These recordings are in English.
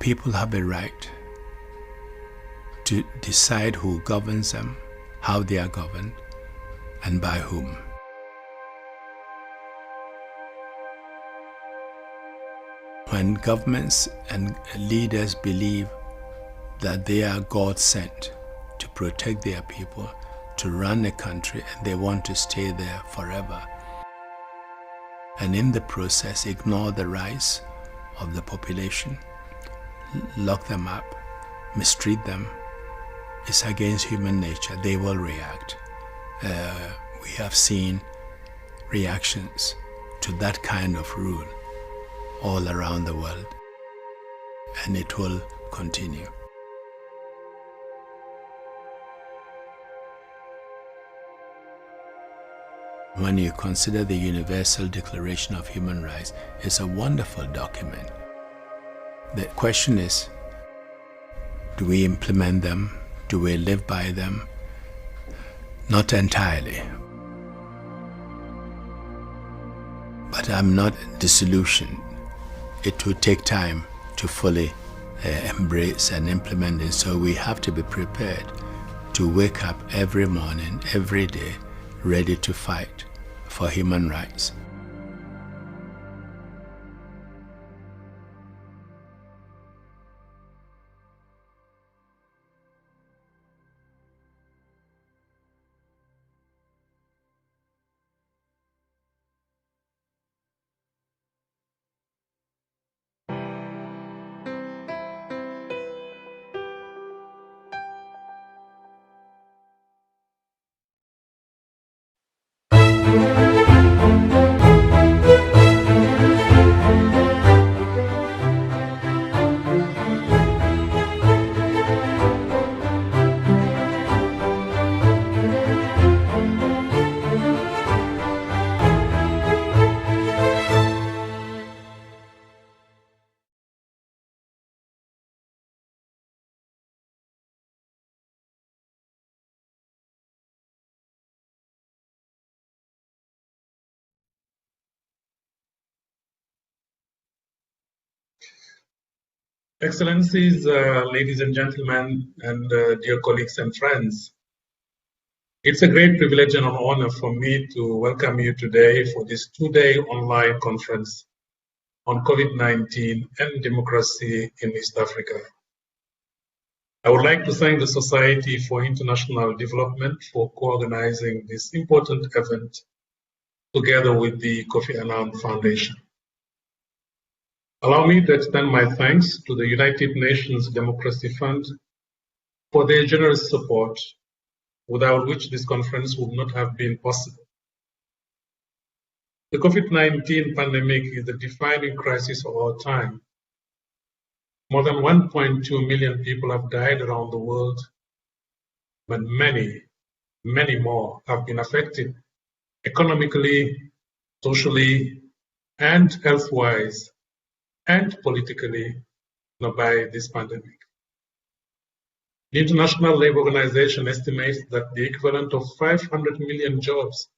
people have a right to decide who governs them, how they are governed, and by whom. When governments and leaders believe that they are God sent to protect their people, to run a country, and they want to stay there forever, and in the process ignore the rights of the population, lock them up, mistreat them, it's against human nature. They will react. We have seen reactions to that kind of rule all around the world, and it will continue. When you consider the Universal Declaration of Human Rights, it's a wonderful document. The question is, do we implement them? Do we live by them? Not entirely. But I'm not disillusioned. It will take time to fully embrace and implement it, so we have to be prepared to wake up every morning, every day, ready to fight for human rights. Excellencies, ladies and gentlemen, and dear colleagues and friends, it's a great privilege and an honor for me to welcome you today for this two-day online conference on COVID-19 and democracy in East Africa. I would like to thank the Society for International Development for co-organizing this important event together with the Kofi Annan Foundation. Allow me to extend my thanks to the United Nations Democracy Fund for their generous support, without which this conference would not have been possible. The COVID-19 pandemic is the defining crisis of our time. More than 1.2 million people have died around the world, but many, many more have been affected economically, socially, and health-wise, and politically by this pandemic. The International Labour Organization estimates that the equivalent of 500 million jobs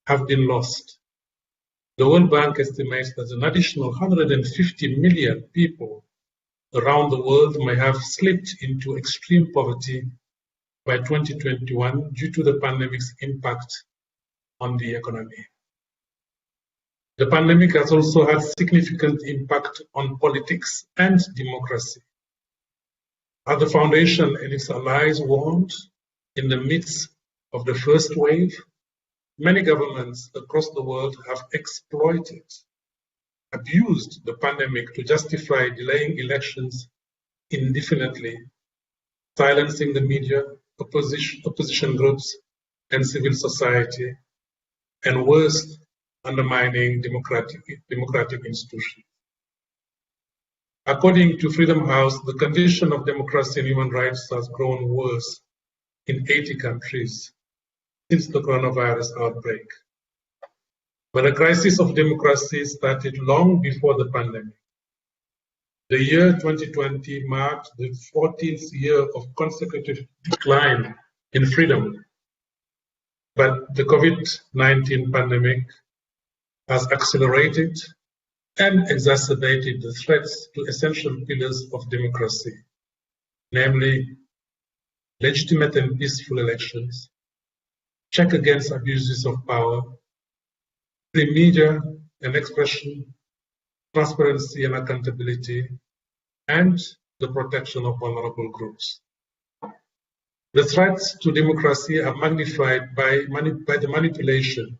have been lost. The World Bank estimates that an additional 150 million people around the world may have slipped into extreme poverty by 2021 due to the pandemic's impact on the economy. The pandemic has also had significant impact on politics and democracy. As the Foundation and its allies warned, in the midst of the first wave, many governments across the world have exploited, abused the pandemic to justify delaying elections indefinitely, silencing the media, opposition groups, and civil society, and worse, undermining democratic institutions. According to Freedom House, the condition of democracy and human rights has grown worse in 80 countries since the coronavirus outbreak. But the crisis of democracy started long before the pandemic. The year 2020 marked the 14th year of consecutive decline in freedom. But the COVID-19 pandemic has accelerated and exacerbated the threats to essential pillars of democracy, namely legitimate and peaceful elections, check against abuses of power, free media and expression, transparency and accountability, and the protection of vulnerable groups. The threats to democracy are magnified by the manipulation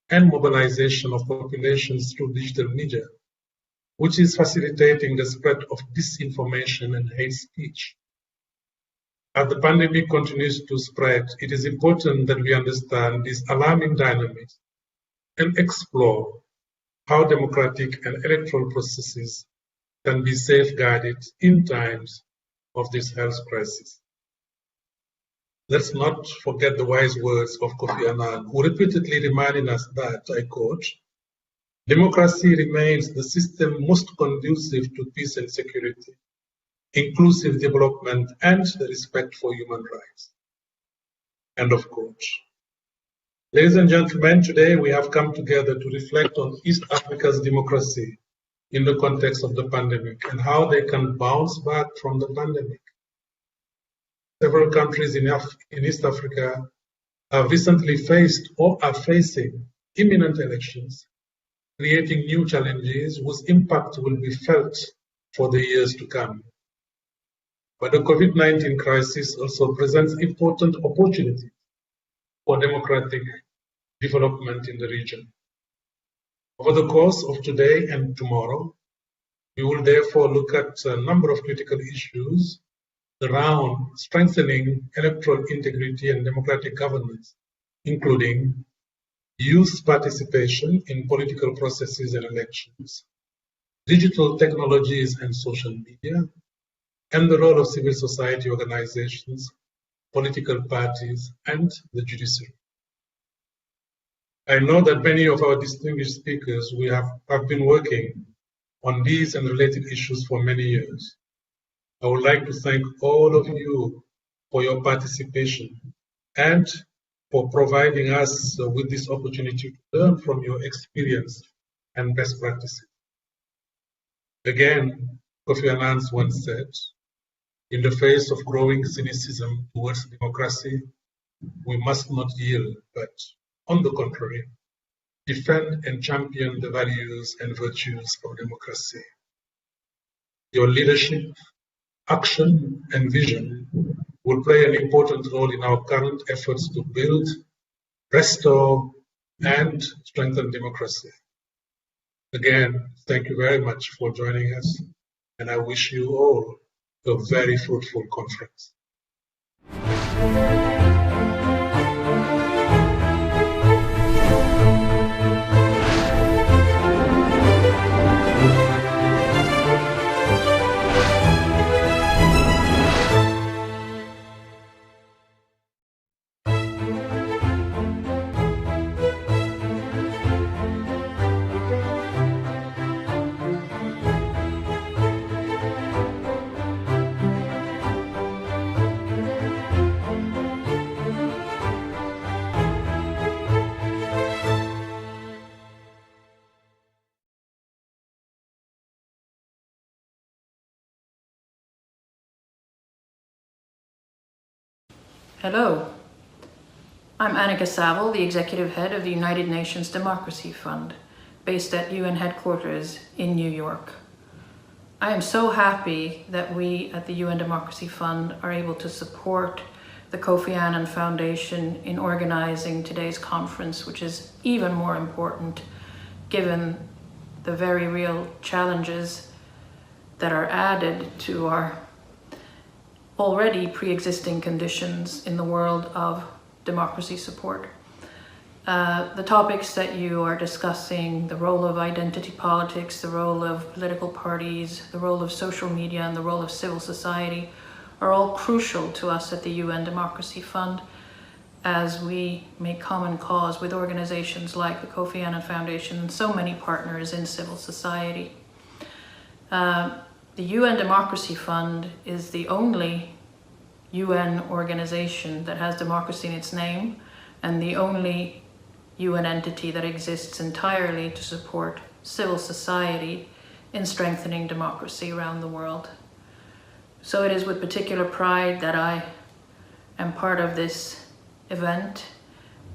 and mobilization of populations through digital media, which is facilitating the spread of disinformation and hate speech. As the pandemic continues to spread, it is important that we understand these alarming dynamics and explore how democratic and electoral processes can be safeguarded in times of this health crisis. Let's not forget the wise words of Kofi Annan, who repeatedly reminded us that, I quote, "Democracy remains the system most conducive to peace and security, inclusive development, and the respect for human rights." End of quote. Ladies and gentlemen, today we have come together to reflect on East Africa's democracy in the context of the pandemic and how they can bounce back from the pandemic. Several countries in East Africa have recently faced or are facing imminent elections, creating new challenges whose impact will be felt for the years to come. But the COVID-19 crisis also presents important opportunities for democratic development in the region. Over the course of today and tomorrow, we will therefore look at a number of critical issues around strengthening electoral integrity and democratic governance, including youth participation in political processes and elections, digital technologies and social media, and the role of civil society organizations, political parties, and the judiciary. I know that many of our distinguished speakers have been working on these and related issues for many years. I would like to thank all of you for your participation and for providing us with this opportunity to learn from your experience and best practices. Again, Kofi Annan once said, "In the face of growing cynicism towards democracy, we must not yield, but on the contrary, defend and champion the values and virtues of democracy." Your leadership, action, and vision will play an important role in our current efforts to build, restore, and strengthen democracy. Again, thank you very much for joining us, and I wish you all a very fruitful conference. Hello, I'm Annika Saville, the Executive Head of the United Nations Democracy Fund, based at UN headquarters in New York. I am so happy that we at the UN Democracy Fund are able to support the Kofi Annan Foundation in organizing today's conference, which is even more important given the very real challenges that are added to our already pre-existing conditions in the world of democracy support. The topics that you are discussing, the role of identity politics, the role of political parties, the role of social media, and the role of civil society are all crucial to us at the UN Democracy Fund as we make common cause with organizations like the Kofi Annan Foundation and so many partners in civil society. The UN Democracy Fund is the only UN organization that has democracy in its name and the only UN entity that exists entirely to support civil society in strengthening democracy around the world. So it is with particular pride that I am part of this event,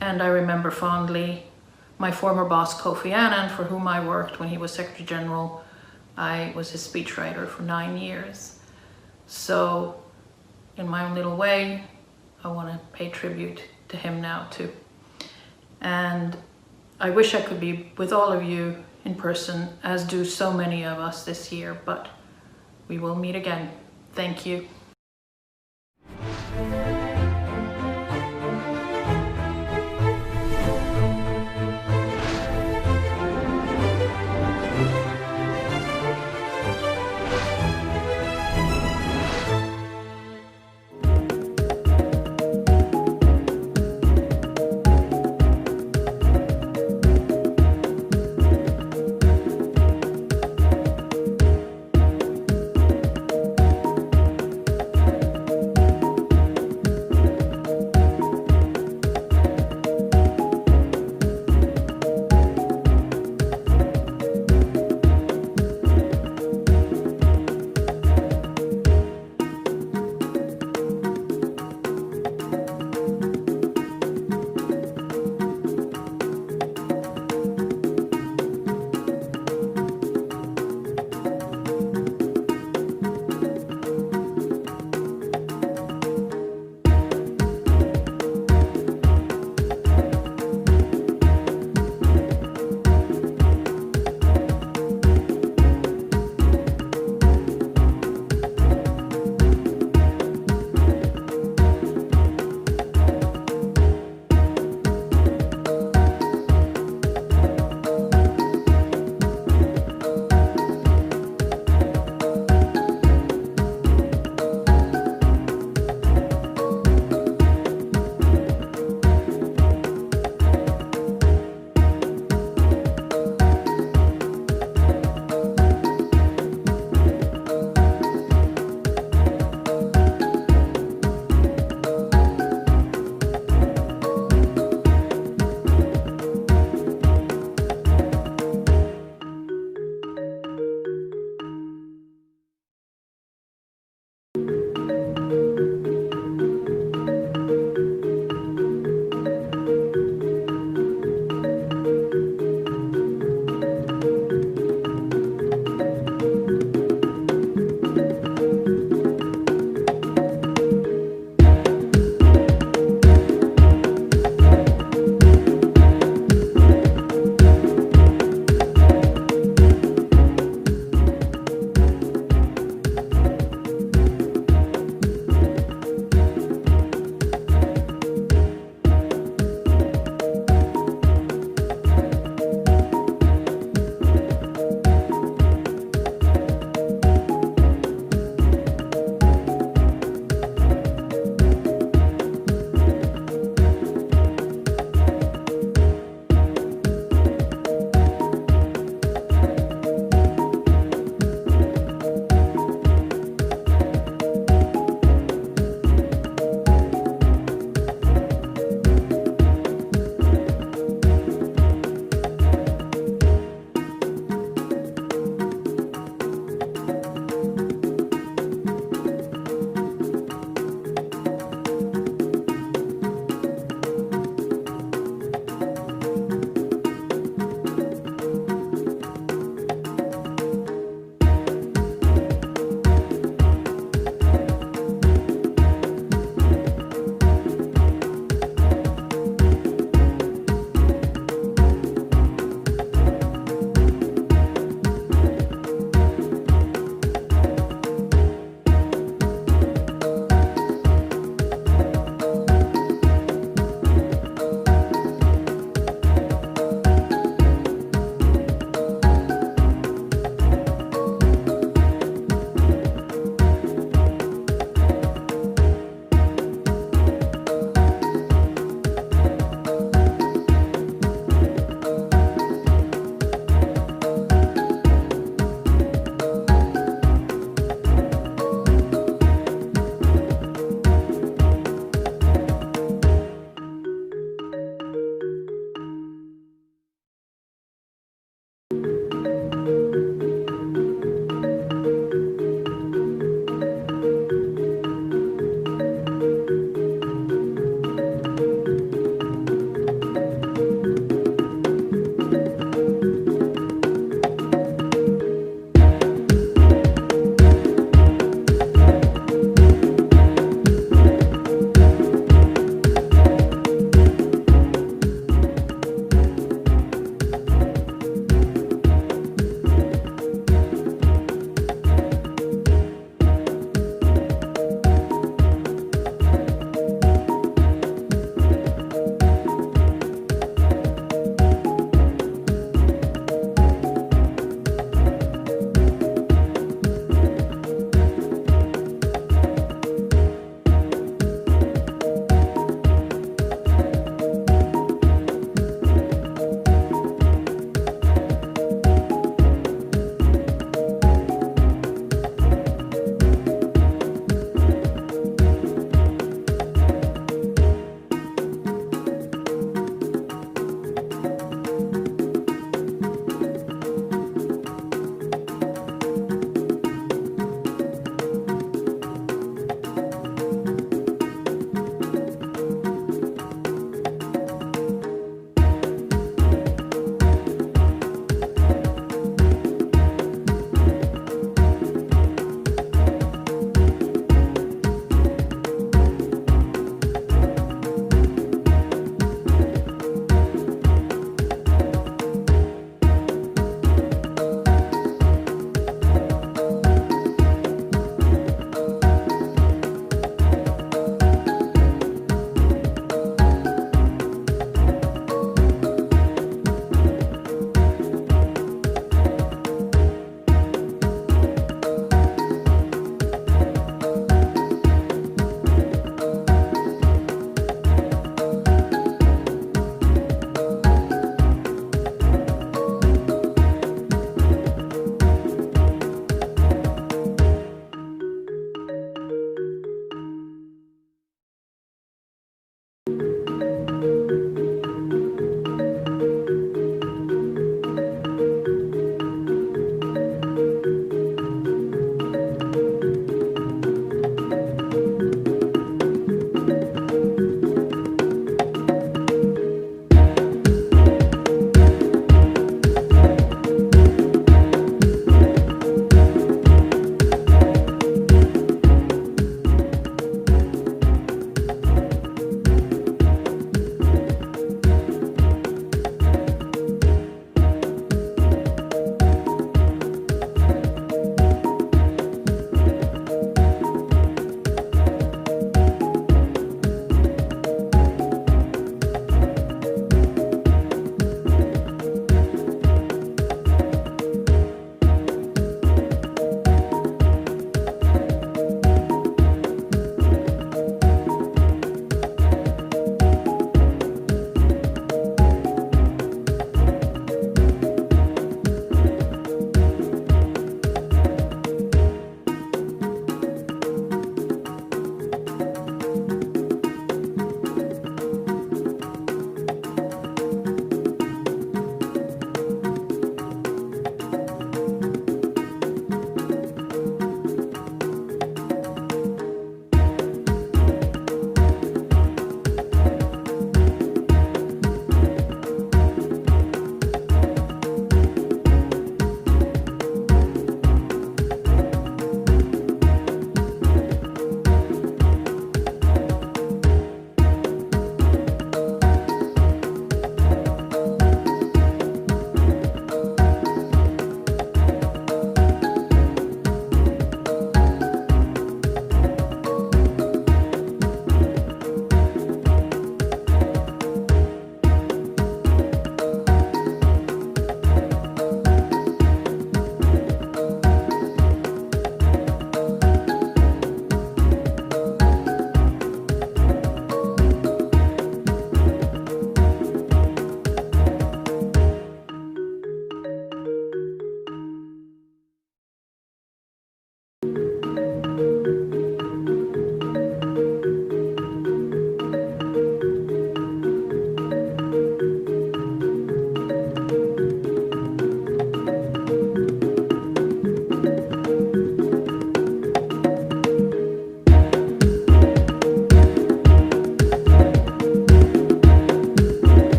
and I remember fondly my former boss Kofi Annan, for whom I worked when he was Secretary General. I was his speechwriter for 9 years. So in my own little way, I want to pay tribute to him now too. And I wish I could be with all of you in person, as do so many of us this year, but we will meet again. Thank you.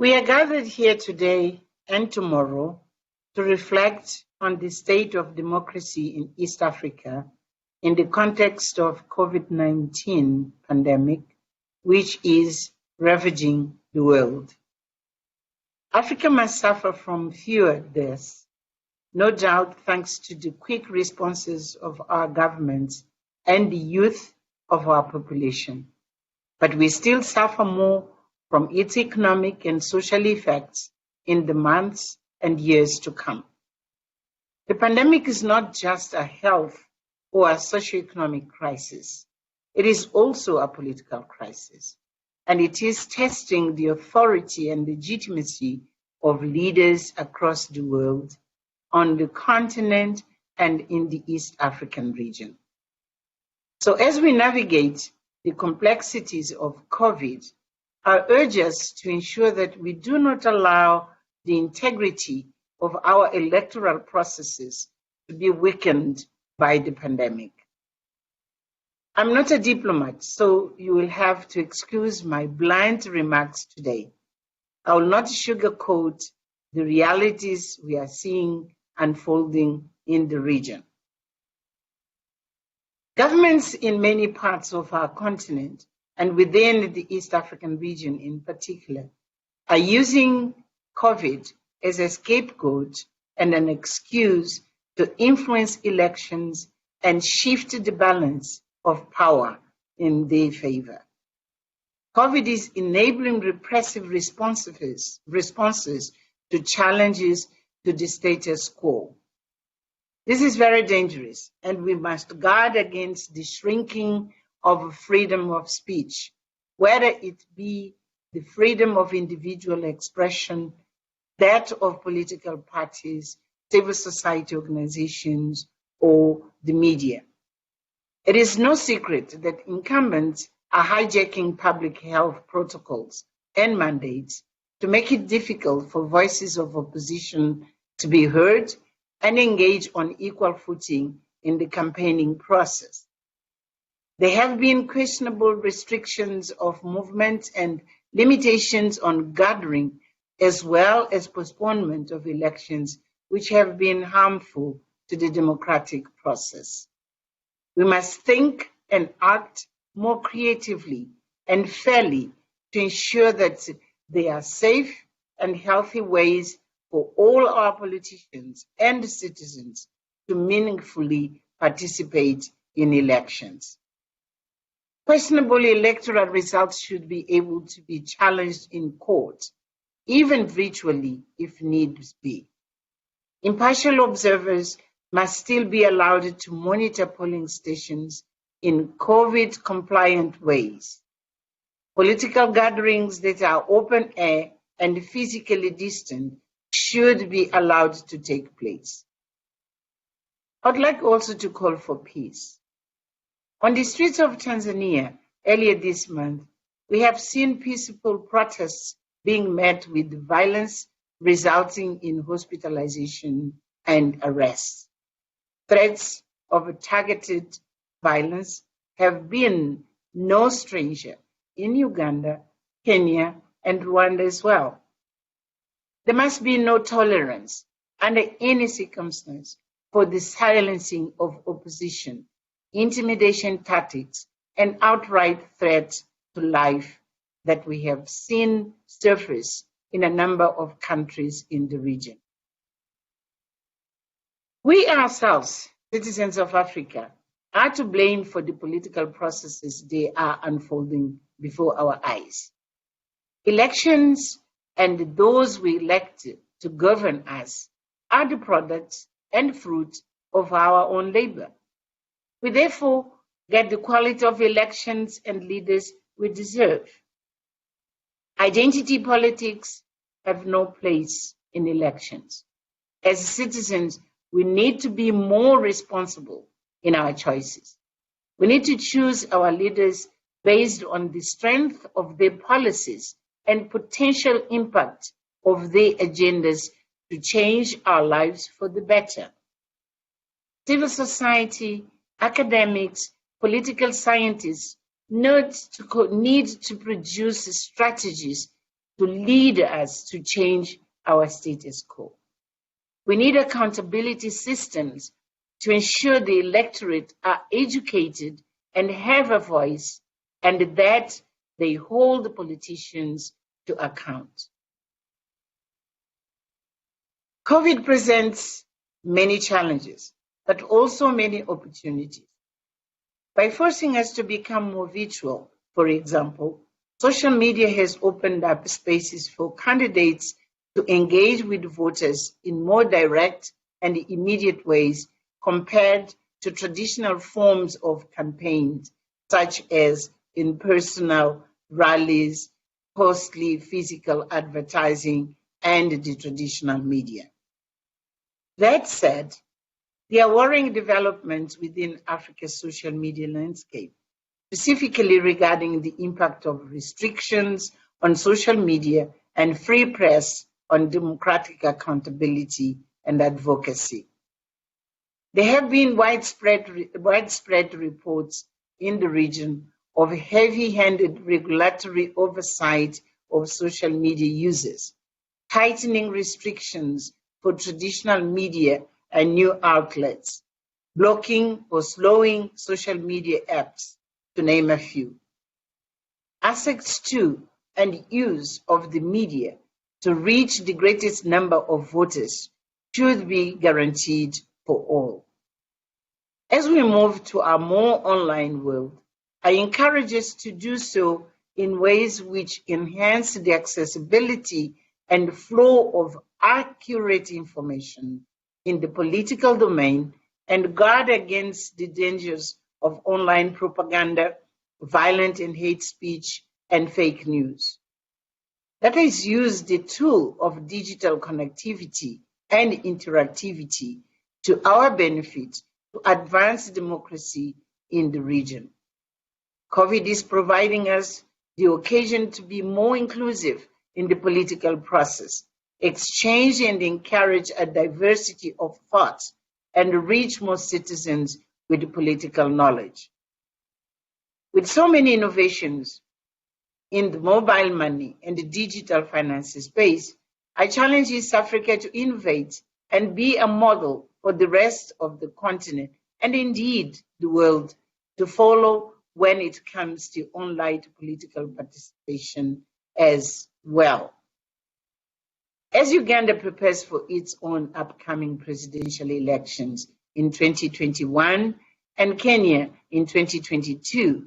We are gathered here today and tomorrow to reflect on the state of democracy in East Africa in the context of COVID-19 pandemic, which is ravaging the world. Africa must suffer from fewer deaths, no doubt thanks to the quick responses of our governments and the youth of our population. But we still suffer more from its economic and social effects in the months and years to come. The pandemic is not just a health or a socioeconomic crisis. It is also a political crisis, and it is testing the authority and legitimacy of leaders across the world, on the continent and in the East African region. So as we navigate the complexities of COVID, I urge us to ensure that we do not allow the integrity of our electoral processes to be weakened by the pandemic. I'm not a diplomat, so you will have to excuse my blunt remarks today. I will not sugarcoat the realities we are seeing unfolding in the region. Governments in many parts of our continent and within the East African region in particular are using COVID as a scapegoat and an excuse to influence elections and shift the balance of power in their favor. COVID is enabling repressive responses to challenges to the status quo. This is very dangerous, and we must guard against the shrinking of freedom of speech, whether it be the freedom of individual expression, that of political parties, civil society organizations, or the media. It is no secret that incumbents are hijacking public health protocols and mandates to make it difficult for voices of opposition to be heard and engage on equal footing in the campaigning process. There have been questionable restrictions of movement and limitations on gathering, as well as postponement of elections, which have been harmful to the democratic process. We must think and act more creatively and fairly to ensure that there are safe and healthy ways for all our politicians and citizens to meaningfully participate in elections. Questionable electoral results should be able to be challenged in court, even virtually if needs be. Impartial observers must still be allowed to monitor polling stations in COVID-compliant ways. Political gatherings that are open air and physically distant should be allowed to take place. I'd like also to call for peace. On the streets of Tanzania earlier this month, we have seen peaceful protests being met with violence resulting in hospitalization and arrests. Threats of targeted violence have been no stranger in Uganda, Kenya, and Rwanda as well. There must be no tolerance under any circumstance for the silencing of opposition, intimidation tactics, and outright threats to life that we have seen surface in a number of countries in the region. We ourselves, citizens of Africa, are to blame for the political processes they are unfolding before our eyes. Elections and those we elect to govern us are the products and fruit of our own labor. We therefore get the quality of elections and leaders we deserve. Identity politics have no place in elections. As citizens, we need to be more responsible in our choices. We need to choose our leaders based on the strength of their policies and potential impact of their agendas to change our lives for the better. Civil society, academics, political scientists need to produce strategies to lead us to change our status quo. We need accountability systems to ensure the electorate are educated and have a voice, and that they hold the politicians to account. COVID presents many challenges, but also many opportunities. By forcing us to become more virtual, for example, social media has opened up spaces for candidates to engage with voters in more direct and immediate ways compared to traditional forms of campaigns, such as in-person rallies, costly physical advertising, and the traditional media. That said, there are worrying developments within Africa's social media landscape, specifically regarding the impact of restrictions on social media and free press on democratic accountability and advocacy. There have been widespread reports in the region of heavy-handed regulatory oversight of social media users, tightening restrictions for traditional media and new outlets, blocking or slowing social media apps, to name a few. Access to and use of the media to reach the greatest number of voters should be guaranteed for all. As we move to a more online world, I encourage us to do so in ways which enhance the accessibility and flow of accurate information in the political domain and guard against the dangers of online propaganda, violent and hate speech, and fake news. Let us use the tool of digital connectivity and interactivity to our benefit to advance democracy in the region. COVID is providing us the occasion to be more inclusive in the political process, exchange and encourage a diversity of thought, and reach more citizens with political knowledge. With so many innovations in the mobile money and the digital finance space, I challenge East Africa to innovate and be a model for the rest of the continent and indeed the world to follow when it comes to online political participation as well. As Uganda prepares for its own upcoming presidential elections in 2021 and Kenya in 2022,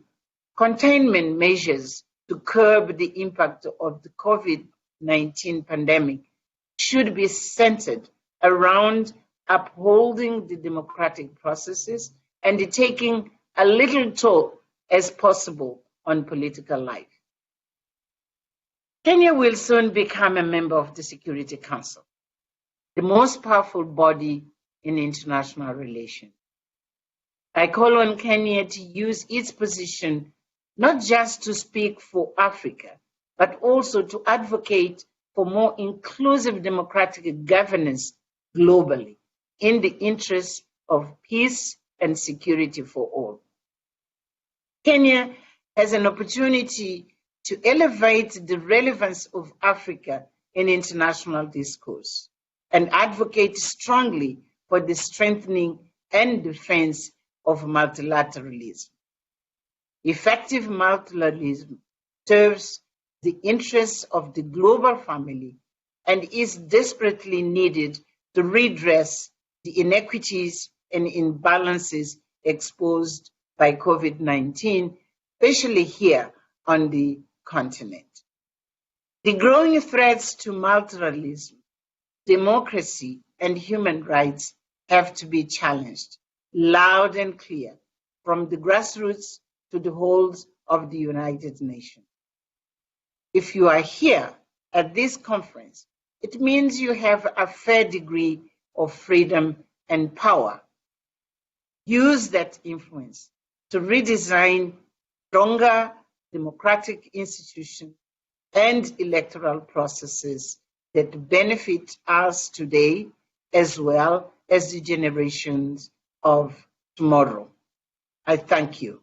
containment measures to curb the impact of the COVID-19 pandemic should be centered around upholding the democratic processes and taking a little toll as possible on political life. Kenya will soon become a member of the Security Council, the most powerful body in international relations. I call on Kenya to use its position not just to speak for Africa, but also to advocate for more inclusive democratic governance globally in the interest of peace and security for all. Kenya has an opportunity to elevate the relevance of Africa in international discourse and advocate strongly for the strengthening and defense of multilateralism. Effective multilateralism serves the interests of the global family and is desperately needed to redress the inequities and imbalances exposed by COVID-19, especially here on the continent. The growing threats to multilateralism, democracy, and human rights have to be challenged loud and clear from the grassroots to the halls of the United Nations. If you are here at this conference, it means you have a fair degree of freedom and power. Use that influence to redesign stronger democratic institutions and electoral processes that benefit us today as well as the generations of tomorrow. I thank you.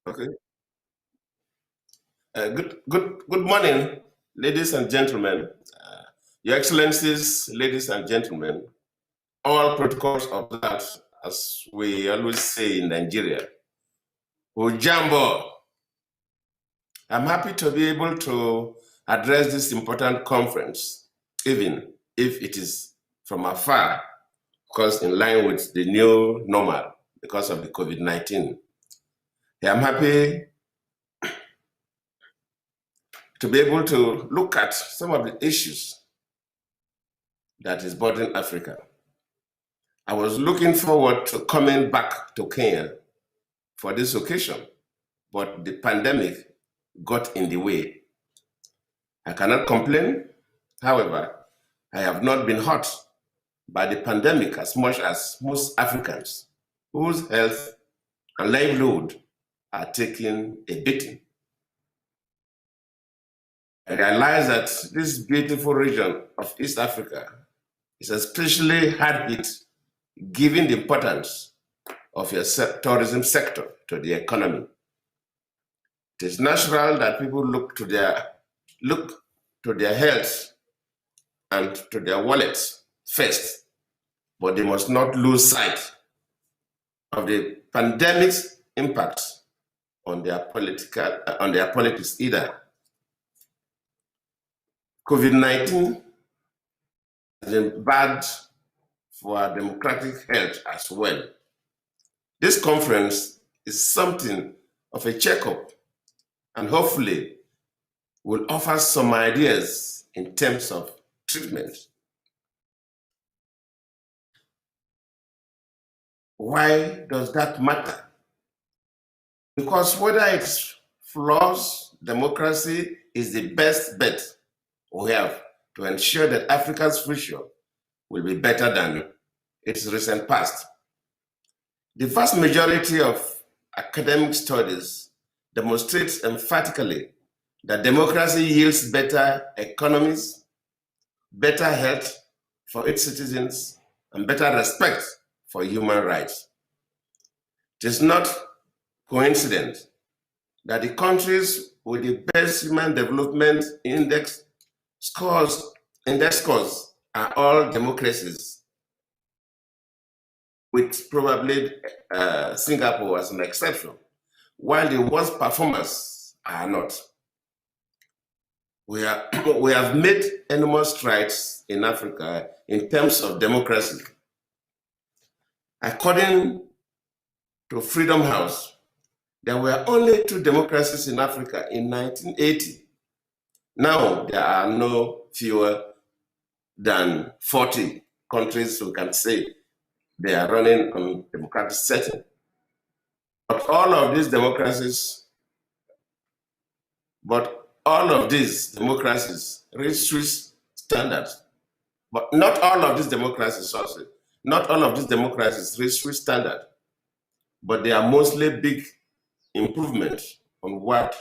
Okay. Good morning, ladies and gentlemen. Your Excellencies, ladies and gentlemen, all protocols observed, as we always say in Nigeria. Ujambo. I'm happy to be able to address this important conference, even if it is from afar, because in line with the new normal because of the COVID-19. I'm happy to be able to look at some of the issues that is bothering Africa. I was looking forward to coming back to Kenya for this occasion, but the pandemic got in the way. I cannot complain. However, I have not been hurt by the pandemic as much as most Africans whose health and livelihood are taking a beating. I realize that this beautiful region of East Africa is especially hard hit given the importance of your tourism sector to the economy. It is natural that people look to their health and to their wallets first, but they must not lose sight of the pandemic's impact on their politics either. COVID-19 has been bad for our democratic health as well. This conference is something of a checkup and hopefully will offer some ideas in terms of treatment. Why does that matter? Because whether it's flaws, democracy is the best bet we have to ensure that Africa's future will be better than its recent past. The vast majority of academic studies demonstrates emphatically that democracy yields better economies, better health for its citizens, and better respect for human rights. It is not coincident that the countries with the best human development index scores are all democracies, with probably Singapore as an exception, while the worst performers are not. We have made enormous strides in Africa in terms of democracy. According to Freedom House, there were only 2 democracies in Africa in 1980. Now there are no fewer than 40 countries who can say they are running on democratic setting. But all of these democracies reach Swiss standards. But not all of these democracies reach Swiss standard. But they are mostly big improvements on what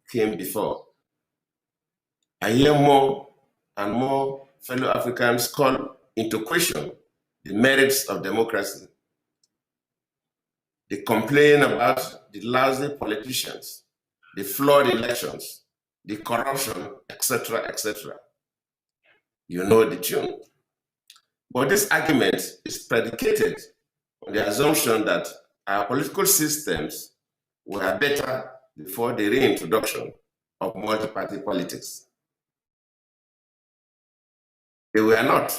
came before. I hear more and more fellow Africans call into question the merits of democracy. They complain about the lousy politicians, the flawed elections, the corruption, etc., etc. You know the tune. But this argument is predicated on the assumption that our political systems were better before the reintroduction of multi-party politics. They were not.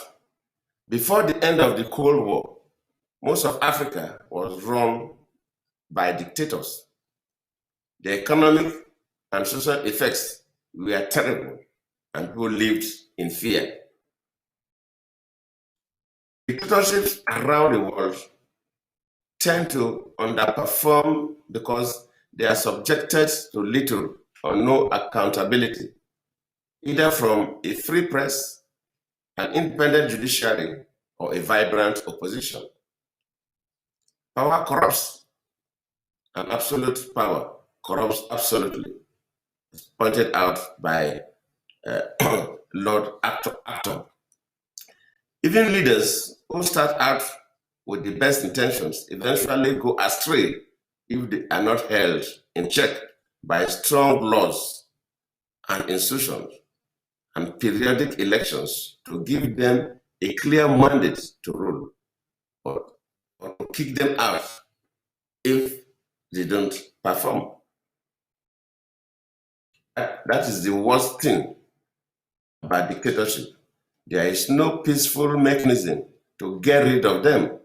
Before the end of the Cold War, most of Africa was run by dictators. The economic and social effects were terrible, and people lived in fear. Dictatorships around the world tend to underperform because they are subjected to little or no accountability, either from a free press, an independent judiciary, or a vibrant opposition. Power corrupts, and absolute power corrupts absolutely, as pointed out by Lord Acton. Even leaders who start out with the best intentions eventually go astray if they are not held in check by strong laws and institutions and periodic elections to give them a clear mandate to rule or to kick them out if they don't perform. That is the worst thing about dictatorship. There is no peaceful mechanism to get rid of them.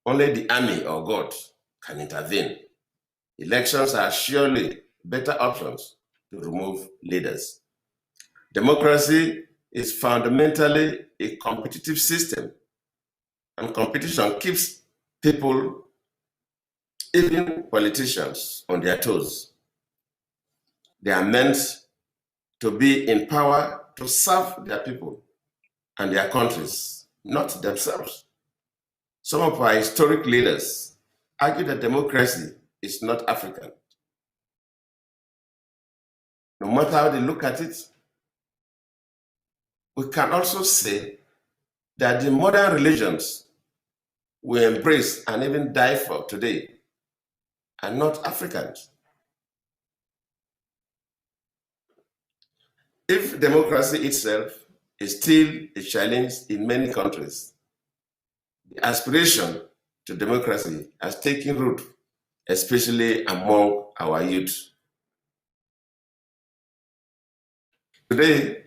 Only the army or God can intervene. Elections are surely better options to remove leaders. Democracy is fundamentally a competitive system, and competition keeps people, even politicians, on their toes. They are meant to be in power to serve their people and their countries, not themselves. Some of our historic leaders argue that democracy is not African. No matter how they look at it, we can also say that the modern religions we embrace and even die for today are not Africans. If democracy itself is still a challenge in many countries, the aspiration to democracy has taken root, especially among our youth. Today,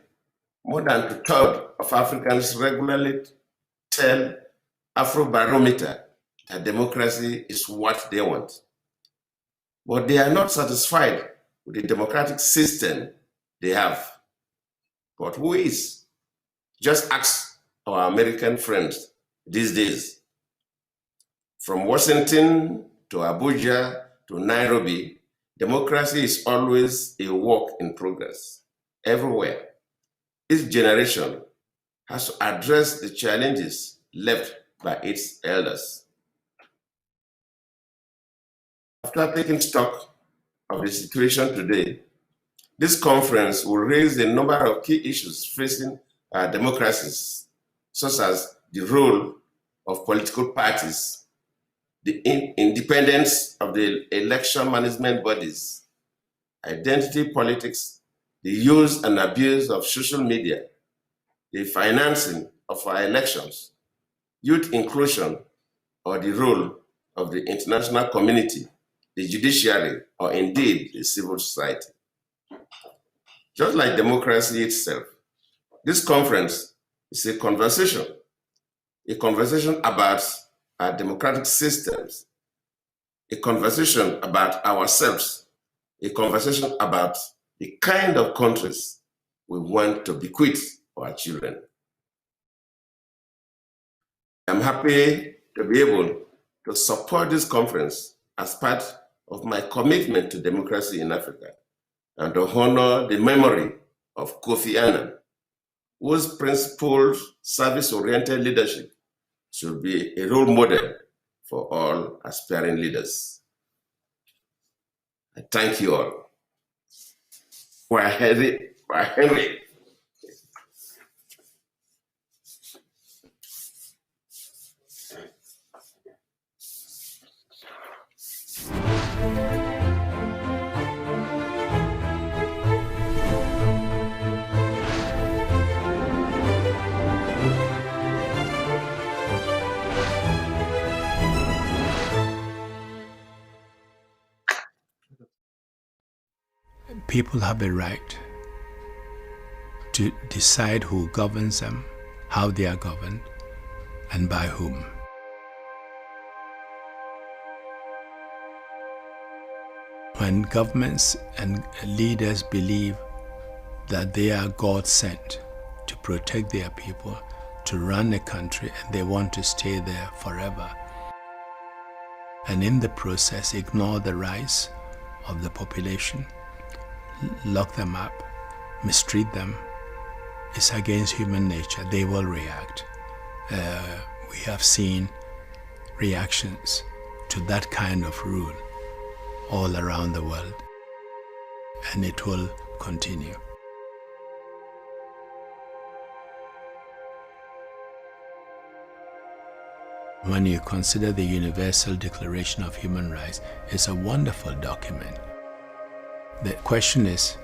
more than 2/3 of Africans regularly tell Afrobarometer that democracy is what they want. But they are not satisfied with the democratic system they have. But who is? Just ask our American friends these days. From Washington to Abuja to Nairobi, democracy is always a work in progress. Everywhere. Each generation has to address the challenges left by its elders. After taking stock of the situation today, this conference will raise a number of key issues facing our democracies, such as the role of political parties, the independence of the election management bodies, identity politics, the use and abuse of social media, the financing of our elections, youth inclusion, or the role of the international community, the judiciary, or indeed the civil society. Just like democracy itself, this conference is a conversation about our democratic systems, a conversation about ourselves, a conversation about the kind of countries we want to bequeath our children. I'm happy to be able to support this conference as part of my commitment to democracy in Africa and to honor the memory of Kofi Annan, whose principled service-oriented leadership should be a role model for all aspiring leaders. I thank you all. Henry. People have a right to decide who governs them, how they are governed, and by whom. When governments and leaders believe that they are God sent to protect their people, to run a country, and they want to stay there forever, and in the process ignore the rights of the population, lock them up, mistreat them, it's against human nature. They will react. We have seen reactions to that kind of rule all around the world, and it will continue. When you consider the Universal Declaration of Human Rights, it's a wonderful document. The question is,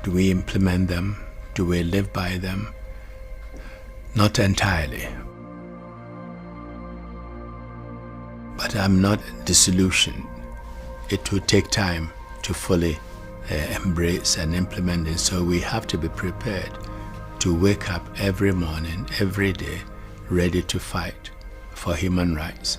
do we implement them? Do we live by them? Not entirely. But I'm not disillusioned. It will take time to fully embrace and implement it. So we have to be prepared to wake up every morning, every day, ready to fight for human rights.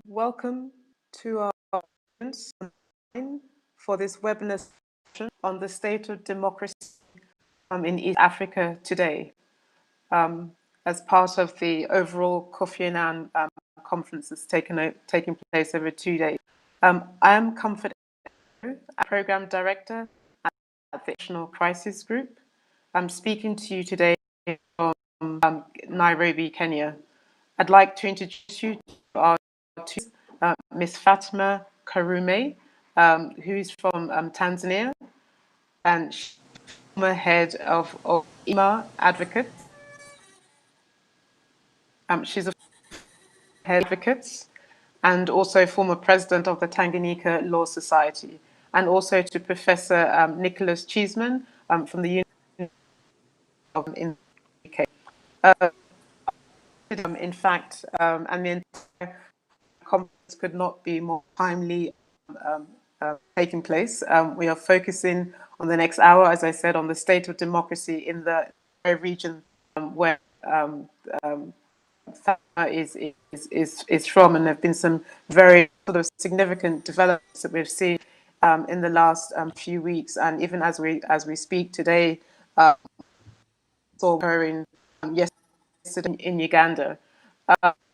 Welcome to our audience online for this webinar session on the state of democracy in East Africa today, as part of the overall Kofi Annan conference that's taking place over 2 days. I am Comfort, Program Director at the National Crisis Group. I'm speaking to you today from Nairobi, Kenya. I'd like to introduce you to our two, Ms. Fatma Karume, who is from Tanzania, and she's former head of IMA Advocates. She's a head of advocates and also former president of the Tanganyika Law Society, and also to Professor Nicholas Cheeseman from the University in the UK. In fact, and the entire conference could not be more timely taking place. We are focusing on the next hour, as I said, on the state of democracy in the region where Fatima is from, and there have been some very sort of significant developments that we've seen in the last few weeks, and even as we speak today, saw occurring yesterday in Uganda.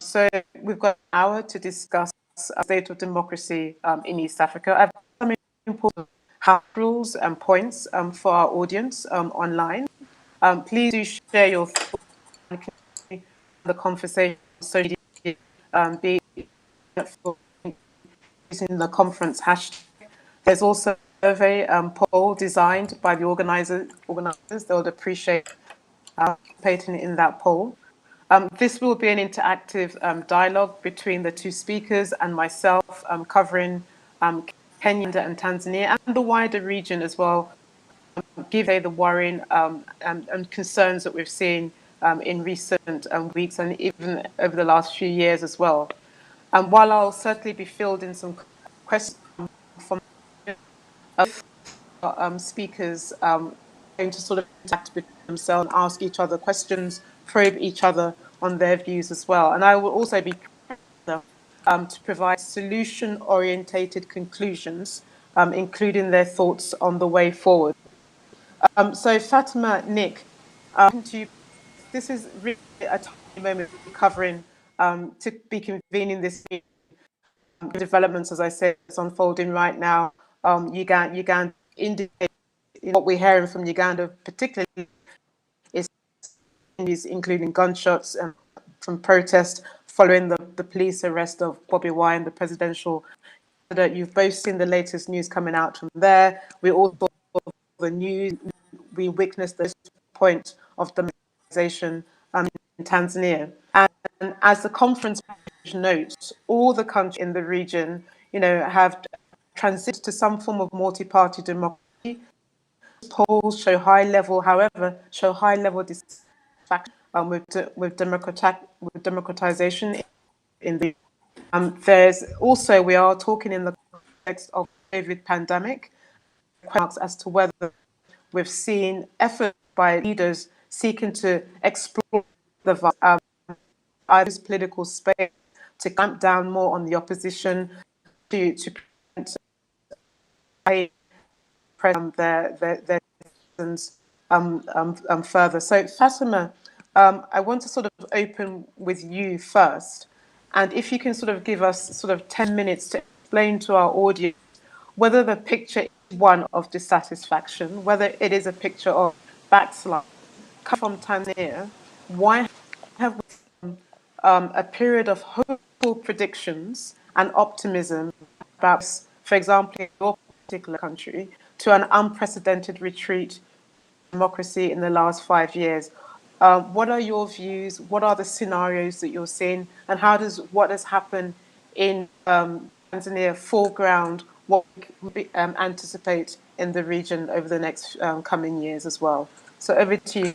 So we've got an hour to discuss the state of democracy in East Africa. I've got some important house rules and points for our audience online. Please do share your thoughts and continue the conversation on social media, be using the conference hashtag. There's also a survey poll designed by the organizers. They would appreciate participating in that poll. This will be an interactive dialogue between the two speakers and myself, covering Kenya and Tanzania and the wider region as well, given the worrying and concerns that we've seen in recent weeks and even over the last few years as well. While I'll certainly be fielding some questions from speakers, going to sort of interact with themselves and ask each other questions, probe each other on their views as well. And I will also be to provide solution-orientated conclusions, including their thoughts on the way forward. So Fatima, Nick, to you. This is really a tiny moment covering to be convening this developments, as I said, it's unfolding right now. Uganda indicate what we're hearing from Uganda, particularly, is including gunshots from protests following the police arrest of Bobby Wine, the presidential candidate. You've both seen the latest news coming out from there. We also the news. We witnessed the point of democratization in Tanzania, and as the conference notes, all the countries in the region, have transitioned to some form of multi-party democracy. Polls show high level dissatisfaction with democratization in the. There's also, we are talking in the context of COVID pandemic, as to whether we've seen efforts by leaders seeking to explore the either political space to clamp down more on the opposition, to prevent their citizens further. So Fatima, I want to sort of open with you first, and if you can sort of give us sort of 10 minutes to explain to our audience whether the picture is one of dissatisfaction, whether it is a picture of backslide. Come from Tanzania, why have we a period of hopeful predictions and optimism about, for example, in your particular country, to an unprecedented retreat in democracy in the last 5 years? What are your views? What are the scenarios that you're seeing? And how does what has happened in Tanzania foreground what we anticipate in the region over the next coming years as well? So over to you,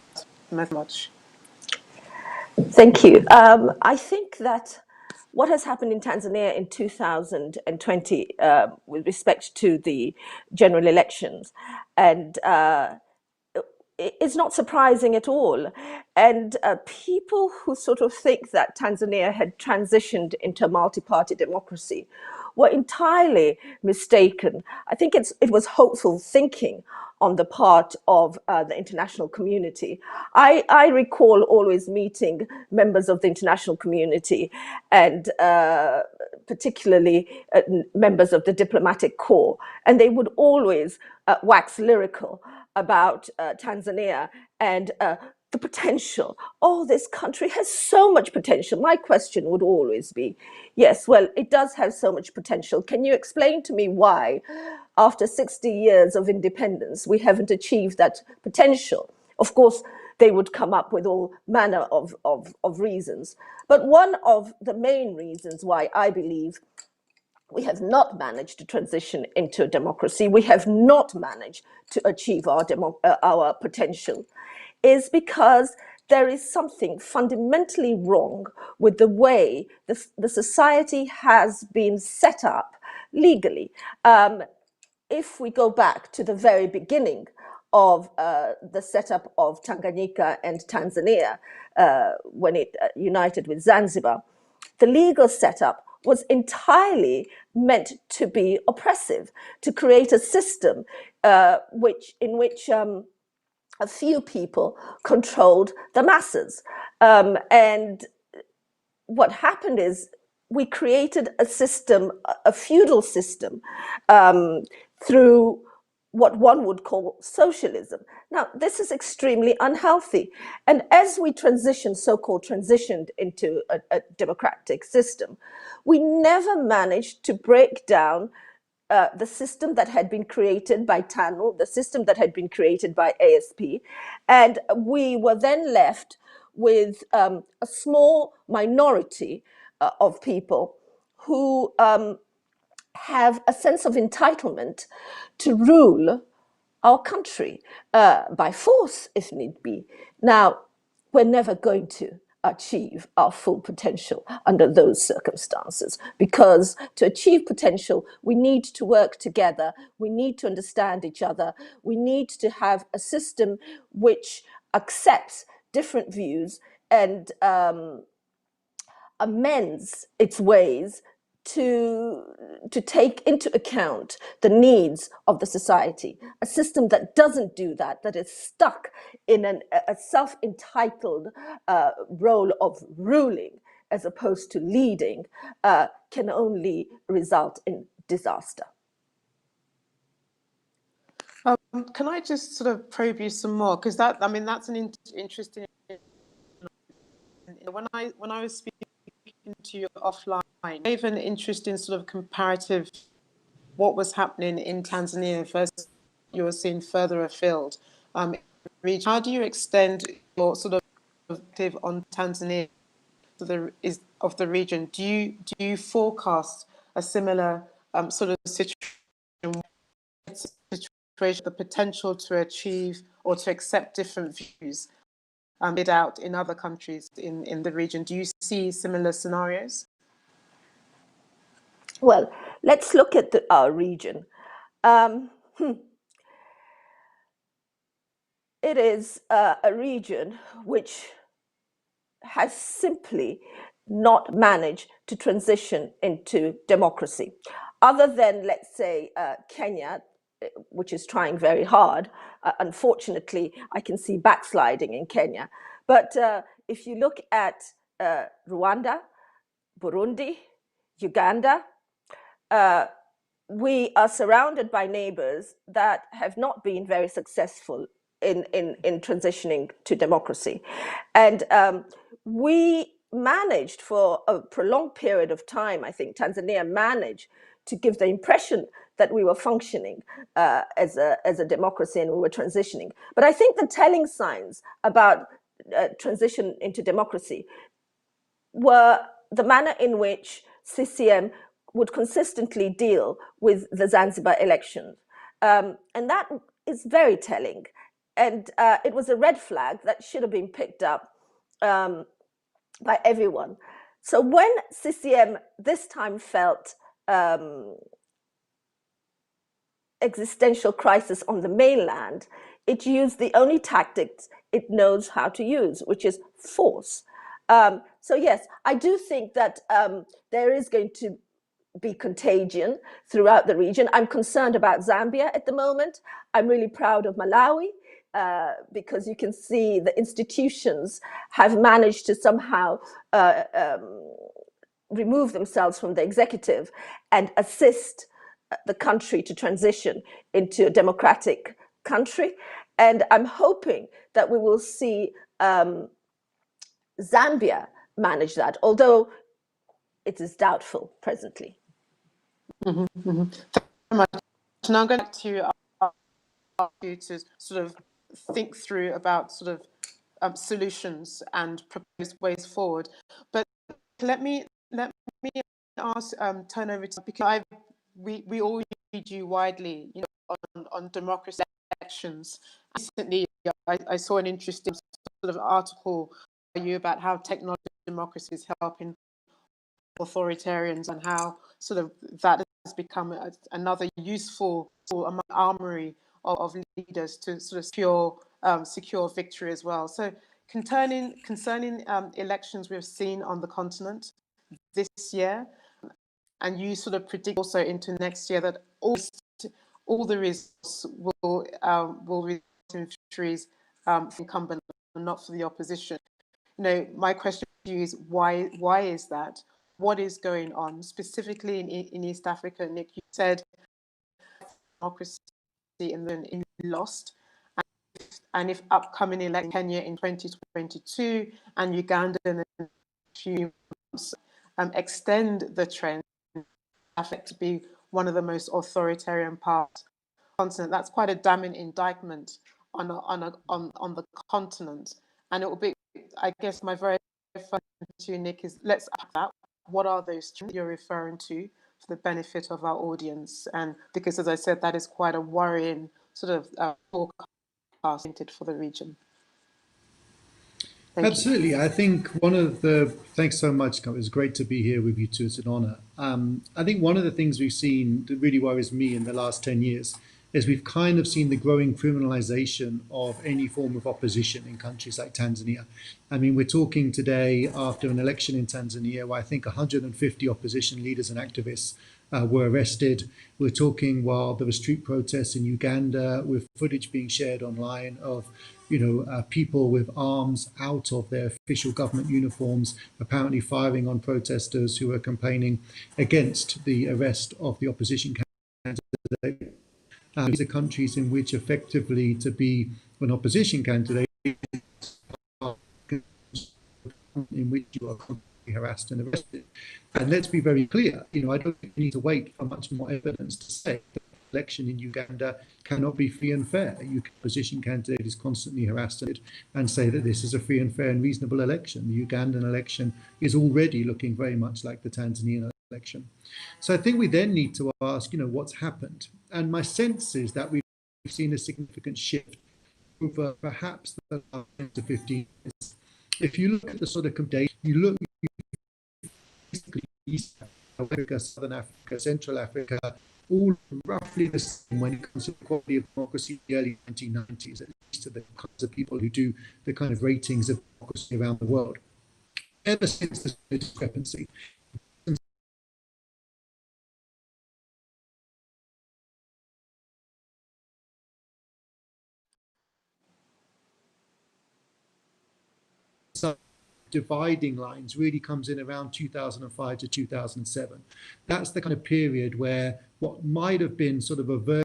very much. Thank you. I think that what has happened in Tanzania in 2020 with respect to the general elections, and it's not surprising at all. And people who sort of think that Tanzania had transitioned into a multi-party democracy were entirely mistaken. I think it was hopeful thinking on the part of the international community. I recall always meeting members of the international community and particularly members of the diplomatic corps, and they would always wax lyrical about Tanzania and the potential. Oh, this country has so much potential. My question would always be, yes, well, it does have so much potential. Can you explain to me why, after 60 years of independence, we haven't achieved that potential? Of course, they would come up with all manner of reasons. But one of the main reasons why I believe we have not managed to transition into a democracy, we have not managed to achieve our potential, is because there is something fundamentally wrong with the way the society has been set up legally. If we go back to the very beginning of the setup of Tanganyika and Tanzania, when it united with Zanzibar, the legal setup was entirely meant to be oppressive, to create a system in which a few people controlled the masses. And what happened is we created a system, a feudal system, through what one would call socialism. Now, this is extremely unhealthy. And as we so-called transitioned into a democratic system, we never managed to break down the system that had been created by TANU, the system that had been created by ASP. And we were then left with a small minority of people who have a sense of entitlement to rule our country by force, if need be. Now, we're never going to achieve our full potential under those circumstances, because to achieve potential, we need to work together, we need to understand each other, we need to have a system which accepts different views and amends its ways to take into account the needs of the society. A system that doesn't do that, that is stuck in a self-entitled role of ruling as opposed to leading, can only result in disaster. Can I just sort of probe you some more? Because that's an interesting. When I was speaking to you offline, I gave an interesting sort of comparative what was happening in Tanzania versus what you were seeing further afield. How do you extend your sort of perspective on Tanzania of the region? Do you forecast a similar sort of situation, the potential to achieve or to accept different views played out in other countries in the region? Do you see similar scenarios? Well, let's look at our region. It is a region which has simply not managed to transition into democracy. Other than, let's say, Kenya, which is trying very hard. Unfortunately, I can see backsliding in Kenya. But if you look at Rwanda, Burundi, Uganda, we are surrounded by neighbors that have not been very successful in transitioning to democracy. And we managed for a prolonged period of time, I think Tanzania managed to give the impression that we were functioning as a democracy and we were transitioning. But I think the telling signs about transition into democracy were the manner in which CCM would consistently deal with the Zanzibar elections. And that is very telling. And it was a red flag that should have been picked up by everyone. So when CCM this time felt existential crisis on the mainland, it used the only tactics it knows how to use, which is force. So yes, I do think that there is going to be contagion throughout the region. I'm concerned about Zambia at the moment. I'm really proud of Malawi because you can see the institutions have managed to somehow remove themselves from the executive and assist the country to transition into a democratic country. And I'm hoping that we will see Zambia manage that, although it is doubtful presently. Mm-hmm, mm-hmm. Thank you very much. Now I'm going to ask you to sort of think through about sort of solutions and proposed ways forward. But let me ask turn over to, because we all read you widely, you know, on democracy elections. Recently, I saw an interesting sort of article by you about how technology democracy is helping authoritarians and how sort of that has become another useful armory of leaders to sort of secure victory as well. So concerning elections we've seen on the continent this year, and you sort of predict also into next year that all the results will result in victories for incumbent and not for the opposition. You know, my question to you is why is that? What is going on specifically in East Africa? Nick, you said democracy and then lost, and if upcoming election Kenya in 2022 and Uganda in a few months extend the trend, Africa to be one of the most authoritarian parts of the continent, that's quite a damning indictment on the continent, and it will be. I guess my very first question to you, Nick, is let's ask that. What are those trends you're referring to for the benefit of our audience? And because, as I said, that is quite a worrying sort of forecast for the region. Thank Absolutely. you. I think thanks so much. It was great to be here with you too. It's an honor. I think one of the things we've seen that really worries me in the last 10 years is we've kind of seen the growing criminalization of any form of opposition in countries like Tanzania. I mean, we're talking today after an election in Tanzania where I think 150 opposition leaders and activists were arrested. We're talking while there were street protests in Uganda with footage being shared online of people with arms out of their official government uniforms, apparently firing on protesters who were campaigning against the arrest of the opposition candidate. These are countries in which effectively to be an opposition candidate in which you are constantly harassed and arrested. And let's be very clear, I don't think we need to wait for much more evidence to say that the election in Uganda cannot be free and fair. A opposition candidate is constantly harassed and say that this is a free and fair and reasonable election. The Ugandan election is already looking very much like the Tanzanian election. So I think we then need to ask, what's happened? And my sense is that we've seen a significant shift over perhaps the last 10 to 15 years. If you look at the sort of data, you look basically East Africa, Southern Africa, Central Africa, all roughly the same when it comes to the quality of democracy in the early 1990s, at least to the kinds of people who do the kind of ratings of democracy around the world. Ever since there's a discrepancy. Dividing lines really comes in around 2005 to 2007. That's the kind of period where what might have been sort of averted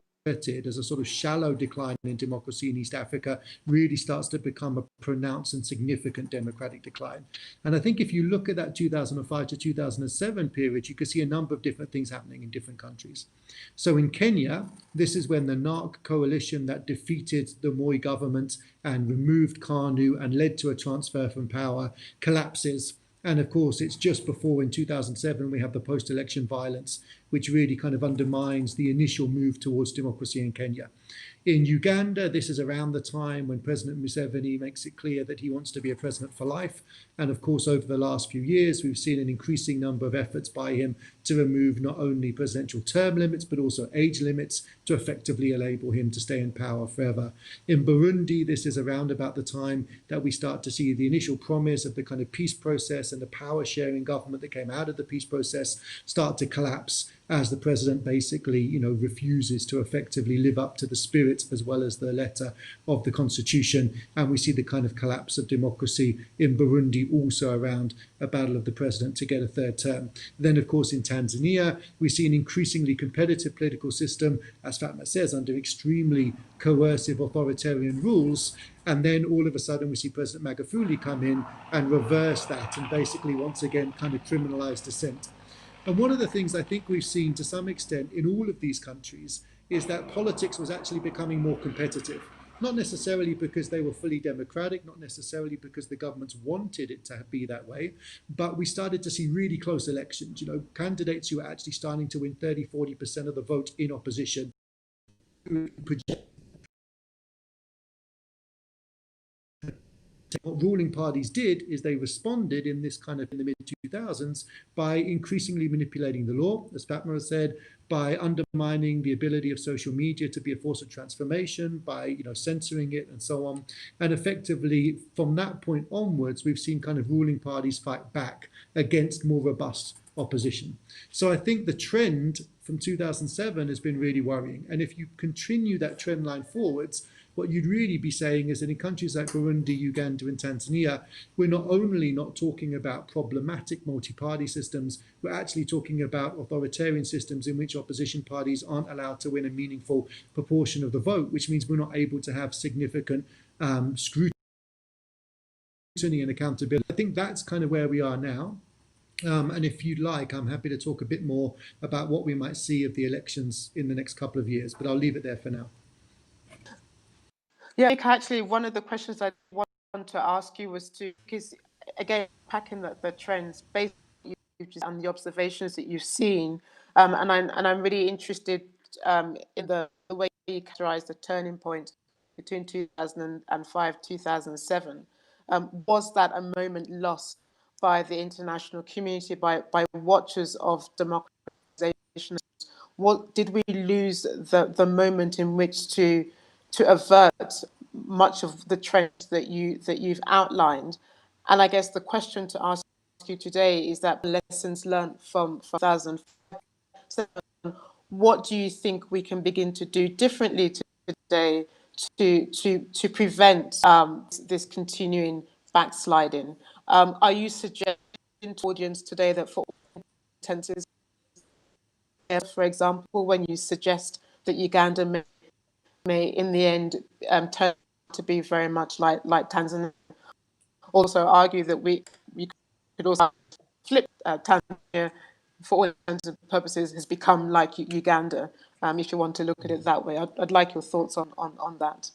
as a sort of shallow decline in democracy in East Africa really starts to become a pronounced and significant democratic decline. And I think if you look at that 2005 to 2007 period, you can see a number of different things happening in different countries. So in Kenya, this is when the NARC coalition that defeated the Moi government and removed KANU and led to a transfer from power collapses. And of course, it's just before in 2007, we have the post-election violence which really kind of undermines the initial move towards democracy in Kenya. In Uganda, this is around the time when President Museveni makes it clear that he wants to be a president for life. And of course, over the last few years, we've seen an increasing number of efforts by him to remove not only presidential term limits, but also age limits to effectively enable him to stay in power forever. In Burundi, this is around about the time that we start to see the initial promise of the kind of peace process and the power sharing government that came out of the peace process start to collapse as the president basically, refuses to effectively live up to the spirit as well as the letter of the constitution. And we see the kind of collapse of democracy in Burundi also around a battle of the president to get a third term. Then, of course, in Tanzania, we see an increasingly competitive political system, as Fatma says, under extremely coercive authoritarian rules. And then all of a sudden we see President Magufuli come in and reverse that and basically once again kind of criminalize dissent. And one of the things I think we've seen to some extent in all of these countries is that politics was actually becoming more competitive. Not necessarily because they were fully democratic, not necessarily because the governments wanted it to be that way, but we started to see really close elections. Candidates who were actually starting to win 30-40% of the vote in opposition. What ruling parties did is they responded in this kind of in the mid-2000s by increasingly manipulating the law, as Fatma said, by undermining the ability of social media to be a force of transformation, by censoring it and so on. And effectively, from that point onwards, we've seen kind of ruling parties fight back against more robust opposition. So I think the trend from 2007 has been really worrying. And if you continue that trend line forwards, what you'd really be saying is that in countries like Burundi, Uganda, and Tanzania, we're not only not talking about problematic multi-party systems, we're actually talking about authoritarian systems in which opposition parties aren't allowed to win a meaningful proportion of the vote, which means we're not able to have significant scrutiny and accountability. I think that's kind of where we are now. And if you'd like, I'm happy to talk a bit more about what we might see of the elections in the next couple of years, but I'll leave it there for now. Yeah, actually, one of the questions I want to ask you was because again, packing the trends based on the observations that you've seen, and I'm really interested in the way you characterize the turning point between 2005 2007. Was that a moment lost by the international community, by watchers of democratization? What did we lose the moment in which to avert much of the trends that you've outlined? And I guess the question to ask you today is that lessons learned from 2007, what do you think we can begin to do differently today to prevent this continuing backsliding? Are you suggesting to the audience today that for all intents, for example, when you suggest that Uganda may in the end turn out to be very much like Tanzania, also argue that we could also flip Tanzania, for all intents and purposes, has become like Uganda, if you want to look at it that way. I'd like your thoughts on that.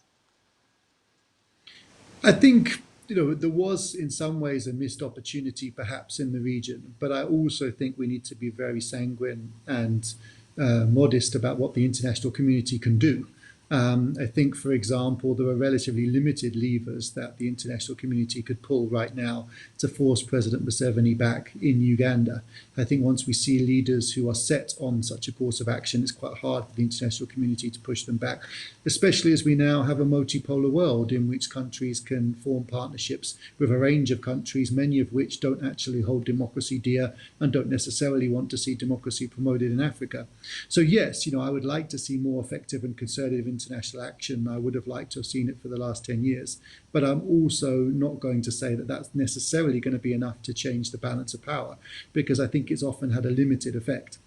I think there was in some ways a missed opportunity perhaps in the region, but I also think we need to be very sanguine and modest about what the international community can do. I think, for example, there are relatively limited levers that the international community could pull right now to force President Museveni back in Uganda. I think once we see leaders who are set on such a course of action, it's quite hard for the international community to push them back, especially as we now have a multipolar world in which countries can form partnerships with a range of countries, many of which don't actually hold democracy dear and don't necessarily want to see democracy promoted in Africa. So yes, I would like to see more effective and concerted international action. I would have liked to have seen it for the last 10 years. But I'm also not going to say that that's necessarily going to be enough to change the balance of power, because I think it's often had a limited effect.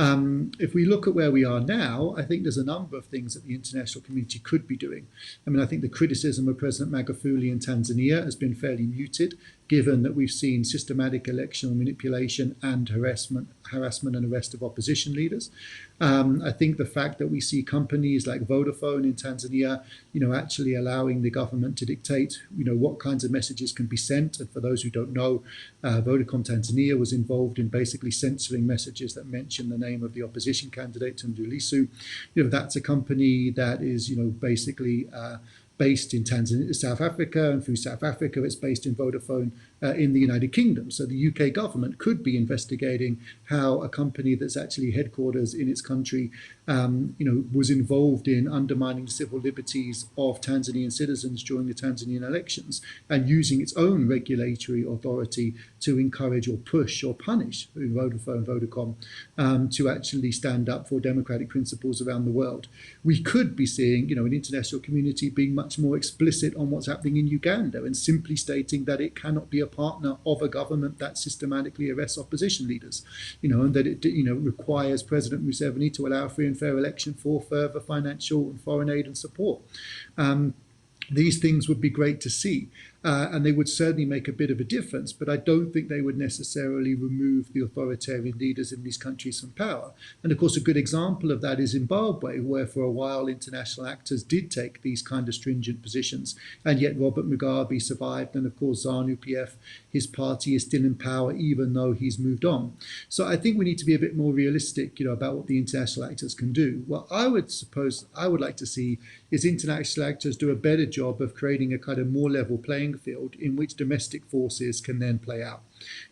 If we look at where we are now, I think there's a number of things that the international community could be doing. I think the criticism of President Magufuli in Tanzania has been fairly muted, given that we've seen systematic electoral manipulation and harassment and arrest of opposition leaders. I think the fact that we see companies like Vodafone in Tanzania, actually allowing the government to dictate, what kinds of messages can be sent. And for those who don't know, Vodacom Tanzania was involved in basically censoring messages that mention the name of the opposition candidate, Tundu Lissu. That's a company that is, basically based in Tanzania, South Africa, and through South Africa, it's based in Vodafone in the United Kingdom. So the UK government could be investigating how a company that's actually headquarters in its country, was involved in undermining the civil liberties of Tanzanian citizens during the Tanzanian elections, and using its own regulatory authority to encourage or push or punish Vodafone, Vodacom, to actually stand up for democratic principles around the world. We could be seeing, an international community being much more explicit on what's happening in Uganda and simply stating that it cannot be a partner of a government that systematically arrests opposition leaders, and that it, requires President Museveni to allow free and fair election for further financial and foreign aid and support. These things would be great to see, and they would certainly make a bit of a difference, but I don't think they would necessarily remove the authoritarian leaders in these countries from power. And of course, a good example of that is Zimbabwe, where for a while international actors did take these kind of stringent positions, and yet Robert Mugabe survived, and of course ZANU-PF, his party, is still in power even though he's moved on. So I think we need to be a bit more realistic, about what the international actors can do. What I would like to see is international actors do a better job of creating a kind of more level playing field in which domestic forces can then play out.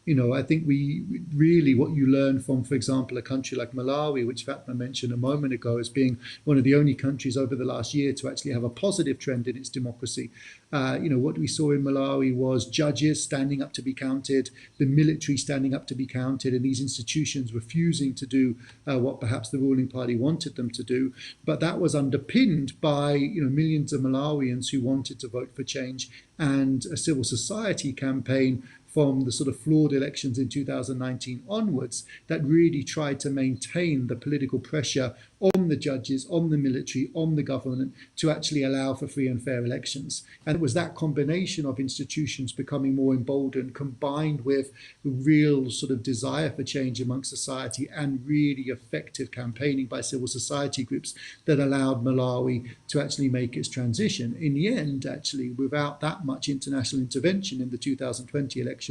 I think we really, what you learn from, for example, a country like Malawi, which Fatma mentioned a moment ago as being one of the only countries over the last year to actually have a positive trend in its democracy. What we saw in Malawi was judges standing up to be counted, the military standing up to be counted, and these institutions refusing to do what perhaps the ruling party wanted them to do. But that was underpinned by millions of Malawians who wanted to vote for change, and a civil society campaign from the sort of flawed elections in 2019 onwards that really tried to maintain the political pressure on the judges, on the military, on the government to actually allow for free and fair elections. And it was that combination of institutions becoming more emboldened, combined with a real sort of desire for change amongst society and really effective campaigning by civil society groups that allowed Malawi to actually make its transition. In the end, actually, without that much international intervention in the 2020 elections,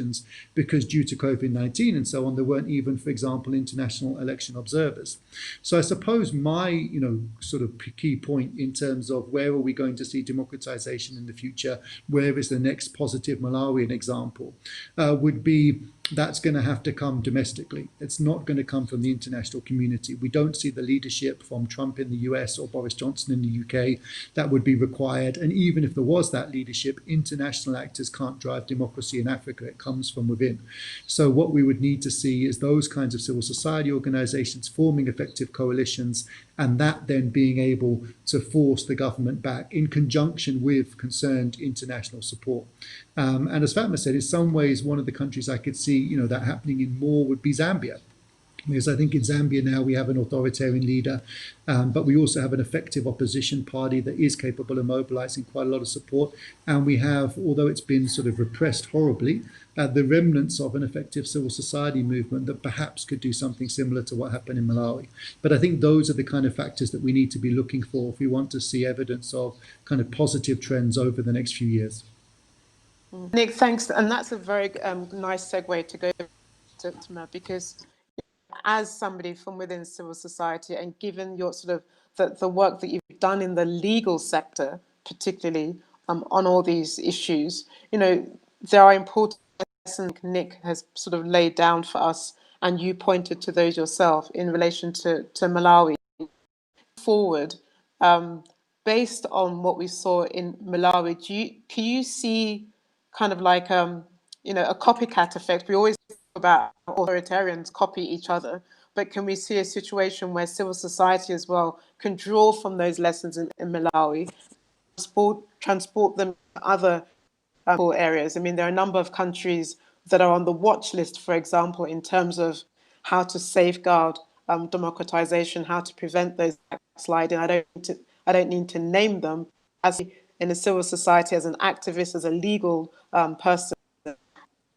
because due to COVID-19 and so on, there weren't even, for example, international election observers. So I suppose my, sort of key point in terms of where are we going to see democratization in the future, where is the next positive Malawian example, would be that's going to have to come domestically. It's not going to come from the international community. We don't see the leadership from Trump in the US or Boris Johnson in the UK that would be required. And even if there was that leadership, international actors can't drive democracy in Africa. It comes from within. So what we would need to see is those kinds of civil society organizations forming effective coalitions, and that then being able to force the government back in conjunction with concerned international support. And as Fatma said, in some ways, one of the countries I could see that happening in more would be Zambia. Because I think in Zambia now we have an authoritarian leader, but we also have an effective opposition party that is capable of mobilizing quite a lot of support. And we have, although it's been sort of repressed horribly, the remnants of an effective civil society movement that perhaps could do something similar to what happened in Malawi. But I think those are the kind of factors that we need to be looking for if we want to see evidence of kind of positive trends over the next few years. Nick, thanks. And that's a very nice segue to go to Fatima, because as somebody from within civil society, and given your sort of the work that you've done in the legal sector, particularly on all these issues, there are important lessons Nick has sort of laid down for us, and you pointed to those yourself in relation to Malawi. Forward, based on what we saw in Malawi, can you see kind of like a copycat effect? We always talk about authoritarians copy each other, but can we see a situation where civil society as well can draw from those lessons in Malawi, transport them to other areas? I mean, there are a number of countries that are on the watch list, for example, in terms of how to safeguard democratization, how to prevent those backsliding. I don't need to name them. As in a civil society, as an activist, as a legal person,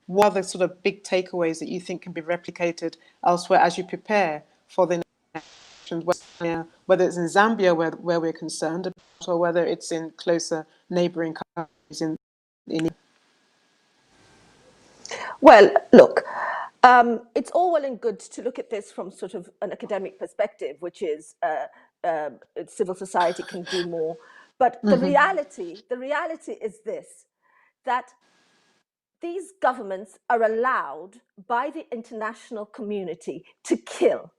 what are the sort of big takeaways that you think can be replicated elsewhere as you prepare for the elections, whether it's in Zambia where we're concerned, or whether it's in closer neighboring countries in Well, look, It's all well and good to look at this from sort of an academic perspective, which is civil society can do more. But the reality is this, that these governments are allowed by the international community to kill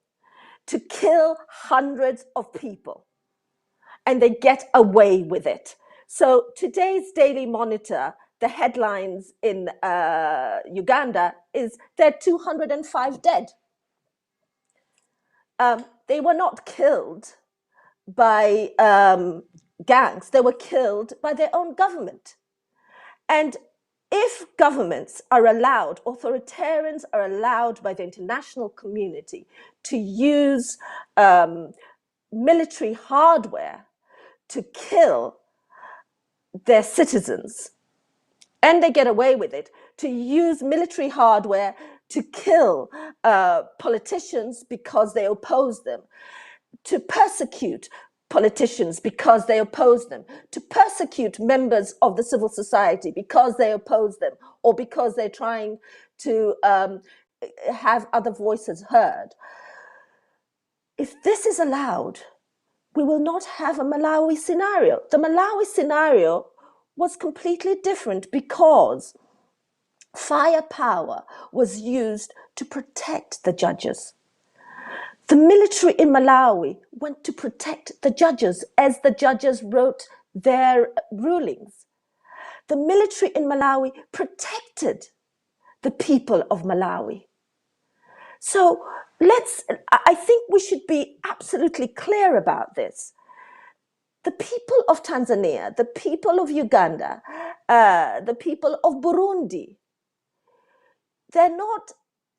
hundreds of people, and they get away with it. So today's Daily Monitor, the headlines in Uganda is there are 205 dead. They were not killed by gangs, they were killed by their own government. And if governments are allowed, authoritarians are allowed by the international community to use military hardware to kill their citizens, and they get away with it, to use military hardware to kill politicians because they oppose them, to persecute politicians because they oppose them, to persecute members of the civil society because they oppose them, or because they're trying to have other voices heard. If this is allowed, we will not have a Malawi scenario. The Malawi scenario was completely different because firepower was used to protect the judges. The military in Malawi went to protect the judges as the judges wrote their rulings. The military in Malawi protected the people of Malawi. So I think we should be absolutely clear about this. The people of Tanzania, the people of Uganda, the people of Burundi, they're not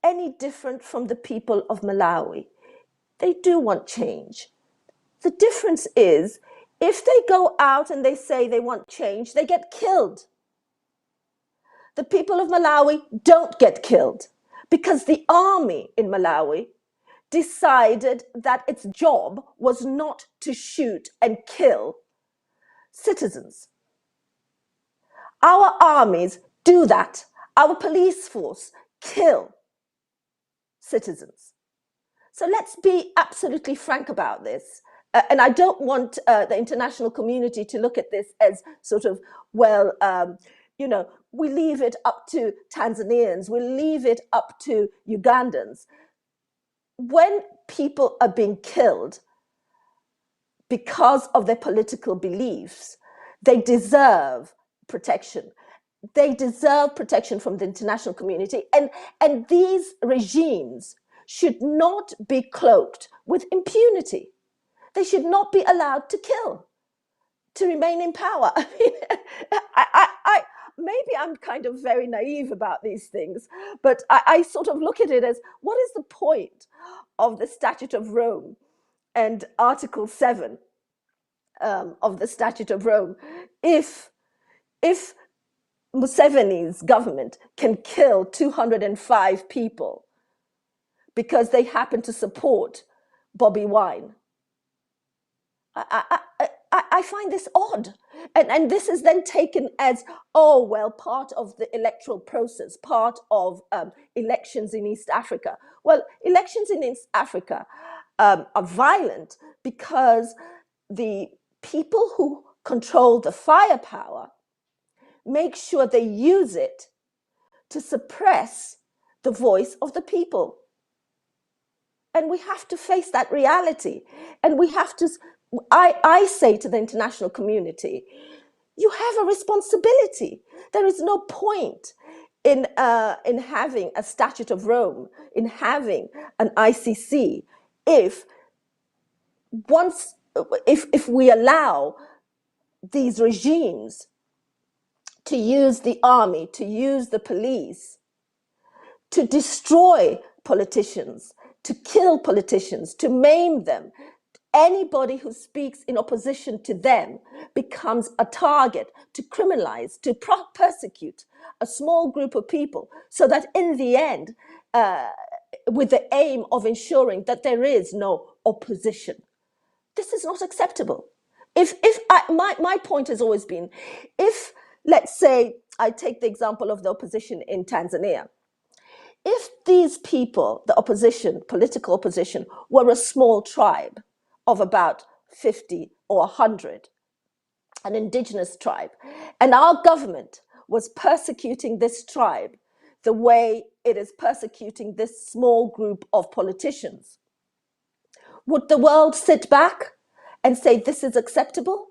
any different from the people of Malawi. They do want change. The difference is, if they go out and they say they want change, they get killed. The people of Malawi don't get killed because the army in Malawi decided that its job was not to shoot and kill citizens. Our armies do that. Our police force kill citizens. So let's be absolutely frank about this. And I don't want the international community to look at this as sort of, well, we leave it up to Tanzanians, we leave it up to Ugandans. When people are being killed because of their political beliefs, they deserve protection. They deserve protection from the international community. And these regimes should not be cloaked with impunity. They should not be allowed to kill, to remain in power. I mean, maybe I'm kind of very naive about these things, but I sort of look at it as, what is the point of the Statute of Rome and Article 7 of the Statute of Rome if Museveni's government can kill 205 people because they happen to support Bobby Wine? I find this odd. And this is then taken as, oh, well, part of the electoral process, part of elections in East Africa. Well, elections in East Africa are violent because the people who control the firepower make sure they use it to suppress the voice of the people. And we have to face that reality. And we have to, I say to the international community, you have a responsibility. There is no point in having a Statute of Rome, in having an ICC, if we allow these regimes to use the army, to use the police, to destroy politicians, to kill politicians, to maim them. Anybody who speaks in opposition to them becomes a target to criminalize, to persecute a small group of people, so that in the end, with the aim of ensuring that there is no opposition. This is not acceptable. My point has always been, if, let's say, I take the example of the opposition in Tanzania, if these people, the opposition, political opposition, were a small tribe of about 50 or 100, an indigenous tribe, and our government was persecuting this tribe the way it is persecuting this small group of politicians, would the world sit back and say this is acceptable?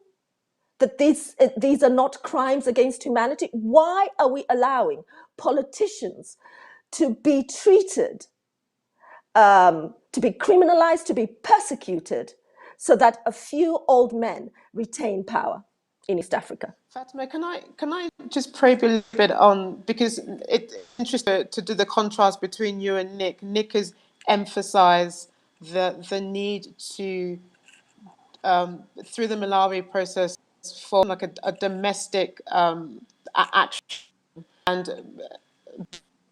That these are not crimes against humanity? Why are we allowing politicians to be treated, to be criminalized, to be persecuted, so that a few old men retain power in East Africa? Fatima, can I just probe a little bit on, because it's interesting to do the contrast between you and Nick. Nick has emphasized the need to, through the Malawi process, for like a domestic action, and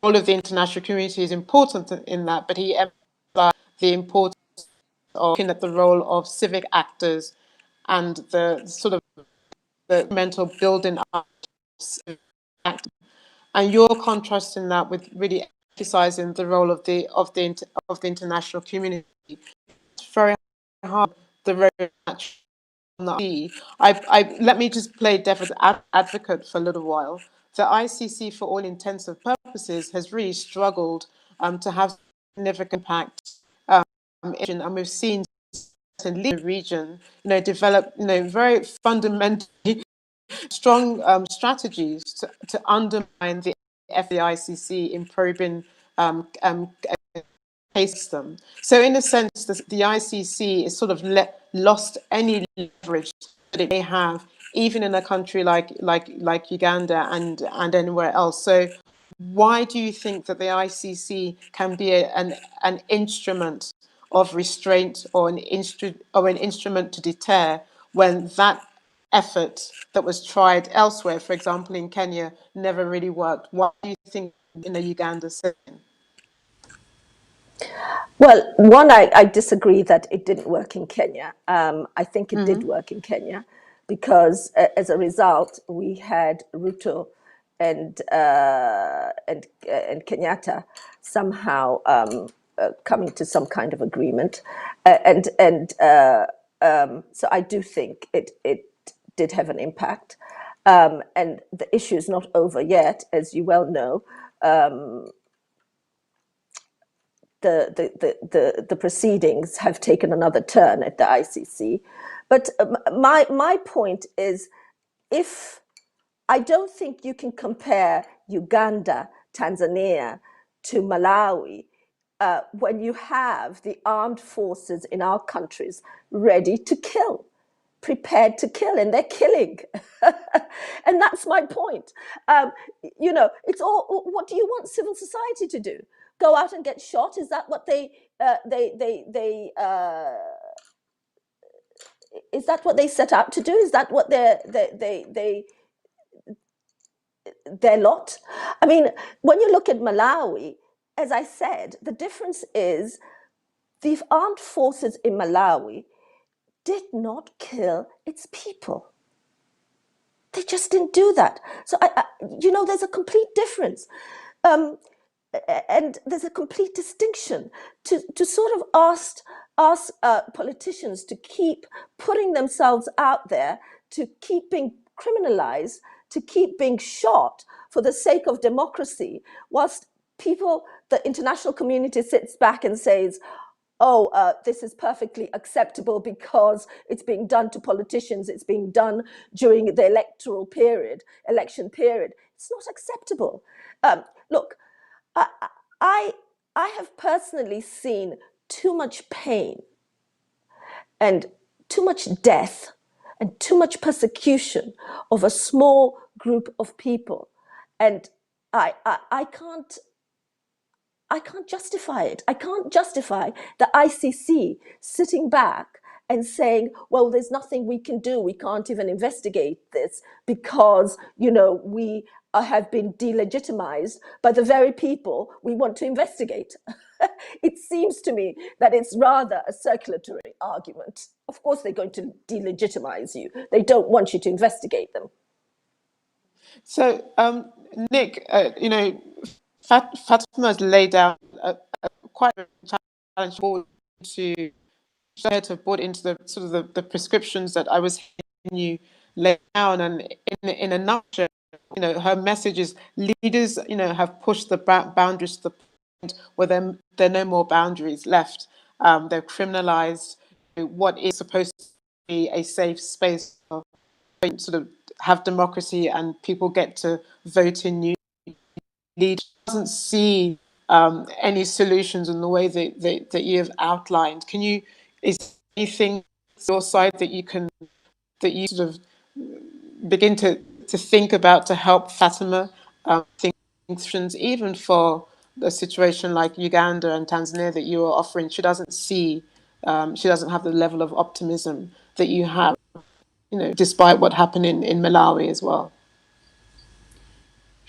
all of the international community is important in that, but he emphasized the importance of looking at the role of civic actors and the sort of the mental building up of, and you're contrasting that with really emphasizing the role of the international community. It's very hard, the role let me just play devil's advocate for a little while. The ICC, for all intents and purposes, has really struggled to have significant impact, and we've seen in the region, develop, very fundamentally strong strategies to undermine the ICC in probing case system. So in a sense, the ICC is sort of lost any leverage that it may have, even in a country like Uganda and anywhere else. So why do you think that the ICC can be an instrument of restraint, or an instrument to deter, when that effort that was tried elsewhere, for example in Kenya, never really worked? Why do you think in a Uganda setting? Well, one, I disagree that it didn't work in Kenya. I think it did work in Kenya, because as a result, we had Ruto and Kenyatta somehow coming to some kind of agreement, so I do think it did have an impact, and the issue is not over yet, as you well know. The proceedings have taken another turn at the ICC. But my point is, if I don't think you can compare Uganda, Tanzania to Malawi, when you have the armed forces in our countries ready to kill, prepared to kill, and they're killing. And that's my point. It's all, what do you want civil society to do? Go out and get shot? Is that what is that what they set out to do? Is that what their lot? I mean, when you look at Malawi, as I said, the difference is the armed forces in Malawi did not kill its people. They just didn't do that. So, there's a complete difference. And there's a complete distinction to sort of ask politicians to keep putting themselves out there, to keep being criminalized, to keep being shot for the sake of democracy, whilst the international community sits back and says, this is perfectly acceptable because it's being done to politicians, it's being done during the election period. It's not acceptable. Look, I have personally seen too much pain and too much death and too much persecution of a small group of people, and I can't justify it. I can't justify the ICC sitting back and saying, well, there's nothing we can do. We can't even investigate this because, we have been delegitimized by the very people we want to investigate. It seems to me that it's rather a circulatory argument. Of course, they're going to delegitimize you. They don't want you to investigate them. So, Nick, Fatima has laid out quite a challenge to to have brought into the sort of the prescriptions that I was hearing you lay down, and in a nutshell, her message is leaders, have pushed the boundaries to the point where there are no more boundaries left. They've criminalized what is supposed to be a safe space of sort of have democracy and people get to vote in new leaders. Doesn't see any solutions in the way that you have outlined. Is there anything your side that you sort of begin to think about to help Fatima think solutions, even for a situation like Uganda and Tanzania that you are offering? She doesn't see, she doesn't have the level of optimism that you have, despite what happened in Malawi as well.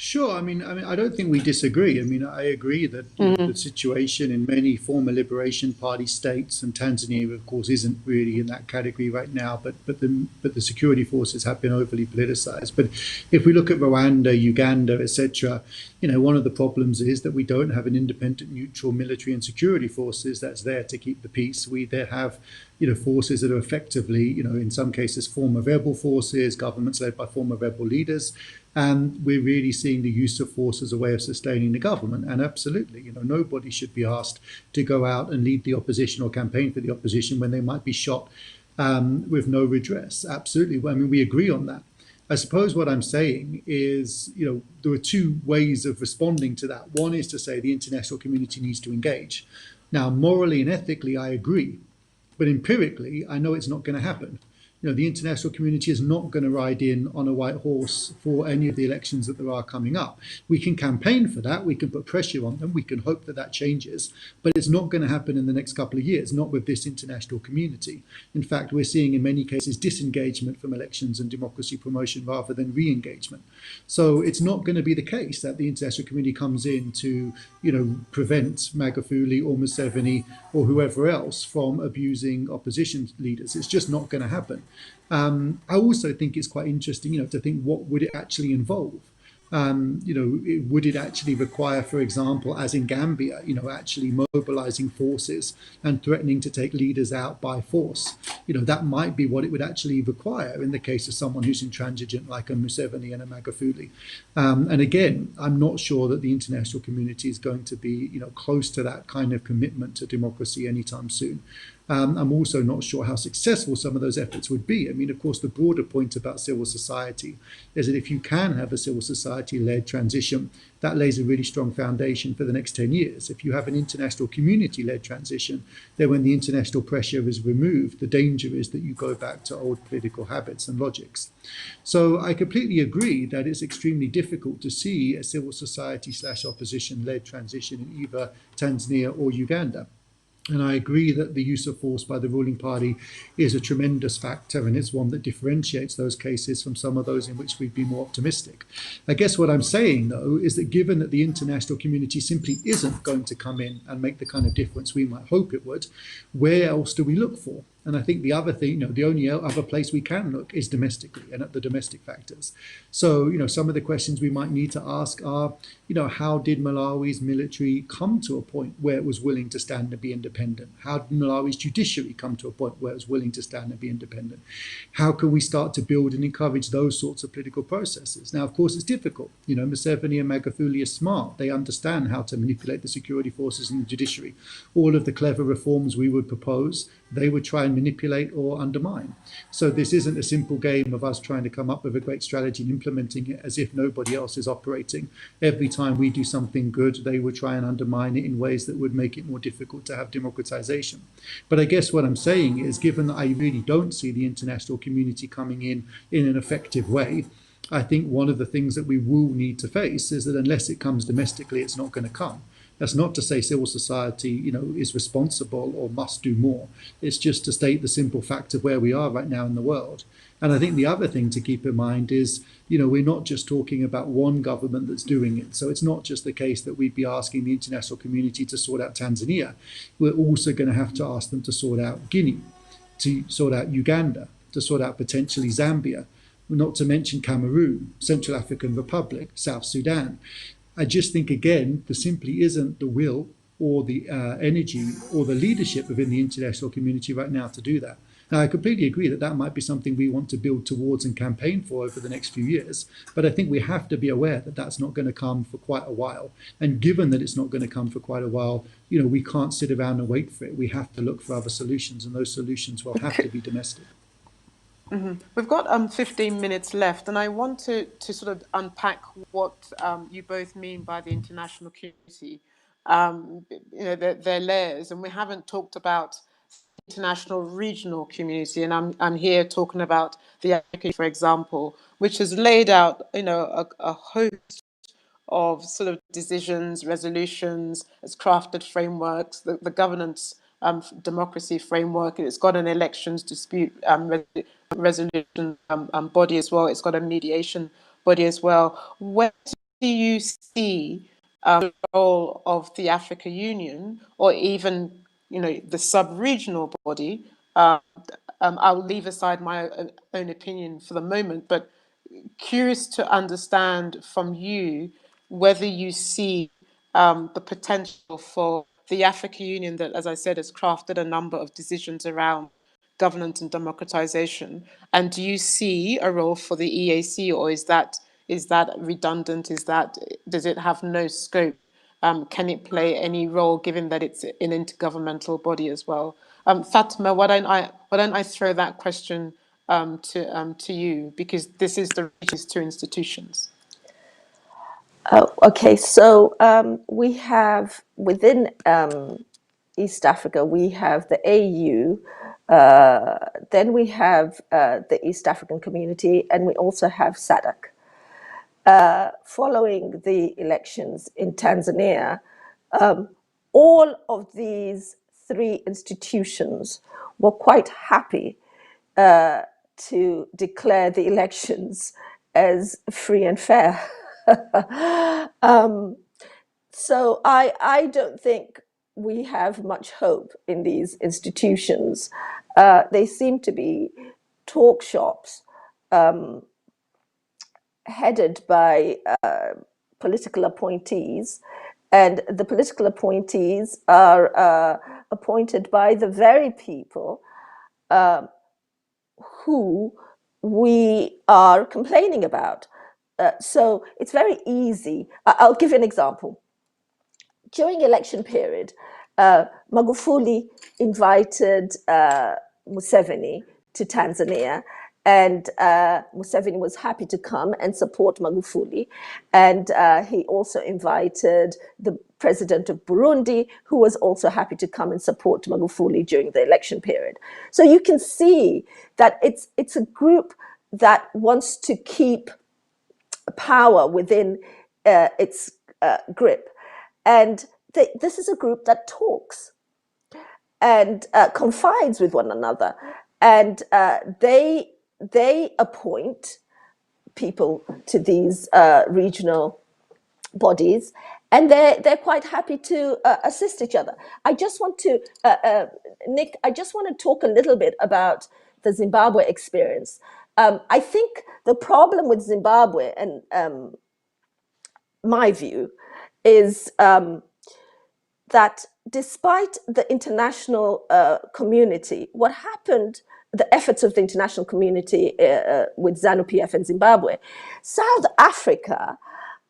Sure. I don't think we disagree. I agree that the situation in many former Liberation Party states, and Tanzania, of course, isn't really in that category right now. But the security forces have been overly politicized. But if we look at Rwanda, Uganda, etc., one of the problems is that we don't have an independent, neutral military and security forces that's there to keep the peace. We there have forces that are effectively, in some cases, former rebel forces, governments led by former rebel leaders. And we're really seeing the use of force as a way of sustaining the government. And absolutely, nobody should be asked to go out and lead the opposition or campaign for the opposition when they might be shot with no redress. Absolutely. We agree on that. I suppose what I'm saying is, there are two ways of responding to that. One is to say the international community needs to engage. Now, morally and ethically, I agree. But empirically, I know it's not going to happen. The international community is not going to ride in on a white horse for any of the elections that there are coming up. We can campaign for that. We can put pressure on them. We can hope that that changes. But it's not going to happen in the next couple of years, not with this international community. In fact, we're seeing in many cases disengagement from elections and democracy promotion rather than re-engagement. So it's not going to be the case that the international community comes in to, prevent Magufuli or Museveni or whoever else from abusing opposition leaders. It's just not going to happen. I also think it's quite interesting, to think what would it actually involve. Would it actually require, for example, as in Gambia, actually mobilizing forces and threatening to take leaders out by force? That might be what it would actually require in the case of someone who's intransigent like a Museveni and a Magufuli. And again, I'm not sure that the international community is going to be, close to that kind of commitment to democracy anytime soon. I'm also not sure how successful some of those efforts would be. Of course, the broader point about civil society is that if you can have a civil society-led transition, that lays a really strong foundation for the next 10 years. If you have an international community-led transition, then when the international pressure is removed, the danger is that you go back to old political habits and logics. So I completely agree that it's extremely difficult to see a civil society/opposition-led transition in either Tanzania or Uganda. And I agree that the use of force by the ruling party is a tremendous factor, and it's one that differentiates those cases from some of those in which we'd be more optimistic. I guess what I'm saying, though, is that given that the international community simply isn't going to come in and make the kind of difference we might hope it would, where else do we look for? And I think the other thing, the only other place we can look is domestically and at the domestic factors. So, some of the questions we might need to ask are, how did Malawi's military come to a point where it was willing to stand and be independent? How did Malawi's judiciary come to a point where it was willing to stand and be independent? How can we start to build and encourage those sorts of political processes? Now, of course, it's difficult. Museveni and Magufuli are smart. They understand how to manipulate the security forces and the judiciary. All of the clever reforms we would propose, they would try and manipulate or undermine. So this isn't a simple game of us trying to come up with a great strategy and implementing it as if nobody else is operating. Every time we do something good, they would try and undermine it in ways that would make it more difficult to have democratization. But I guess what I'm saying is, given that I really don't see the international community coming in an effective way, I think one of the things that we will need to face is that unless it comes domestically, it's not going to come. That's not to say civil society, is responsible or must do more. It's just to state the simple fact of where we are right now in the world. And I think the other thing to keep in mind is, we're not just talking about one government that's doing it. So it's not just the case that we'd be asking the international community to sort out Tanzania. We're also going to have to ask them to sort out Guinea, to sort out Uganda, to sort out potentially Zambia, not to mention Cameroon, Central African Republic, South Sudan. I just think, again, there simply isn't the will or the energy or the leadership within the international community right now to do that. Now, I completely agree that that might be something we want to build towards and campaign for over the next few years, but I think we have to be aware that that's not going to come for quite a while. And given that it's not going to come for quite a while, we can't sit around and wait for it. We have to look for other solutions, and those solutions will have to be domestic. We've got 15 minutes left, and I want to sort of unpack what you both mean by the international community. Their layers, and we haven't talked about international regional community, and I'm here talking about the Africa, for example, which has laid out a host of sort of decisions, resolutions, it's crafted frameworks, the governance democracy framework, and it's got an elections dispute resolution body as well. It's got a mediation body as well. Where do you see the role of the Africa Union, or even the sub-regional body? I'll leave aside my own opinion for the moment, but curious to understand from you whether you see the potential for the African Union that, as I said, has crafted a number of decisions around governance and democratization. And do you see a role for the EAC, or is that redundant? Does it have no scope? Can it play any role, given that it's an intergovernmental body as well? Fatima, why don't I throw that question to you, because this is the these two institutions. Okay, so we have within East Africa, we have the AU, then we have the East African Community, and we also have SADC. Following the elections in Tanzania, all of these three institutions were quite happy to declare the elections as free and fair. So I don't think we have much hope in these institutions. They seem to be talk shops headed by political appointees, and the political appointees are appointed by the very people who we are complaining about. So it's very easy. I'll give you an example. During election period, Magufuli invited Museveni to Tanzania, and Museveni was happy to come and support Magufuli. And he also invited the president of Burundi, who was also happy to come and support Magufuli during the election period. So you can see that it's a group that wants to keep power within its grip. And this is a group that talks and confides with one another. And they appoint people to these regional bodies, and they're quite happy to assist each other. I just want to, Nick, I just want to talk a little bit about the Zimbabwe experience. I think the problem with Zimbabwe, and my view, is that despite the international community, what happened, the efforts of the international community with ZANU-PF and Zimbabwe, South Africa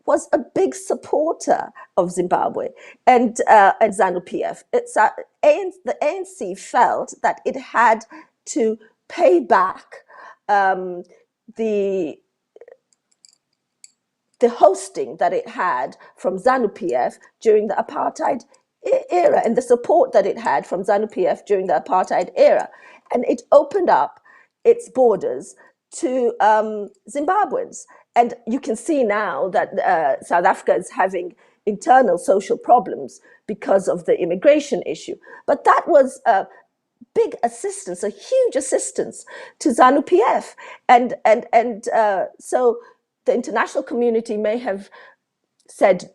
was a big supporter of Zimbabwe and ZANU-PF. The ANC felt that it had to pay back the hosting that it had from ZANU-PF during the apartheid era, and the support that it had from ZANU-PF during the apartheid era. And it opened up its borders to Zimbabweans. And you can see now that South Africa is having internal social problems because of the immigration issue. But that was a big assistance, a huge assistance to ZANU-PF. And so the international community may have said,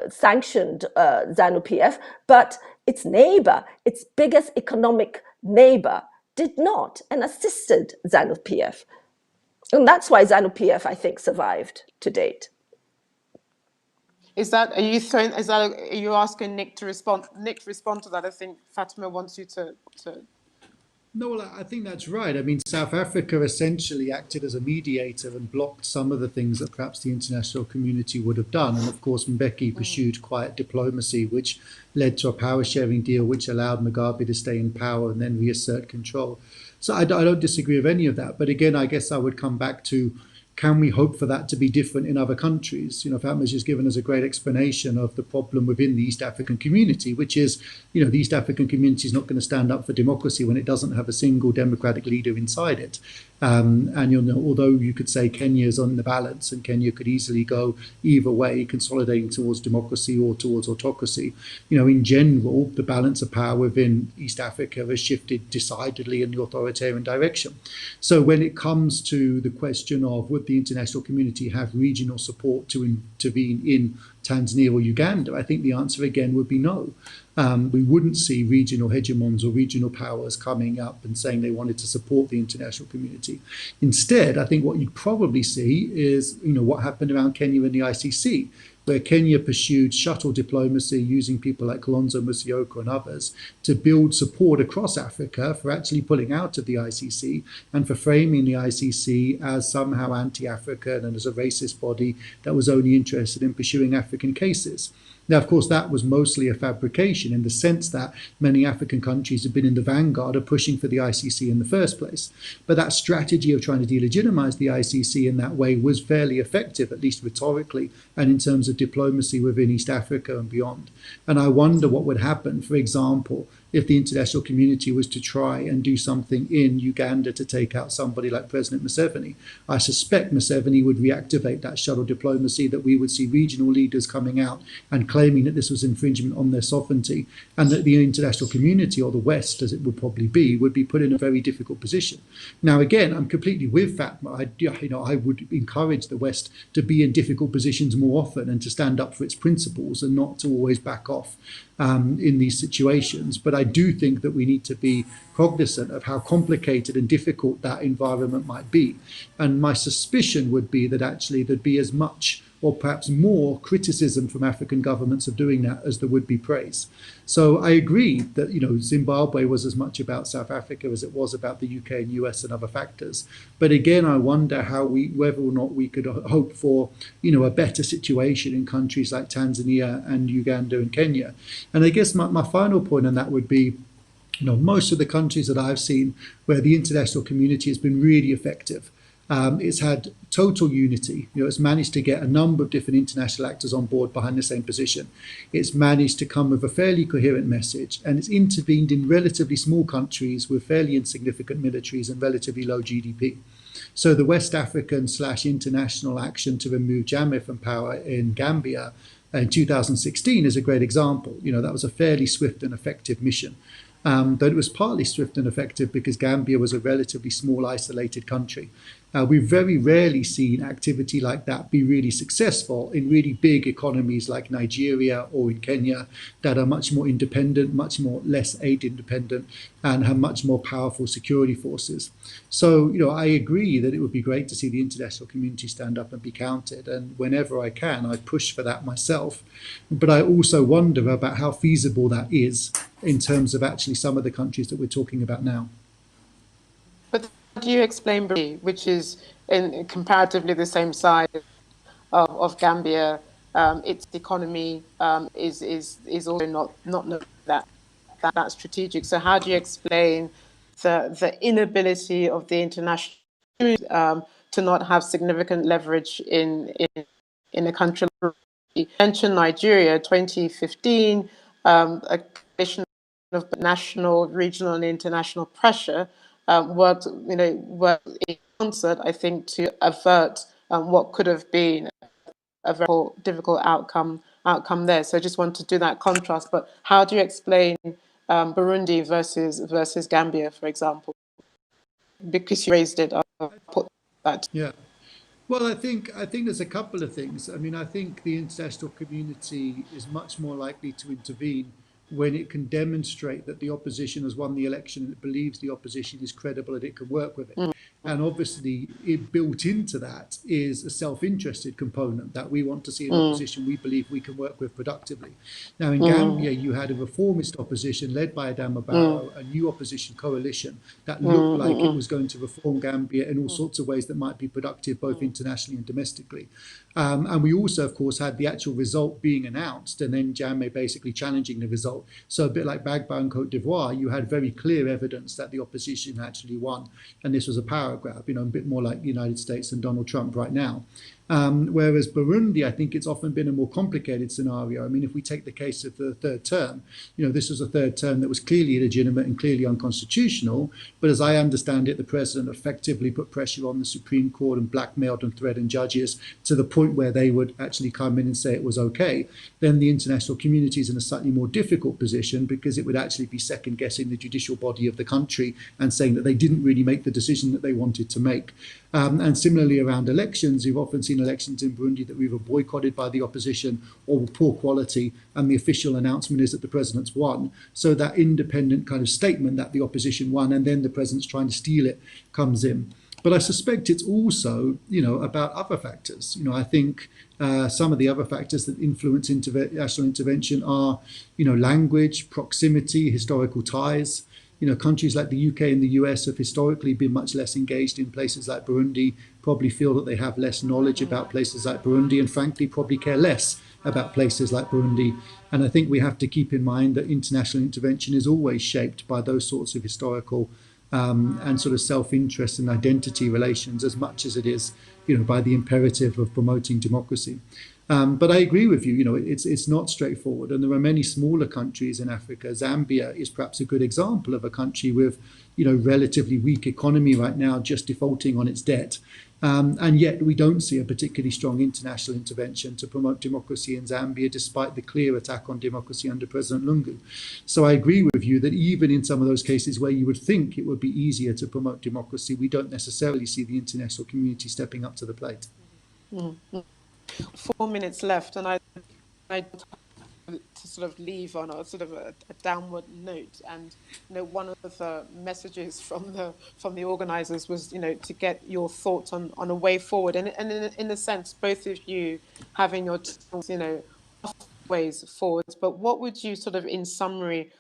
sanctioned ZANU-PF, but its neighbor, its biggest economic neighbor, did not and assisted ZANU-PF. And that's why ZANU-PF, I think, survived to date. Are you throwing? Are you asking Nick to respond? Nick to respond to that. I think Fatima wants you to. No, well, I think that's right. I mean, South Africa essentially acted as a mediator and blocked some of the things that perhaps the international community would have done. And of course, Mbeki pursued quiet diplomacy, which led to a power sharing deal, which allowed Mugabe to stay in power and then reassert control. So I don't disagree with any of that. But again, I guess I would come back to, can we hope for that to be different in other countries? You know, Fatma's just given us a great explanation of the problem within the East African community, which is, you know, the East African community is not going to stand up for democracy when it doesn't have a single democratic leader inside it. And you know, although you could say Kenya is on the balance and Kenya could easily go either way, consolidating towards democracy or towards autocracy, you know, in general, the balance of power within East Africa has shifted decidedly in the authoritarian direction. So when it comes to the question of would the international community have regional support to intervene in Tanzania or Uganda, I think the answer again would be no. We wouldn't see regional hegemons or regional powers coming up and saying they wanted to support the international community. Instead, I think what you'd probably see is, you know, what happened around Kenya and the ICC, where Kenya pursued shuttle diplomacy using people like Kalonzo Musyoka and others to build support across Africa for actually pulling out of the ICC and for framing the ICC as somehow anti-African and as a racist body that was only interested in pursuing African cases. Now, of course, that was mostly a fabrication in the sense that many African countries have been in the vanguard of pushing for the ICC in the first place. But that strategy of trying to delegitimize the ICC in that way was fairly effective, at least rhetorically, and in terms of diplomacy within East Africa and beyond. And I wonder what would happen, for example, if the international community was to try and do something in Uganda to take out somebody like President Museveni. I suspect Museveni would reactivate that shuttle diplomacy, that we would see regional leaders coming out and claiming that this was infringement on their sovereignty, and that the international community, or the West, as it would probably be, would be put in a very difficult position. Now, again, I'm completely with Fatma. I would encourage the West to be in difficult positions more often and to stand up for its principles and not to always back off in these situations. But I do think that we need to be cognizant of how complicated and difficult that environment might be. And my suspicion would be that actually there'd be as much or perhaps more criticism from African governments of doing that as there would be praise. So I agree that, you know, Zimbabwe was as much about South Africa as it was about the UK and US and other factors. But again, I wonder whether or not we could hope for, you know, a better situation in countries like Tanzania and Uganda and Kenya. And I guess my final point on that would be, you know, most of the countries that I've seen where the international community has been really effective, it's had total unity. You know, it's managed to get a number of different international actors on board behind the same position. It's managed to come with a fairly coherent message, and it's intervened in relatively small countries with fairly insignificant militaries and relatively low GDP. So the West African / international action to remove Jammeh from power in Gambia in 2016 is a great example. You know, that was a fairly swift and effective mission. But it was partly swift and effective because Gambia was a relatively small, isolated country. We've very rarely seen activity like that be really successful in really big economies like Nigeria or in Kenya that are much more independent, much more less aid independent, and have much more powerful security forces. So, you know, I agree that it would be great to see the international community stand up and be counted. And whenever I can, I push for that myself. But I also wonder about how feasible that is in terms of actually some of the countries that we're talking about now. But how do you explain Burundi, which is in comparatively the same size of Gambia? Its economy is also not that strategic. So how do you explain the inability of the international community to not have significant leverage in a country like Burundi? You mentioned Nigeria, 2015, a coalition of national, regional, and international pressure worked in concert, I think, to avert what could have been a very difficult outcome there. So I just want to do that contrast. But how do you explain Burundi versus Gambia, for example? Because you raised it, I'll put that. Yeah. Well, I think there's a couple of things. I mean, I think the international community is much more likely to intervene when it can demonstrate that the opposition has won the election and it believes the opposition is credible and it can work with it. And obviously, it built into that is a self-interested component that we want to see an opposition we believe we can work with productively. Now, in Gambia, you had a reformist opposition led by Adama Barrow, a new opposition coalition that looked like it was going to reform Gambia in all sorts of ways that might be productive, both internationally and domestically. And we also, of course, had the actual result being announced, and then Jammeh basically challenging the result. So a bit like Bagba and Cote d'Ivoire, you had very clear evidence that the opposition actually won, and this was a power grab, a bit more like the United States and Donald Trump right now. Whereas Burundi, I think it's often been a more complicated scenario. I mean, if we take the case of the third term, this was a third term that was clearly illegitimate and clearly unconstitutional. But as I understand it, the president effectively put pressure on the Supreme Court and blackmailed and threatened judges to the point where they would actually come in and say it was okay. Then the international community is in a slightly more difficult position, because it would actually be second guessing the judicial body of the country and saying that they didn't really make the decision that they wanted to make. And similarly around elections, you've often seen elections in Burundi that were either boycotted by the opposition or were poor quality, and the official announcement is that the president's won. So that independent kind of statement that the opposition won and then the president's trying to steal it comes in. But I suspect it's also, about other factors. I think some of the other factors that influence international intervention are, language, proximity, historical ties. Countries like the UK and the US have historically been much less engaged in places like Burundi, probably feel that they have less knowledge about places like Burundi, and frankly probably care less about places like Burundi. And I think we have to keep in mind that international intervention is always shaped by those sorts of historical and sort of self-interest and identity relations, as much as it is, by the imperative of promoting democracy. But I agree with you, it's not straightforward. And there are many smaller countries in Africa. Zambia is perhaps a good example of a country with, relatively weak economy right now, just defaulting on its debt. And yet we don't see a particularly strong international intervention to promote democracy in Zambia, despite the clear attack on democracy under President Lungu. So I agree with you that even in some of those cases where you would think it would be easier to promote democracy, we don't necessarily see the international community stepping up to the plate. 4 minutes left, and I to sort of leave on a sort of a downward note. And one of the messages from the organisers was to get your thoughts on a way forward. And in a sense, both of you having your ways forward. But what would you sort of, in summary,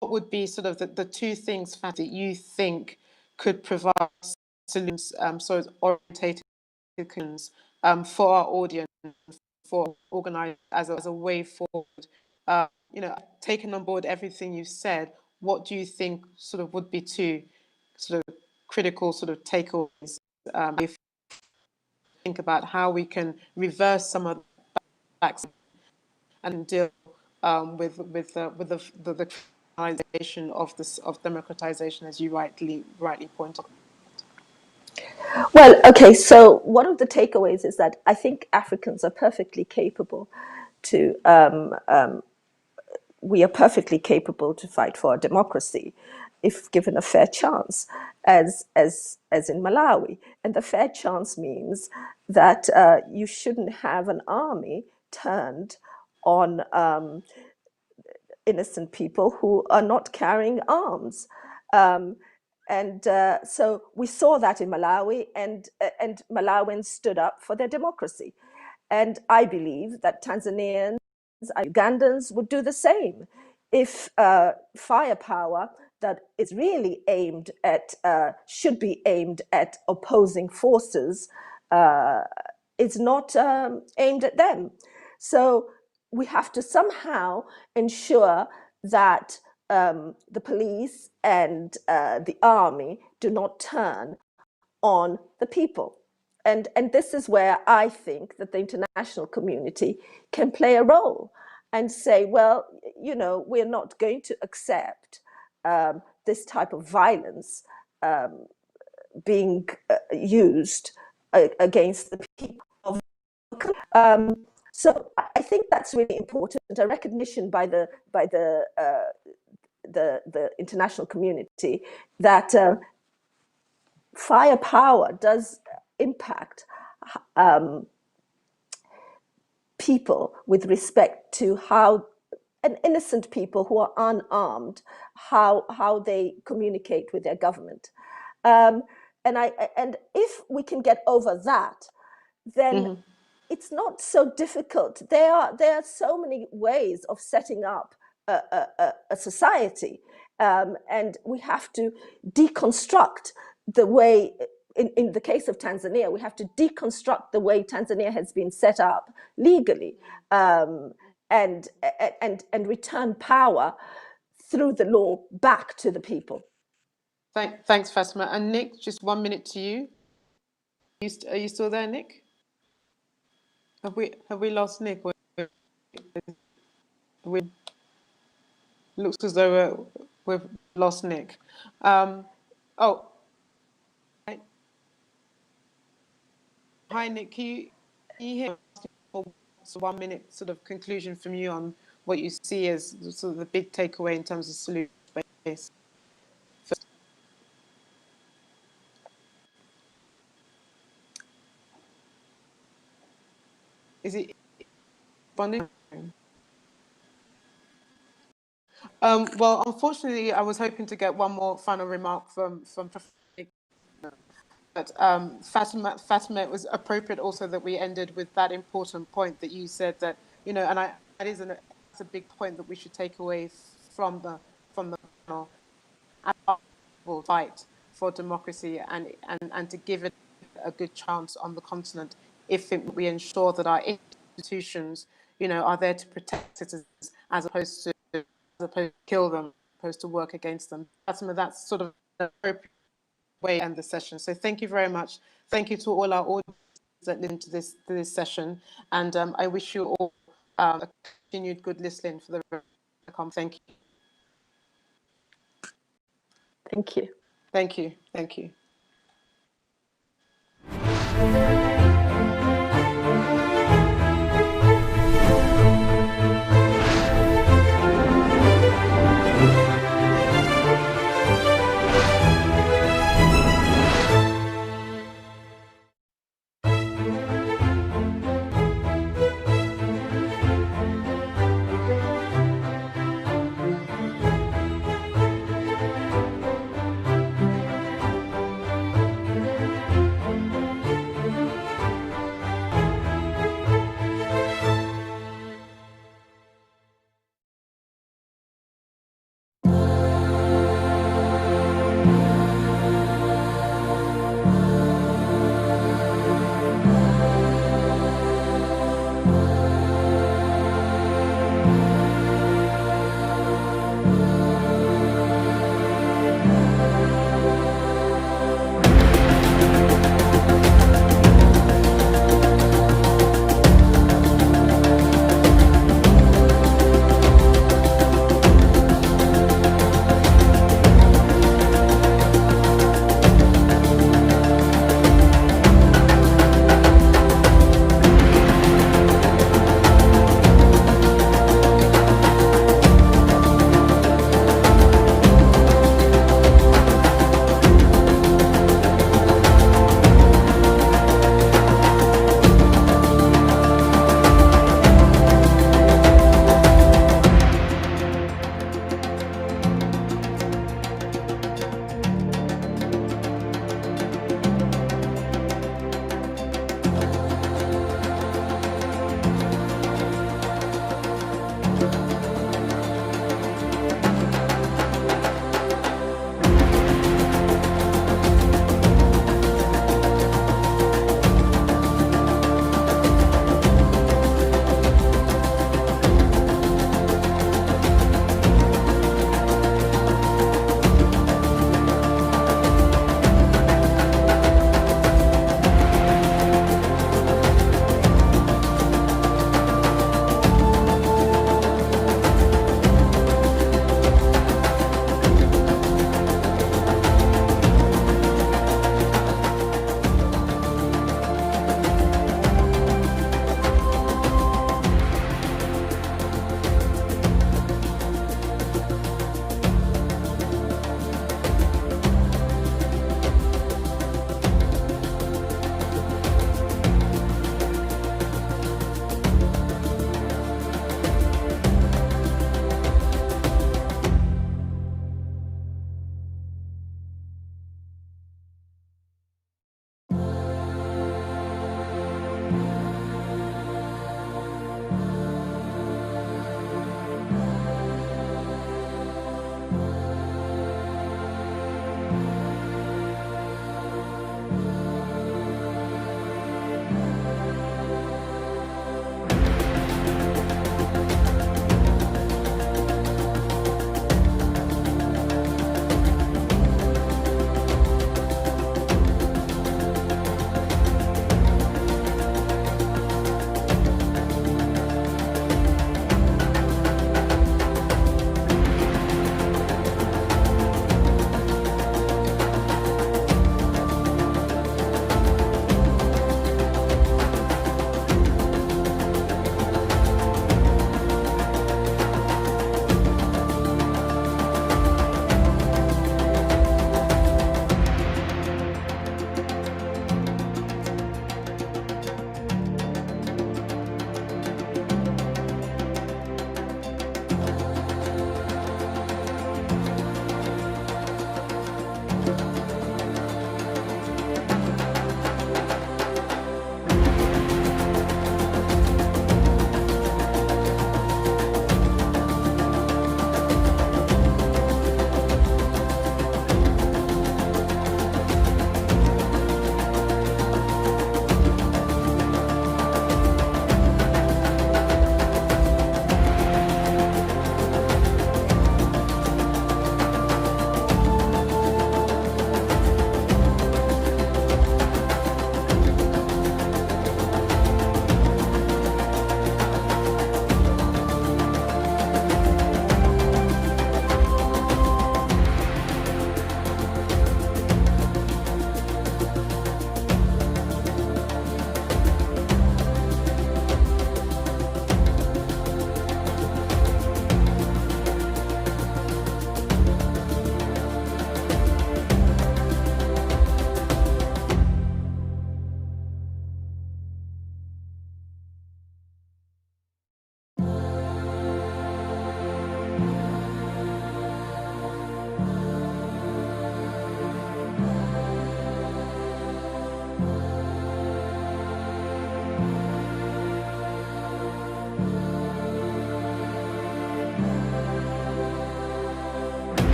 what would be sort of the two things that you think could provide solutions, sort of orientated for our audience, for organised as a way forward? Taking on board everything you've said, what do you think sort of would be two sort of critical sort of takeaways? If you think about how we can reverse some of the backs and deal with the criminalization of democratization, as you rightly pointed out. Well, okay, so one of the takeaways is that I think Africans are perfectly capable to, we are perfectly capable to fight for democracy if given a fair chance, as in Malawi. And the fair chance means that you shouldn't have an army turned on innocent people who are not carrying arms. So we saw that in Malawi, and Malawians stood up for their democracy. And I believe that Tanzanians and Ugandans would do the same if firepower that is really aimed at, should be aimed at opposing forces, is not aimed at them. So we have to somehow ensure that the police and the army do not turn on the people. And this is where I think that the international community can play a role and say, well, we're not going to accept this type of violence being used against the people of so I think that's really important, a recognition by the international community that firepower does impact people with respect to how, and innocent people who are unarmed, how they communicate with their government. and if we can get over that, then it's not so difficult. There are so many ways of setting up a society, and we have to deconstruct the way. In the case of Tanzania, we have to deconstruct the way Tanzania has been set up legally, and return power through the law back to the people. Thanks, Fatima. And Nick, just 1 minute to you. Are you still there, Nick? Have we lost Nick? Looks as though we've lost Nick. Oh, hi Nick. Can you hear me? So 1 minute sort of conclusion from you on what you see as sort of the big takeaway in terms of solution space. Is it responding? Well, unfortunately, I was hoping to get one more final remark from Professor. But Fatima, it was appropriate also that we ended with that important point that you said that, you know, and that is a big point that we should take away from the panel. Will fight for democracy and to give it a good chance on the continent if we ensure that our institutions, you know, are there to protect citizens as opposed to kill them, opposed to work against them. That's sort of the appropriate way to end the session. So thank you very much. Thank you to all our audience that listened to this session, and I wish you all a continued good listening for the rest to come. Thank you. Thank you. Thank you. Thank you.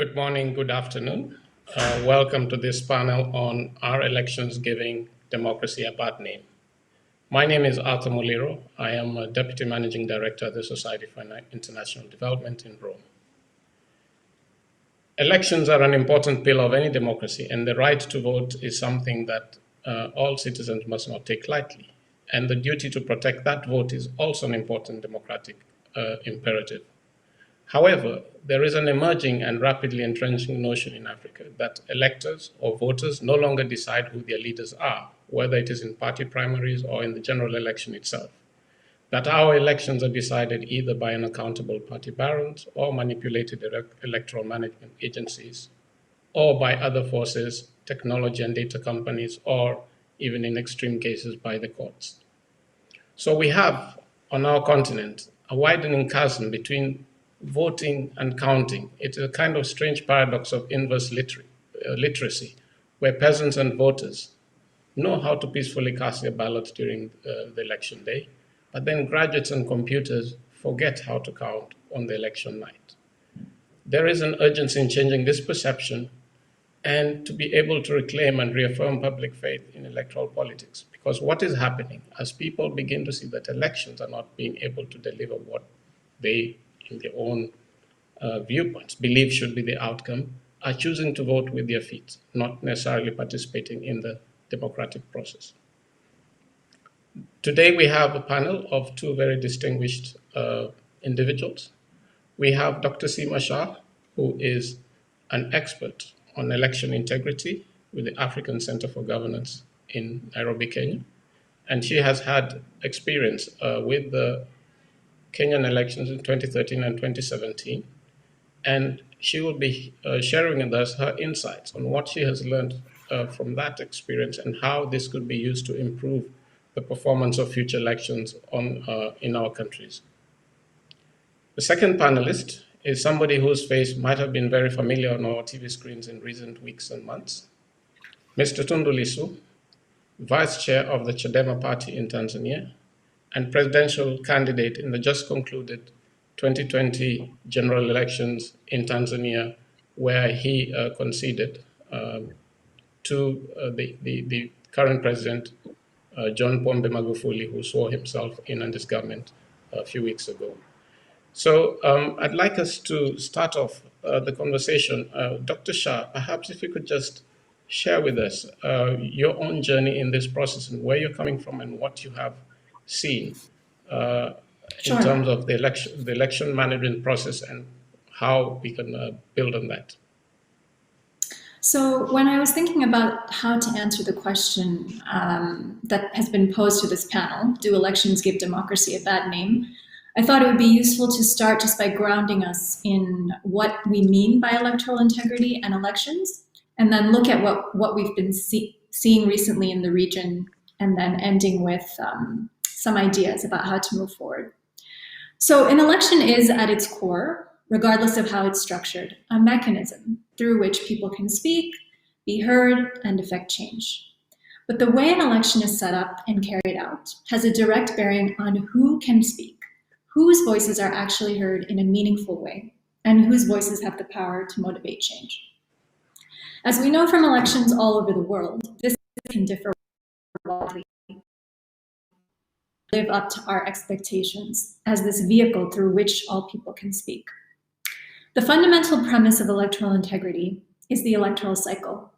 Good morning, good afternoon. Welcome to this panel on Are Elections Giving Democracy a Bad Name? My name is Arthur Moliro. I am a Deputy Managing Director at the Society for International Development in Rome. Elections are an important pillar of any democracy, and the right to vote is something that all citizens must not take lightly. And the duty to protect that vote is also an important democratic imperative. However, there is an emerging and rapidly entrenching notion in Africa that electors or voters no longer decide who their leaders are, whether it is in party primaries or in the general election itself. That our elections are decided either by unaccountable party barons or manipulated electoral management agencies, or by other forces, technology and data companies, or even in extreme cases by the courts. So we have on our continent a widening chasm between voting and counting. It's a kind of strange paradox of inverse literacy, where peasants and voters know how to peacefully cast their ballots during the election day, but then graduates and computers forget how to count on the election night. There is an urgency in changing this perception and to be able to reclaim and reaffirm public faith in electoral politics. Because what is happening as people begin to see that elections are not being able to deliver what they, in their own viewpoints, believe should be the outcome, are choosing to vote with their feet, not necessarily participating in the democratic process. Today we have a panel of two very distinguished individuals. We have Dr. Seema Shah, who is an expert on election integrity with the African Center for Governance in Nairobi, Kenya. And she has had experience with the Kenyan elections in 2013 and 2017. And she will be sharing with us her insights on what she has learned from that experience and how this could be used to improve the performance of future elections in our countries. The second panelist is somebody whose face might have been very familiar on our TV screens in recent weeks and months. Mr. Tundu Lissu, Vice Chair of the Chadema Party in Tanzania and presidential candidate in the just concluded 2020 general elections in Tanzania, where he conceded to the current president, John Pombe Magufuli, who swore himself in on this government a few weeks ago. So I'd like us to start off the conversation. Dr. Shah, perhaps if you could just share with us your own journey in this process and where you're coming from and what you have seen in terms of the election management process and how we can build on that. So when I was thinking about how to answer the question that has been posed to this panel, do elections give democracy a bad name? I thought it would be useful to start just by grounding us in what we mean by electoral integrity and elections, and then look at what we've been seeing recently in the region, and then ending with some ideas about how to move forward. So an election is at its core, regardless of how it's structured, a mechanism through which people can speak, be heard, and affect change. But the way an election is set up and carried out has a direct bearing on who can speak, whose voices are actually heard in a meaningful way, and whose voices have the power to motivate change. As we know from elections all over the world, this can differ widely, live up to our expectations as this vehicle through which all people can speak. The fundamental premise of electoral integrity is the electoral cycle.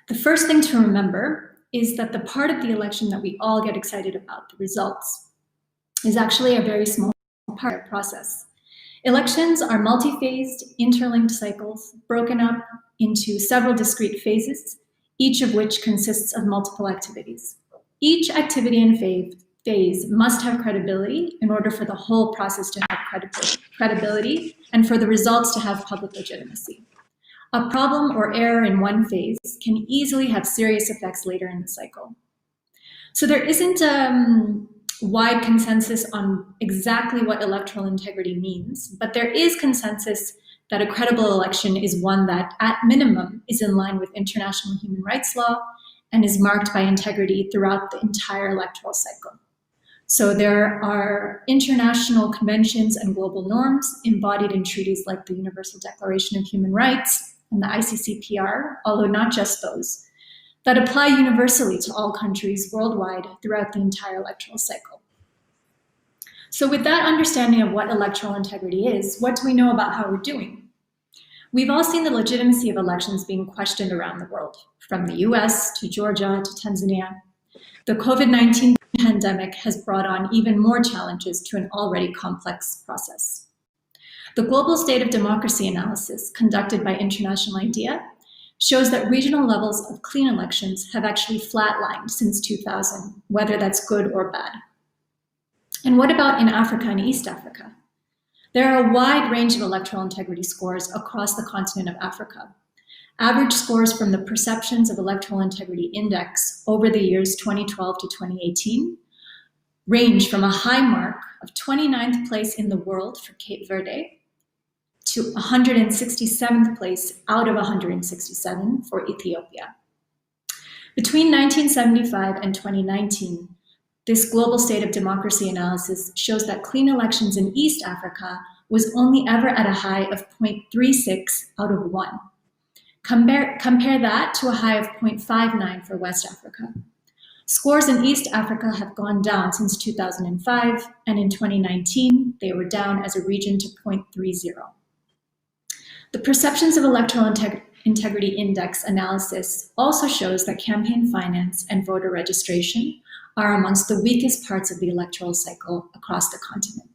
The first thing to remember is that the part of the election that we all get excited about, the results, is actually a very small part of the process. Elections are multi-phased, interlinked cycles broken up into several discrete phases, each of which consists of multiple activities. Each activity and phase must have credibility in order for the whole process to have credibility and for the results to have public legitimacy. A problem or error in one phase can easily have serious effects later in the cycle. So there isn't wide consensus on exactly what electoral integrity means, but there is consensus that a credible election is one that, at minimum, is in line with international human rights law and is marked by integrity throughout the entire electoral cycle. So there are international conventions and global norms embodied in treaties like the Universal Declaration of Human Rights and the ICCPR, although not just those, that apply universally to all countries worldwide throughout the entire electoral cycle. So with that understanding of what electoral integrity is, what do we know about how we're doing? We've all seen the legitimacy of elections being questioned around the world, from the US to Georgia to Tanzania. The COVID-19 pandemic has brought on even more challenges to an already complex process. The Global State of Democracy analysis conducted by International IDEA shows that regional levels of clean elections have actually flatlined since 2000, whether that's good or bad. And what about in Africa and East Africa? There are a wide range of electoral integrity scores across the continent of Africa. Average scores from the Perceptions of Electoral Integrity Index over the years 2012 to 2018 range from a high mark of 29th place in the world for Cape Verde to 167th place out of 167 for Ethiopia. Between 1975 and 2019, this Global State of Democracy analysis shows that clean elections in East Africa was only ever at a high of 0.36 out of 1. Compare that to a high of 0.59 for West Africa. Scores in East Africa have gone down since 2005, and in 2019, they were down as a region to 0.30. The Perceptions of Electoral Integrity Index analysis also shows that campaign finance and voter registration are amongst the weakest parts of the electoral cycle across the continent.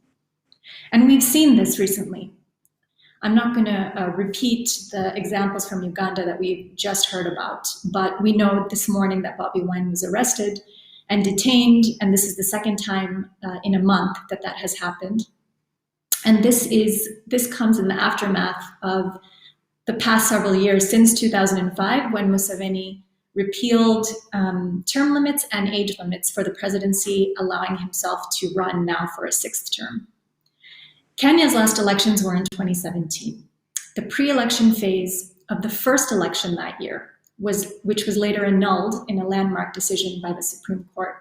And we've seen this recently. I'm not going to repeat the examples from Uganda that we've just heard about, but we know this morning that Bobi Wine was arrested and detained, and this is the second time in a month that that has happened. And this comes in the aftermath of the past several years since 2005, when Museveni repealed term limits and age limits for the presidency, allowing himself to run now for a sixth term. Kenya's last elections were in 2017. The pre-election phase of the first election that year, which was later annulled in a landmark decision by the Supreme Court,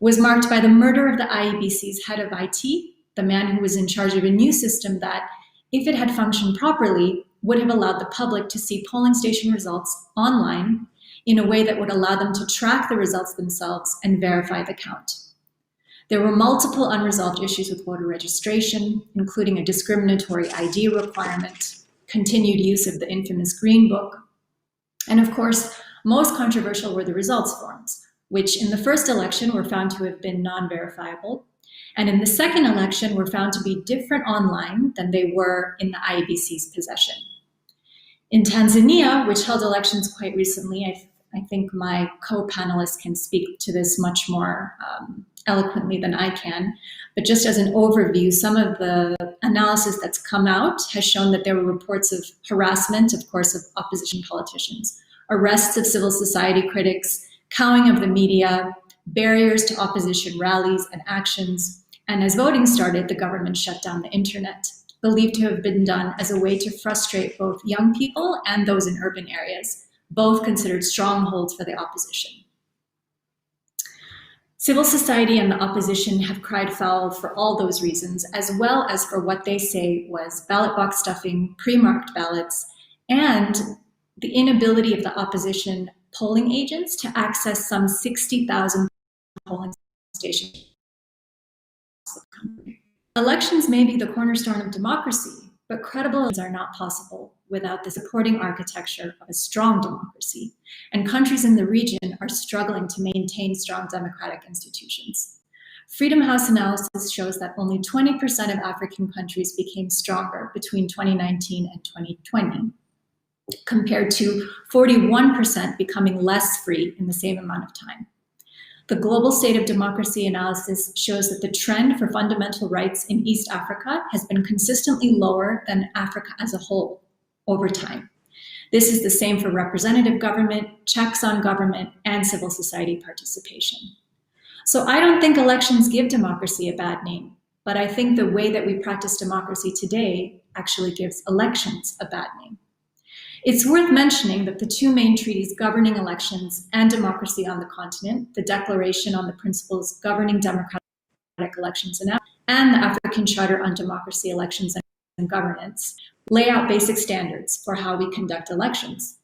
was marked by the murder of the IEBC's head of IT, the man who was in charge of a new system that, if it had functioned properly, would have allowed the public to see polling station results online in a way that would allow them to track the results themselves and verify the count. There were multiple unresolved issues with voter registration, including a discriminatory ID requirement, continued use of the infamous Green Book, and of course, most controversial were the results forms, which in the first election were found to have been non-verifiable, and in the second election were found to be different online than they were in the IEBC's possession. In Tanzania, which held elections quite recently, I think my co-panelists can speak to this much more eloquently than I can, but just as an overview, some of the analysis that's come out has shown that there were reports of harassment, of course, of opposition politicians, arrests of civil society critics, cowing of the media, barriers to opposition rallies and actions, and as voting started, the government shut down the internet, believed to have been done as a way to frustrate both young people and those in urban areas, both considered strongholds for the opposition. Civil society and the opposition have cried foul for all those reasons, as well as for what they say was ballot box stuffing, pre-marked ballots, and the inability of the opposition polling agents to access some 60,000 polling stations. Elections may be the cornerstone of democracy, but credible elections are not possible without the supporting architecture of a strong democracy, and countries in the region are struggling to maintain strong democratic institutions. Freedom House analysis shows that only 20% of African countries became stronger between 2019 and 2020, compared to 41% becoming less free in the same amount of time. The Global State of Democracy analysis shows that the trend for fundamental rights in East Africa has been consistently lower than Africa as a whole over time. This is the same for representative government, checks on government, and civil society participation. So I don't think elections give democracy a bad name, but I think the way that we practice democracy today actually gives elections a bad name. It's worth mentioning that the two main treaties governing elections and democracy on the continent, the Declaration on the Principles Governing Democratic elections and the African Charter on Democracy, Elections, and Governance lay out basic standards for how we conduct elections.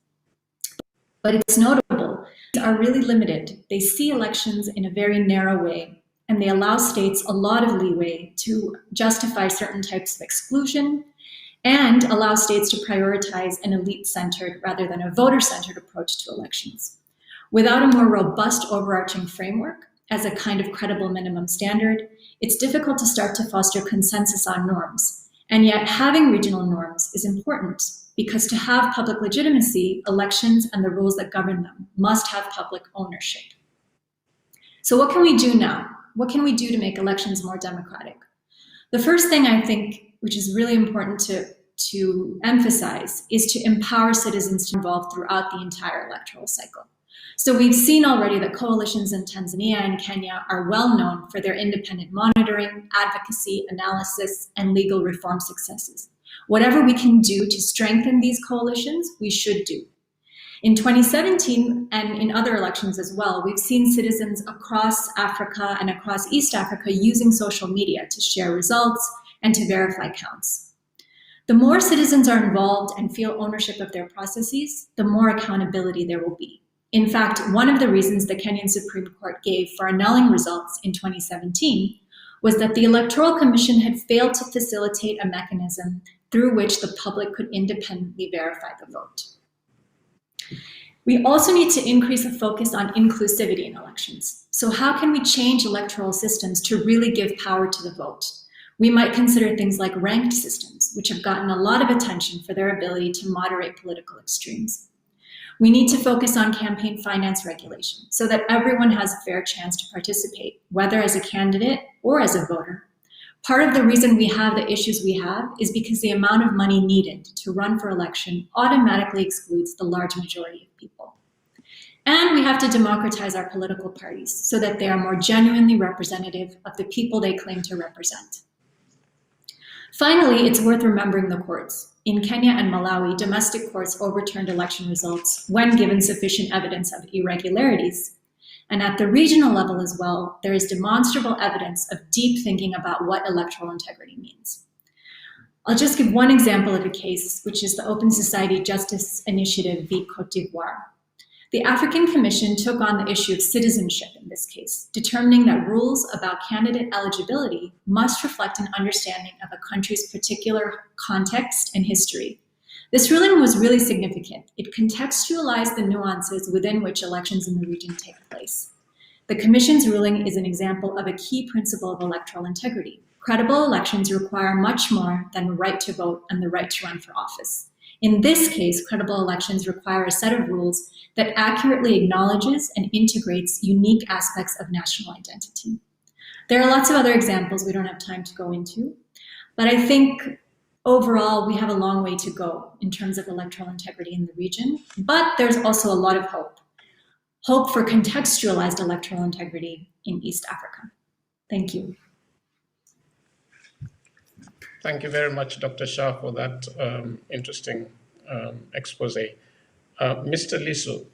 But it's notable, these are really limited. They see elections in a very narrow way, and they allow states a lot of leeway to justify certain types of exclusion and allow states to prioritize an elite-centered rather than a voter-centered approach to elections. Without a more robust overarching framework, as a kind of credible minimum standard, it's difficult to start to foster consensus on norms. And yet having regional norms is important because to have public legitimacy, elections and the rules that govern them must have public ownership. So what can we do now? What can we do to make elections more democratic? The first thing I think, which is really important to emphasize, is to empower citizens to be involved throughout the entire electoral cycle. So we've seen already that coalitions in Tanzania and Kenya are well known for their independent monitoring, advocacy, analysis, and legal reform successes. Whatever we can do to strengthen these coalitions, we should do. In 2017 and in other elections as well, we've seen citizens across Africa and across East Africa using social media to share results and to verify counts. The more citizens are involved and feel ownership of their processes, the more accountability there will be. In fact, one of the reasons the Kenyan Supreme Court gave for annulling results in 2017 was that the Electoral Commission had failed to facilitate a mechanism through which the public could independently verify the vote. We also need to increase a focus on inclusivity in elections. So how can we change electoral systems to really give power to the vote? We might consider things like ranked systems, which have gotten a lot of attention for their ability to moderate political extremes. We need to focus on campaign finance regulation so that everyone has a fair chance to participate, whether as a candidate or as a voter. Part of the reason we have the issues we have is because the amount of money needed to run for election automatically excludes the large majority of people. And we have to democratize our political parties so that they are more genuinely representative of the people they claim to represent. Finally, it's worth remembering the courts. In Kenya and Malawi, domestic courts overturned election results when given sufficient evidence of irregularities. And at the regional level as well, there is demonstrable evidence of deep thinking about what electoral integrity means. I'll just give one example of a case, which is the Open Society Justice Initiative v. Cote d'Ivoire. The African Commission took on the issue of citizenship in this case, determining that rules about candidate eligibility must reflect an understanding of a country's particular context and history. This ruling was really significant. It contextualized the nuances within which elections in the region take place. The Commission's ruling is an example of a key principle of electoral integrity. Credible elections require much more than the right to vote and the right to run for office. In this case, credible elections require a set of rules that accurately acknowledges and integrates unique aspects of national identity. There are lots of other examples we don't have time to go into, but I think overall we have a long way to go in terms of electoral integrity in the region, but there's also a lot of hope. Hope for contextualized electoral integrity in East Africa. Thank you. Thank you very much, Dr. Shah, for that interesting expose. Mr. Lisu,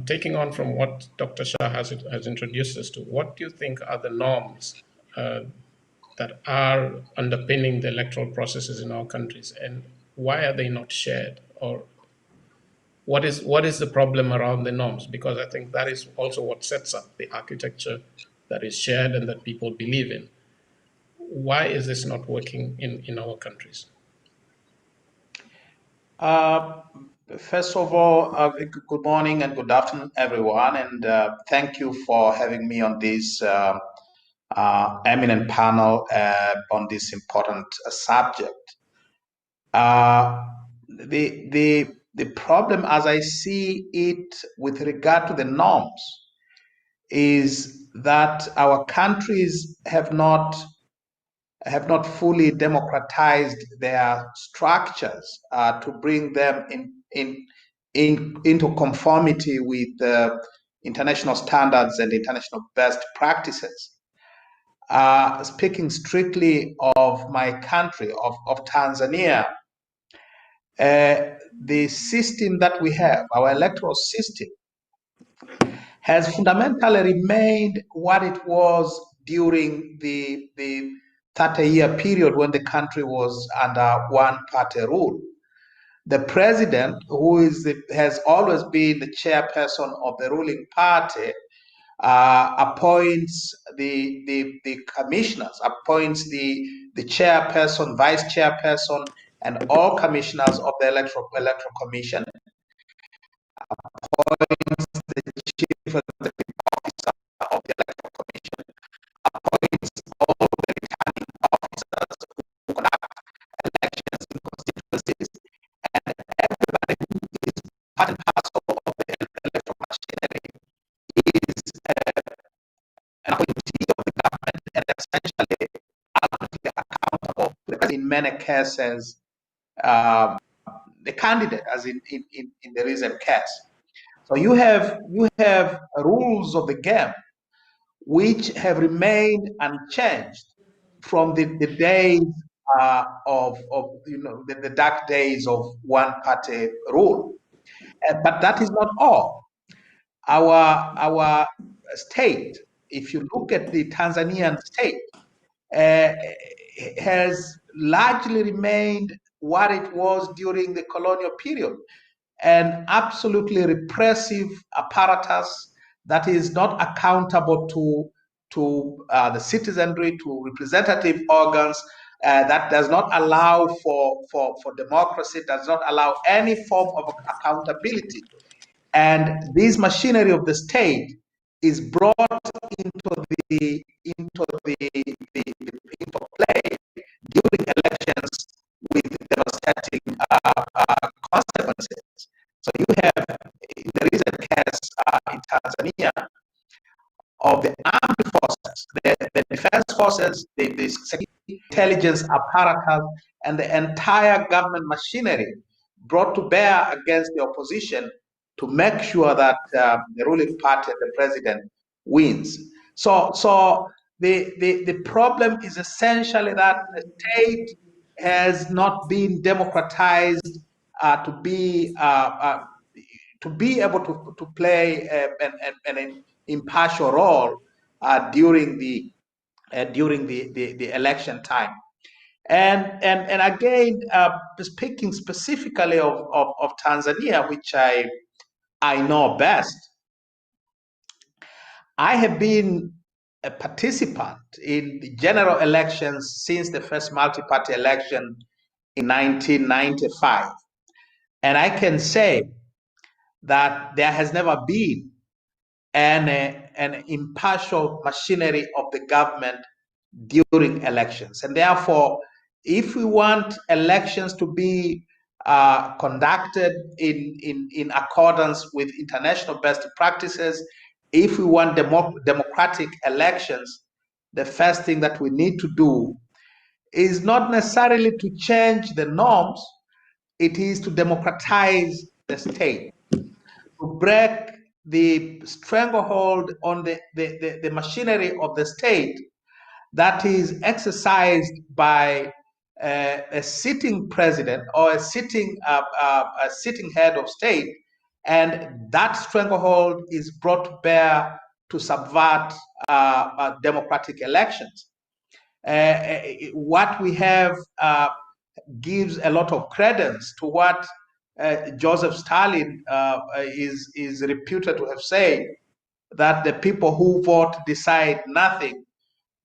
taking on from what Dr. Shah has introduced us to, what do you think are the norms that are underpinning the electoral processes in our countries, and why are they not shared? Or what is the problem around the norms? Because I think that is also what sets up the architecture that is shared and that people believe in. Why is this not working in our countries? First of all, good morning and good afternoon, everyone, and thank you for having me on this eminent panel on this important subject. The problem, as I see it, with regard to the norms, is that our countries have not fully democratized their structures to bring them into conformity with international standards and international best practices. Speaking strictly of my country, of Tanzania, the system that we have, our electoral system, has fundamentally remained what it was during the 30-year period when the country was under one-party rule. The president, has always been the chairperson of the ruling party, appoints the commissioners, appoints the chairperson, vice chairperson, and all commissioners of the electoral commission, appoints the chief executive officer of the electoral commission, appoints all the returning officers who conduct elections in constituencies, and everybody who is part and parcel of the electoral machinery is an appointee of the government and essentially ultimately accountable. In many cases, the candidate, as in the recent case. So you have rules of the game which have remained unchanged from the days of the dark days of one-party rule. But that is not all. Our state, if you look at the Tanzanian state, has largely remained what it was during the colonial period, an absolutely repressive apparatus that is not accountable to the citizenry, to representative organs, that does not allow for democracy, does not allow any form of accountability. And this machinery of the state is brought into play during elections with devastating consequences. So you have, there is a case in Tanzania of the armed forces, the defense forces, the security intelligence apparatus, and the entire government machinery brought to bear against the opposition to make sure that the ruling party and the president wins. So the problem is essentially that the state has not been democratized to be able to play an impartial role during the election time. And again, speaking specifically of Tanzania, which I know best, I have been a participant in the general elections since the first multi-party election in 1995. And I can say that there has never been an impartial machinery of the government during elections. And therefore, if we want elections to be conducted in accordance with international best practices, if we want democratic elections, the first thing that we need to do is not necessarily to change the norms, it is to democratize the state, to break the stranglehold on the machinery of the state that is exercised by a sitting president or a sitting head of state, and that stranglehold is brought to bear to subvert democratic elections. What we have gives a lot of credence to what Joseph Stalin is reputed to have said, that the people who vote decide nothing,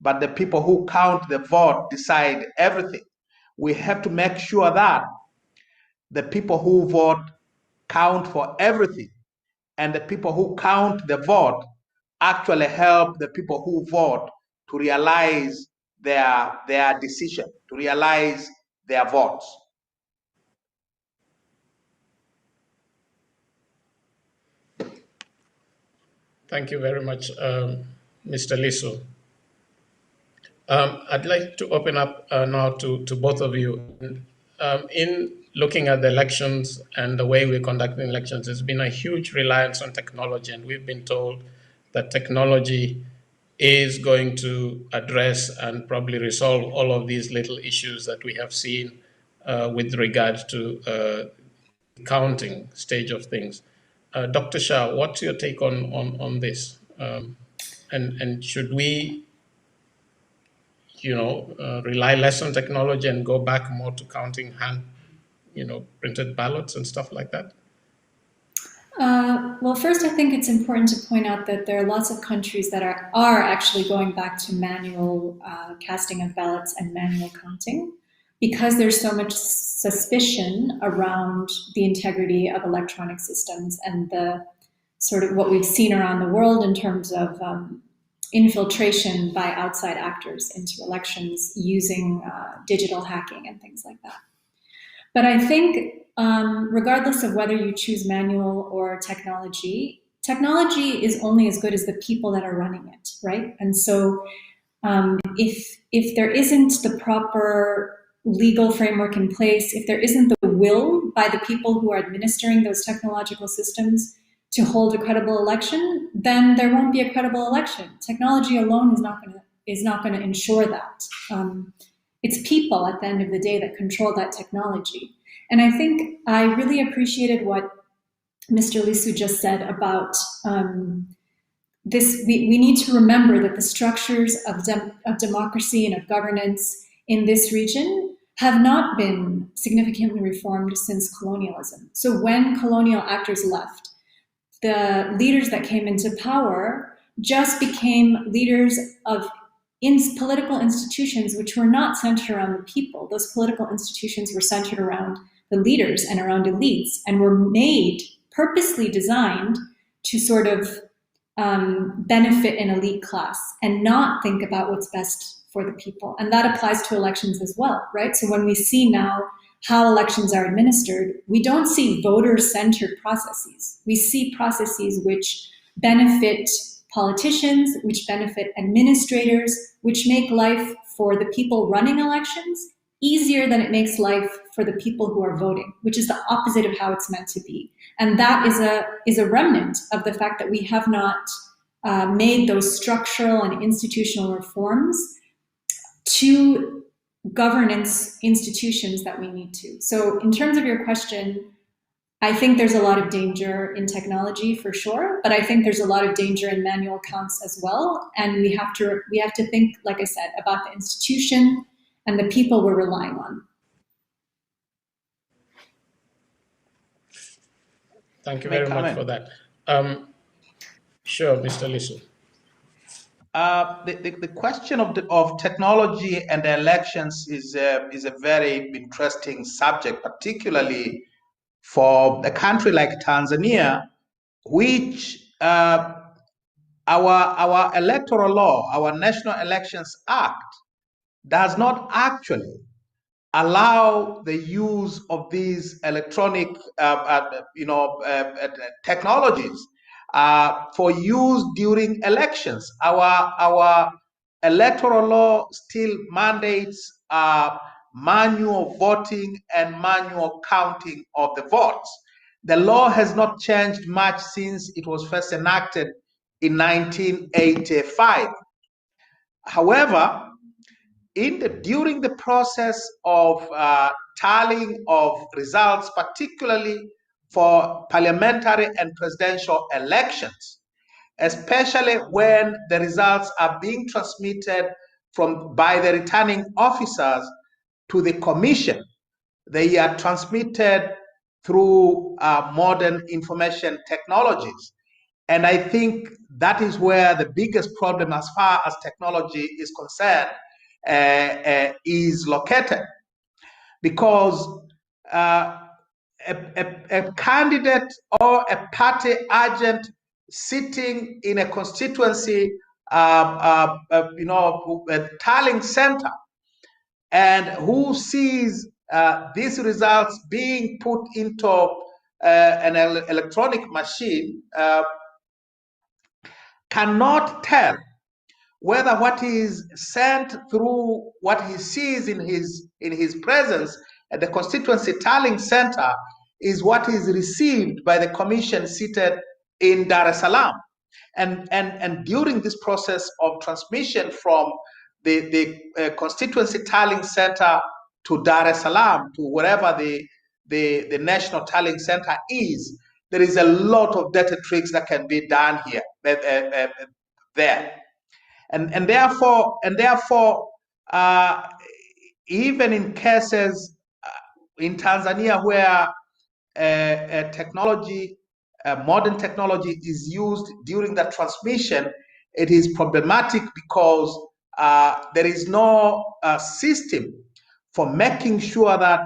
but the people who count the vote decide everything. We have to make sure that the people who vote count for everything, and the people who count the vote actually help the people who vote to realize their decision, to realize their votes. Thank you very much, Mr. Liso. I'd like to open up now to both of you. In looking at the elections and the way we conduct elections, there's been a huge reliance on technology, and we've been told that technology is going to address and probably resolve all of these little issues that we have seen with regard to the counting stage of things. Dr. Shah, what's your take on this? And should we rely less on technology and go back more to counting hand, printed ballots and stuff like that? Well, first, I think it's important to point out that there are lots of countries that are actually going back to manual casting of ballots and manual counting, because there's so much suspicion around the integrity of electronic systems and the sort of what we've seen around the world in terms of infiltration by outside actors into elections using digital hacking and things like that. But I think regardless of whether you choose manual or technology, technology is only as good as the people that are running it, right? And so if there isn't the proper legal framework in place, if there isn't the will by the people who are administering those technological systems to hold a credible election, then there won't be a credible election. Technology alone is not going to ensure that. It's people at the end of the day that control that technology. And I think I really appreciated what Mr. Lisu just said about this. We need to remember that the structures of democracy and of governance in this region have not been significantly reformed since colonialism. So when colonial actors left, the leaders that came into power just became leaders of political institutions which were not centered around the people. Those political institutions were centered around the leaders and around elites, and were made, purposely designed to sort of benefit an elite class and not think about what's best for the people. And that applies to elections as well, right? So when we see now how elections are administered, we don't see voter-centered processes. We see processes which benefit politicians, which benefit administrators, which make life for the people running elections easier than it makes life for the people who are voting, which is the opposite of how it's meant to be. And that is a remnant of the fact that we have not made those structural and institutional reforms to governance institutions that we need to. So in terms of your question, I think there's a lot of danger in technology for sure, but I think there's a lot of danger in manual counts as well. And we have to think, like I said, about the institution and the people we're relying on. Thank you very much for that. Sure, Mr. Lisu. The question of technology and the elections is a very interesting subject, particularly for a country like Tanzania, which our electoral law, our National Elections Act, does not actually allow the use of these electronic technologies for use during elections. Our electoral law still mandates manual voting and manual counting of the votes. The law has not changed much since it was first enacted in 1985. However, during the process of tallying of results, particularly for parliamentary and presidential elections, especially when the results are being transmitted by the returning officers to the commission, they are transmitted through modern information technologies. And I think that is where the biggest problem as far as technology is concerned is located, because a candidate or a party agent sitting in a constituency, a tallying center, and who sees these results being put into an electronic machine cannot tell whether what is sent through what he sees in his presence at the constituency tallying center is what is received by the commission seated in Dar es Salaam. And during this process of transmission from the constituency tallying center to Dar es Salaam, to wherever the national tallying center is, there is a lot of data tricks that can be done here, there. And therefore, even in cases in Tanzania where modern technology is used during the transmission, it is problematic because there is no system for making sure that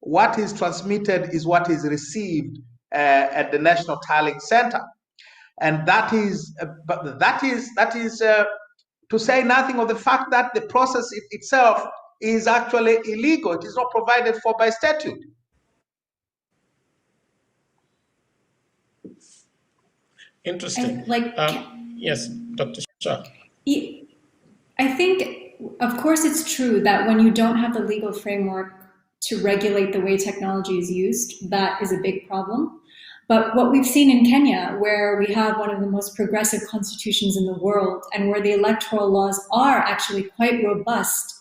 what is transmitted is what is received at the National Tallying Center, and that is to say nothing of the fact that the process itself is actually illegal. It is not provided for by statute. Interesting. Yes, Dr. Shah. I think, of course, it's true that when you don't have the legal framework to regulate the way technology is used, that is a big problem. But what we've seen in Kenya, where we have one of the most progressive constitutions in the world and where the electoral laws are actually quite robust,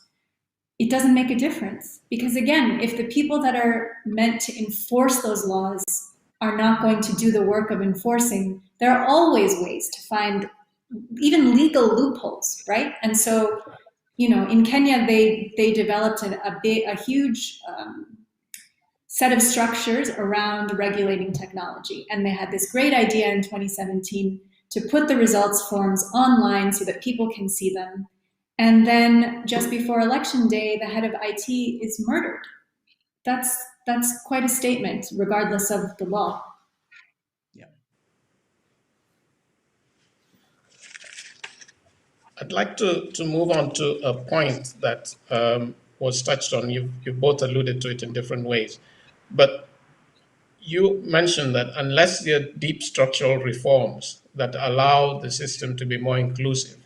it doesn't make a difference. Because again, if the people that are meant to enforce those laws are not going to do the work of enforcing, there are always ways to find even legal loopholes, right? And so, in Kenya, they developed a huge set of structures around regulating technology. And they had this great idea in 2017 to put the results forms online so that people can see them. And then just before election day, the head of IT is murdered. That's quite a statement, regardless of the law. Yeah. I'd like to move on to a point that was touched on. You both alluded to it in different ways. But you mentioned that unless there are deep structural reforms that allow the system to be more inclusive,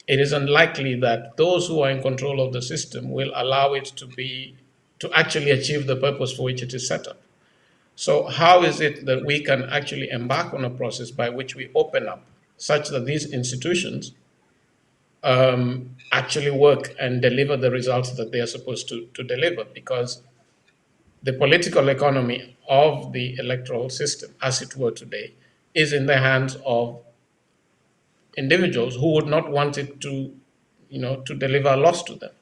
it is unlikely that those who are in control of the system will allow it to actually achieve the purpose for which it is set up. So how is it that we can actually embark on a process by which we open up such that these institutions actually work and deliver the results that they are supposed to deliver? Because the political economy of the electoral system, as it were today, is in the hands of individuals who would not want it to deliver a loss to them.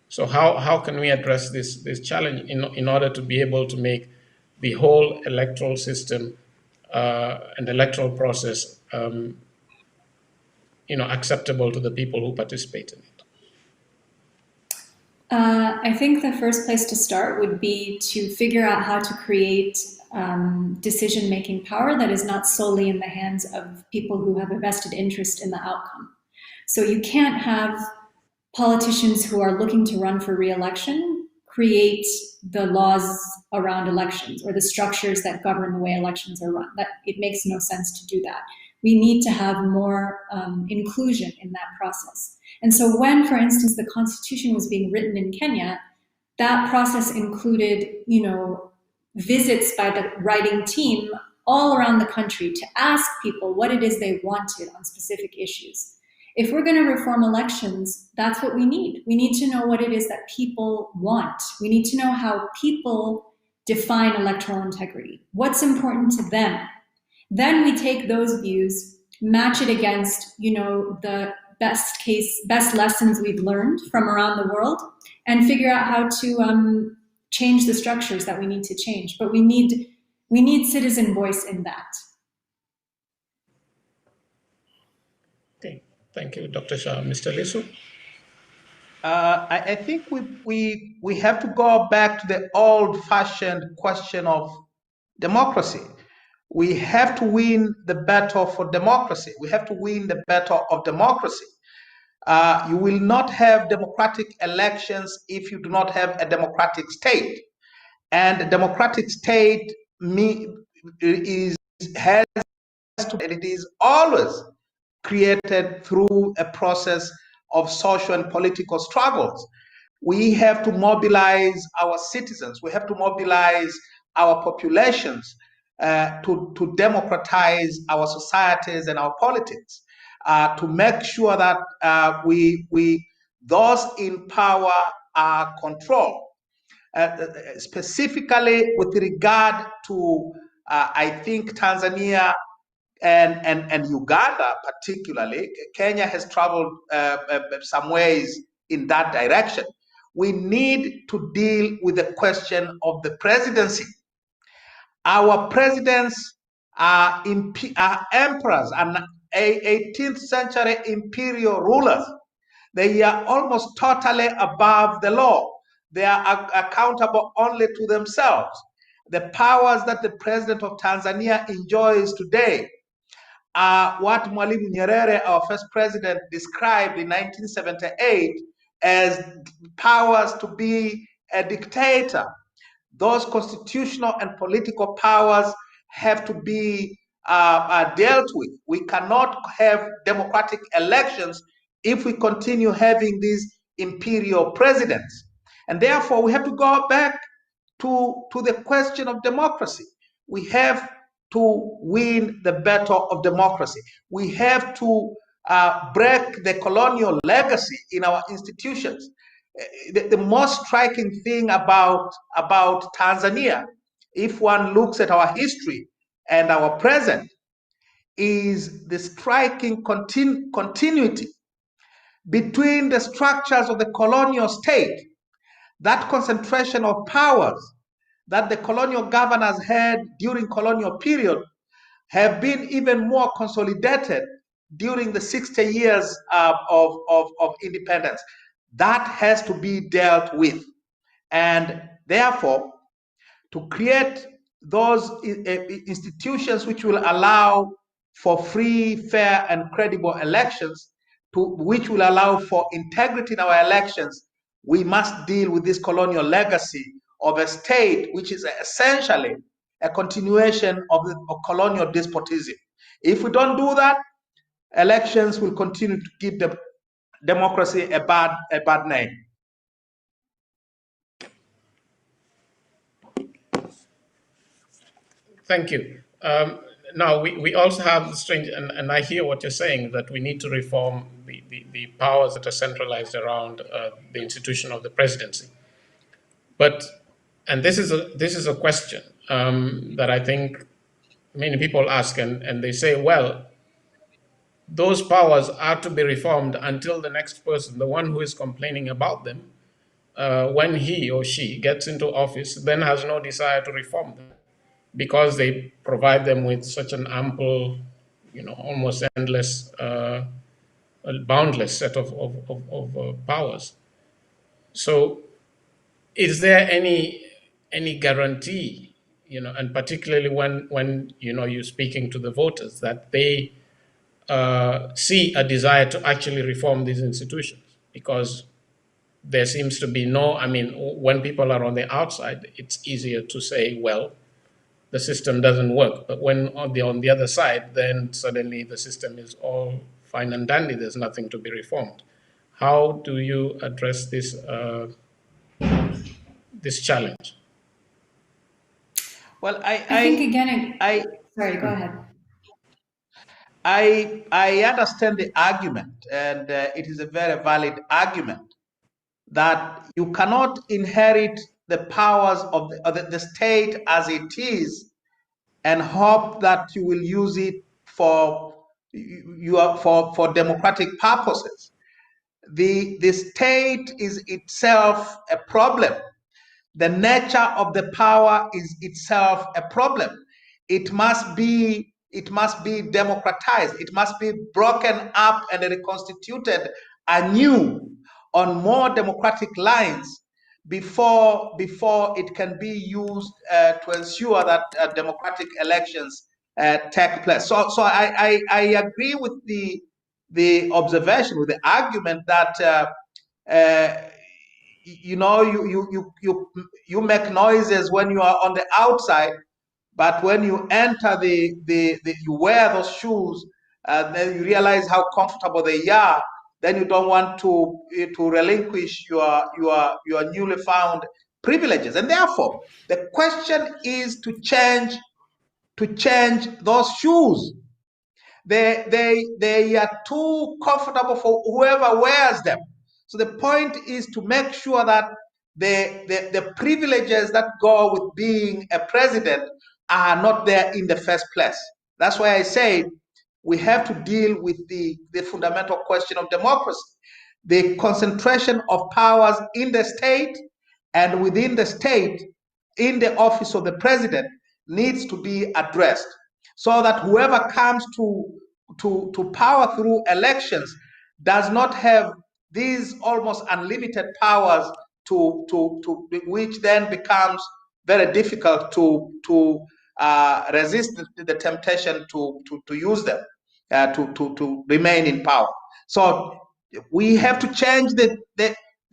So how can we address this challenge in order to be able to make the whole electoral system and electoral process acceptable to the people who participate in it? I think the first place to start would be to figure out how to create decision-making power that is not solely in the hands of people who have a vested interest in the outcome. So you can't have politicians who are looking to run for re-election create the laws around elections or the structures that govern the way elections are run. That it makes no sense to do that. We need to have more inclusion in that process. And so when, for instance, the Constitution was being written in Kenya, that process included, visits by the writing team all around the country to ask people what it is they wanted on specific issues. If we're going to reform elections, that's what we need. We need to know what it is that people want. We need to know how people define electoral integrity. What's important to them? Then we take those views, match it against, the best lessons we've learned from around the world, and figure out how to change the structures that we need to change. But we need citizen voice in that. Okay, thank you, Dr. Shah. Mr. Lisu? I think we have to go back to the old-fashioned question of democracy. We have to win the battle for democracy. We have to win the battle of democracy. You will not have democratic elections if you do not have a democratic state. And a democratic state it is always created through a process of social and political struggles. We have to mobilize our citizens. We have to mobilize our populations to democratize our societies and our politics, to make sure that those in power are controlled. Specifically with regard to, I think, Tanzania and Uganda particularly. Kenya has traveled some ways in that direction. We need to deal with the question of the presidency. Our presidents are emperors and 18th century imperial rulers. They are almost totally above the law. They are accountable only to themselves. The powers that the president of Tanzania enjoys today are what Mwalimu Nyerere, our first president, described in 1978 as powers to be a dictator. Those constitutional and political powers have to be dealt with. We cannot have democratic elections if we continue having these imperial presidents. And therefore, we have to go back to the question of democracy. We have to win the battle of democracy. We have to break the colonial legacy in our institutions. The most striking thing about Tanzania, if one looks at our history and our present, is the striking continuity between the structures of the colonial state, that concentration of powers that the colonial governors had during colonial period have been even more consolidated during the 60 years of independence. That has to be dealt with. And therefore, to create those institutions which will allow for free, fair, and credible elections, which will allow for integrity in our elections, we must deal with this colonial legacy of a state which is essentially a continuation of colonial despotism. If we don't do that, elections will continue to give the democracy a bad name. Thank you. Now, we also have the strange, and I hear what you're saying, that we need to reform the powers that are centralized around the institution of the presidency. But, and this is a question that I think many people ask, and they say, well, those powers are to be reformed until the next person, the one who is complaining about them, when he or she gets into office, then has no desire to reform them, because they provide them with such an ample, almost endless, boundless set of powers. So is there any guarantee, and particularly when you're speaking to the voters, that they see a desire to actually reform these institutions? Because there seems to be when people are on the outside, it's easier to say, well, the system doesn't work. But when on the other side, then suddenly the system is all fine and dandy. There's nothing to be reformed. How do you address this this challenge? Well, I think again. Sorry, go ahead. I understand the argument, and it is a very valid argument that you cannot inherit the powers of the state as it is and hope that you will use it for democratic purposes. The state is itself a problem. The nature of the power is itself a problem. It must be democratized. It must be broken up and reconstituted anew on more democratic lines before it can be used to ensure that democratic elections take place. So I agree with the observation, with the argument that you make noises when you are on the outside, but when you enter you wear those shoes, then you realize how comfortable they are. Then you don't want to relinquish your newly found privileges. And therefore, the question is to change those shoes. They are too comfortable for whoever wears them. So the point is to make sure that the privileges that go with being a president are not there in the first place. That's why I say we have to deal with the fundamental question of democracy. the concentration of powers in the state and within the state in the office of the president needs to be addressed so that whoever comes to power through elections does not have these almost unlimited powers which then becomes very difficult to resist the temptation to use them to remain in power. So we have to change the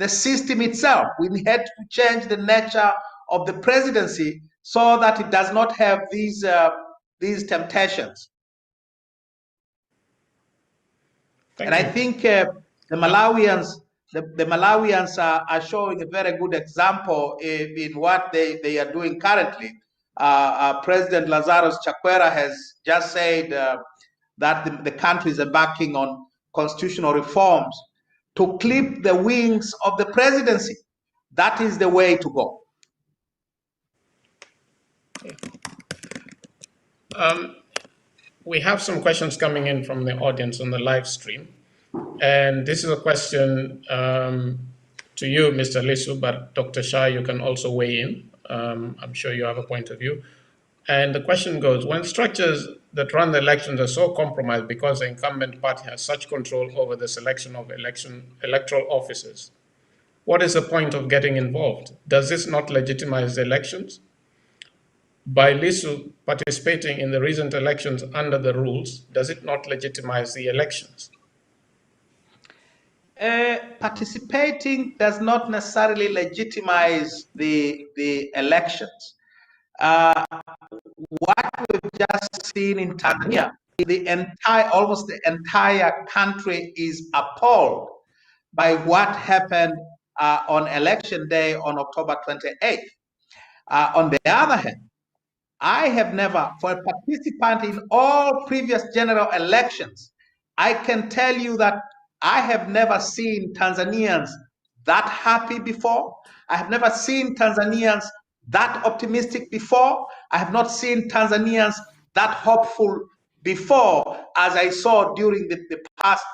system itself. We had to change the nature of the presidency so that it does not have these temptations. Thank And I you. think the Malawians are showing a very good example in what they are doing currently. President Lazarus Chakwera has just said that the country is embarking on constitutional reforms to clip the wings of the presidency. That is the way to go. We have some questions coming in from the audience on the live stream. And this is a question to you, Mr. Lisu, but Dr. Shah, you can also weigh in. I'm sure you have a point of view. And the question goes, when structures that run the elections are so compromised because the incumbent party has such control over the selection of electoral officers, what is the point of getting involved? Does this not legitimize the elections? By Lisu participating in the recent elections under the rules, does it not legitimize the elections? Participating does not necessarily legitimize the elections. What we've just seen in Tanzania, almost the entire country is appalled by what happened on election day on October 28th. On the other hand, I have never, for a participant in all previous general elections, I can tell you that I have never seen Tanzanians that happy before. I have never seen Tanzanians that optimistic before. I have not seen Tanzanians that hopeful before, as I saw during the past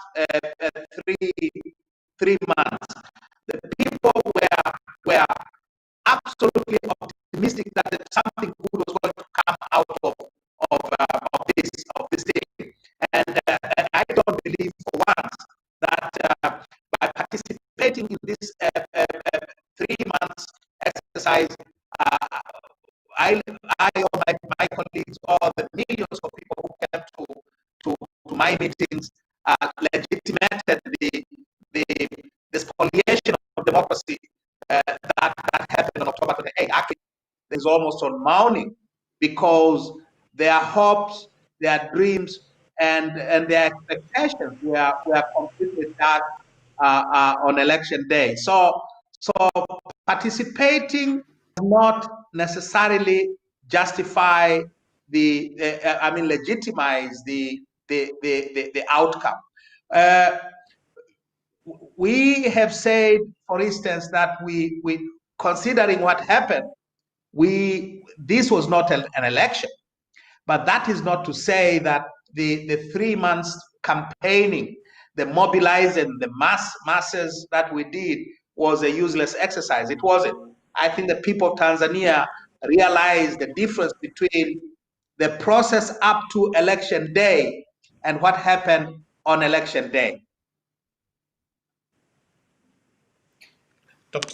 3 months. The people were absolutely optimistic that something good was going to come out of this thing. And I don't believe for once that by participating in this 3 months exercise, I or my colleagues or the millions of people who came to my meetings legitimated the spoliation of democracy that happened on October 28. Actually, there's almost on mourning because their hopes, their dreams, and their expectations were completely dark on election day. So participating does not necessarily justify legitimize the outcome. We have said, for instance, that we considering what happened, this was not an election, but that is not to say that the 3 months campaigning, the mobilizing, the masses that we did was a useless exercise. It wasn't. I think the people of Tanzania realized the difference between the process up to election day and what happened on election day.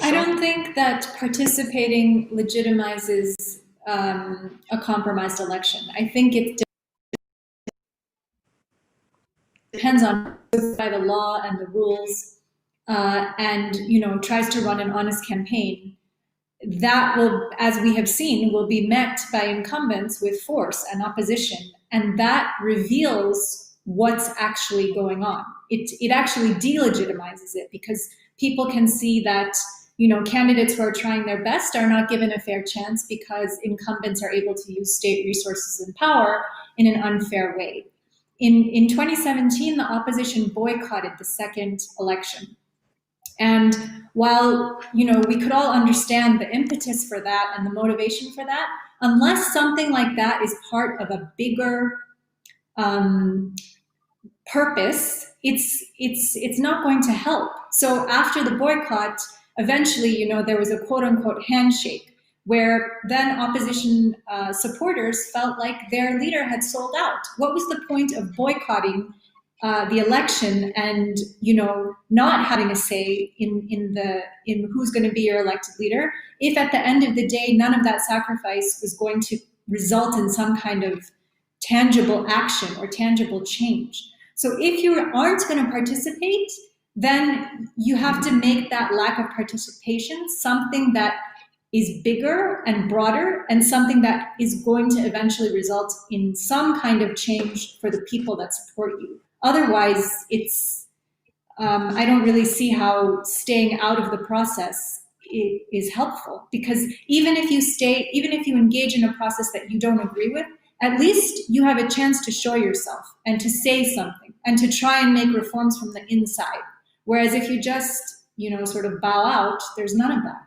I don't think that participating legitimizes a compromised election. I think it depends on by the law and the rules, and tries to run an honest campaign. That will, as we have seen, will be met by incumbents with force and opposition, and that reveals what's actually going on. It actually delegitimizes it because people can see that candidates who are trying their best are not given a fair chance because incumbents are able to use state resources and power in an unfair way. In 2017, the opposition boycotted the second election. And while we could all understand the impetus for that and the motivation for that, unless something like that is part of a bigger purpose it's not going to help. So after the boycott, eventually, there was a quote unquote handshake, where then opposition supporters felt like their leader had sold out. What was the point of boycotting the election and not having a say in who's going to be your elected leader, if at the end of the day none of that sacrifice was going to result in some kind of tangible action or tangible change? So if you aren't going to participate, then you have to make that lack of participation something that is bigger and broader, and something that is going to eventually result in some kind of change for the people that support you. Otherwise, I don't really see how staying out of the process is helpful, because even if you engage in a process that you don't agree with, at least you have a chance to show yourself and to say something and to try and make reforms from the inside. Whereas if you just, sort of bow out, there's none of that.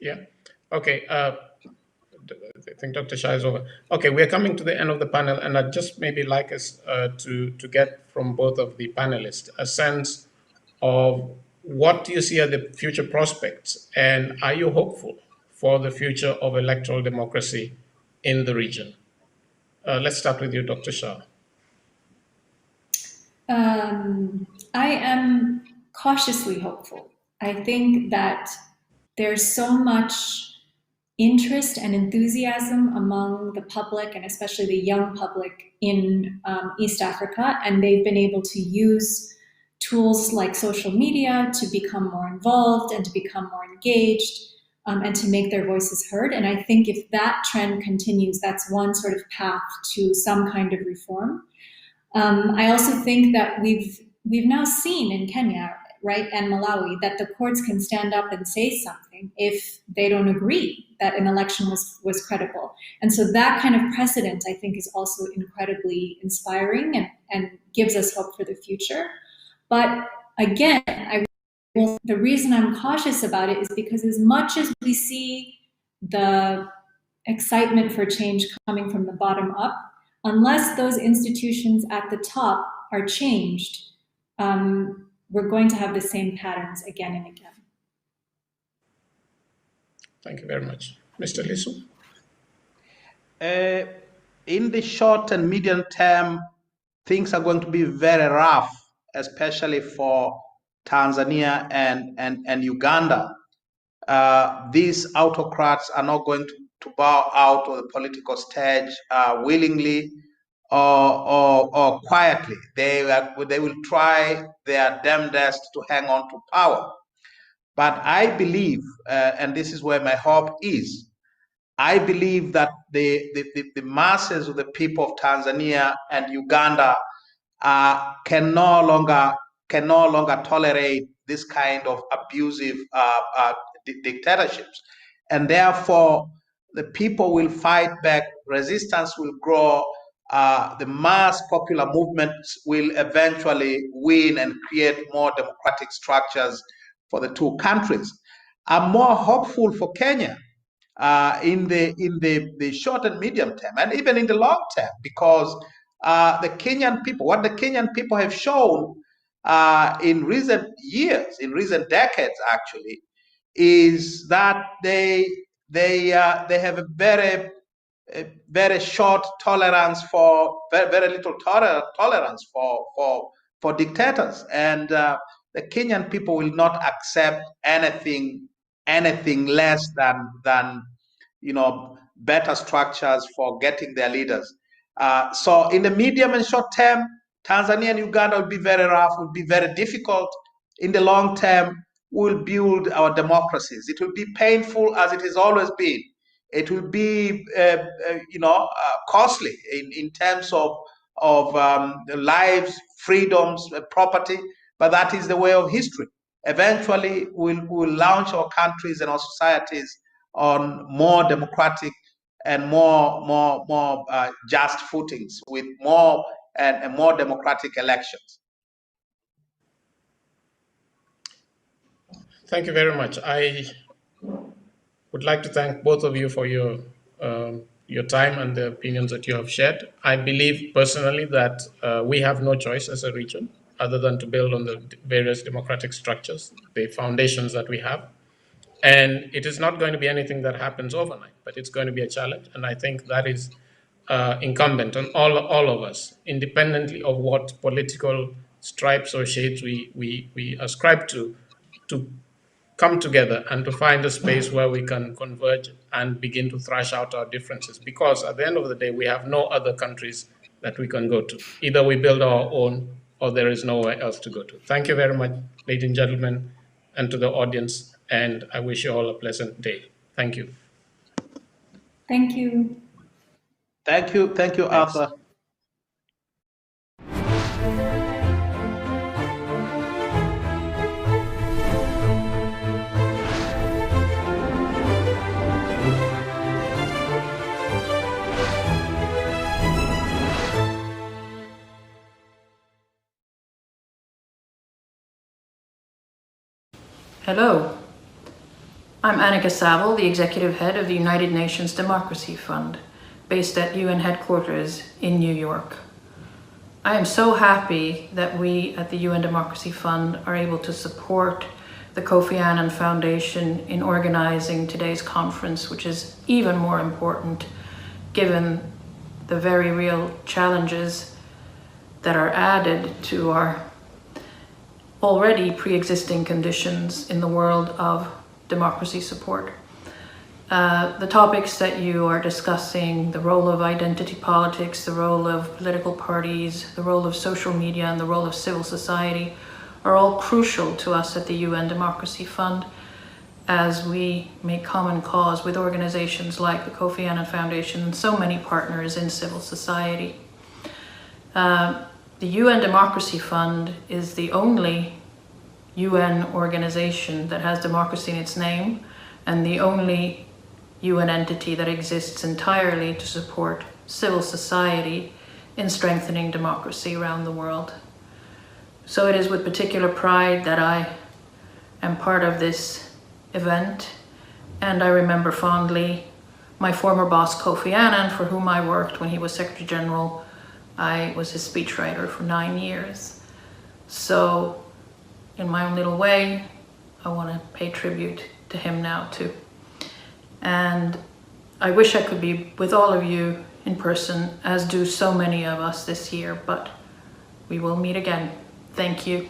Yeah. Okay. I think Dr. Shah is over. Okay, we're coming to the end of the panel, and I'd just maybe like us to get from both of the panelists a sense of what you see are the future prospects, and are you hopeful for the future of electoral democracy in the region? Let's start with you, Dr. Shah. I am cautiously hopeful. I think that there's so much interest and enthusiasm among the public, and especially the young public in East Africa, and they've been able to use tools like social media to become more involved and to become more engaged, and to make their voices heard. And I think if that trend continues, that's one sort of path to some kind of reform. I also think that we've now seen in Kenya, right, and Malawi, that the courts can stand up and say something if they don't agree that an election was credible. And so that kind of precedent, I think, is also incredibly inspiring and gives us hope for the future. But again, the reason I'm cautious about it is because as much as we see the excitement for change coming from the bottom up, unless those institutions at the top are changed, we're going to have the same patterns again and again. Thank you very much. Mr. Lisu? In the short and medium term, things are going to be very rough, especially for Tanzania and Uganda. These autocrats are not going to bow out of the political stage willingly or quietly. They will try their damnedest to hang on to power. But I believe, and this is where my hope is, I believe that the masses of the people of Tanzania and Uganda can no longer tolerate this kind of abusive dictatorships, and therefore the people will fight back. Resistance will grow. The mass popular movements will eventually win and create more democratic structures for the two countries. I'm more hopeful for Kenya in the short and medium term, and even in the long term, because the Kenyan people, what the Kenyan people have shown in recent years, in recent decades, actually, is that they have a very short tolerance for very little tolerance for dictators, and the Kenyan people will not accept anything less than better structures for getting their leaders. So in the medium and short term, Tanzania and Uganda will be very rough, will be very difficult. In the long term, we'll build our democracies. It will be painful, as it has always been. It will be costly in terms of lives, freedoms, property, but that is the way of history. Eventually, we'll launch our countries and our societies on more democratic and more just footings, with more and more democratic elections. Thank you very much. I would like to thank both of you for your time and the opinions that you have shared. I believe personally that we have no choice as a region other than to build on the various democratic structures, the foundations that we have. And it is not going to be anything that happens overnight, but it's going to be a challenge. And I think that is incumbent on all of us, independently of what political stripes or shades we ascribe to come together and to find a space where we can converge and begin to thrash out our differences. Because at the end of the day, we have no other countries that we can go to. Either we build our own or there is nowhere else to go to. Thank you very much, ladies and gentlemen, and to the audience. And I wish you all a pleasant day. Thank you. Thank you. Thank you, Thanks. Arthur. Hello, I'm Annika Saville, the Executive Head of the United Nations Democracy Fund, based at UN headquarters in New York. I am so happy that we at the UN Democracy Fund are able to support the Kofi Annan Foundation in organizing today's conference, which is even more important given the very real challenges that are added to our already pre-existing conditions in the world of democracy support. The topics that you are discussing, the role of identity politics, the role of political parties, the role of social media, and the role of civil society are all crucial to us at the UN Democracy Fund as we make common cause with organizations like the Kofi Annan Foundation and so many partners in civil society. The UN Democracy Fund is the only UN organization that has democracy in its name and the only UN entity that exists entirely to support civil society in strengthening democracy around the world. So it is with particular pride that I am part of this event, and I remember fondly my former boss Kofi Annan, for whom I worked when he was Secretary General. I was his speechwriter for 9 years. So in my own little way, I want to pay tribute to him now too. And I wish I could be with all of you in person, as do so many of us this year, but we will meet again. Thank you.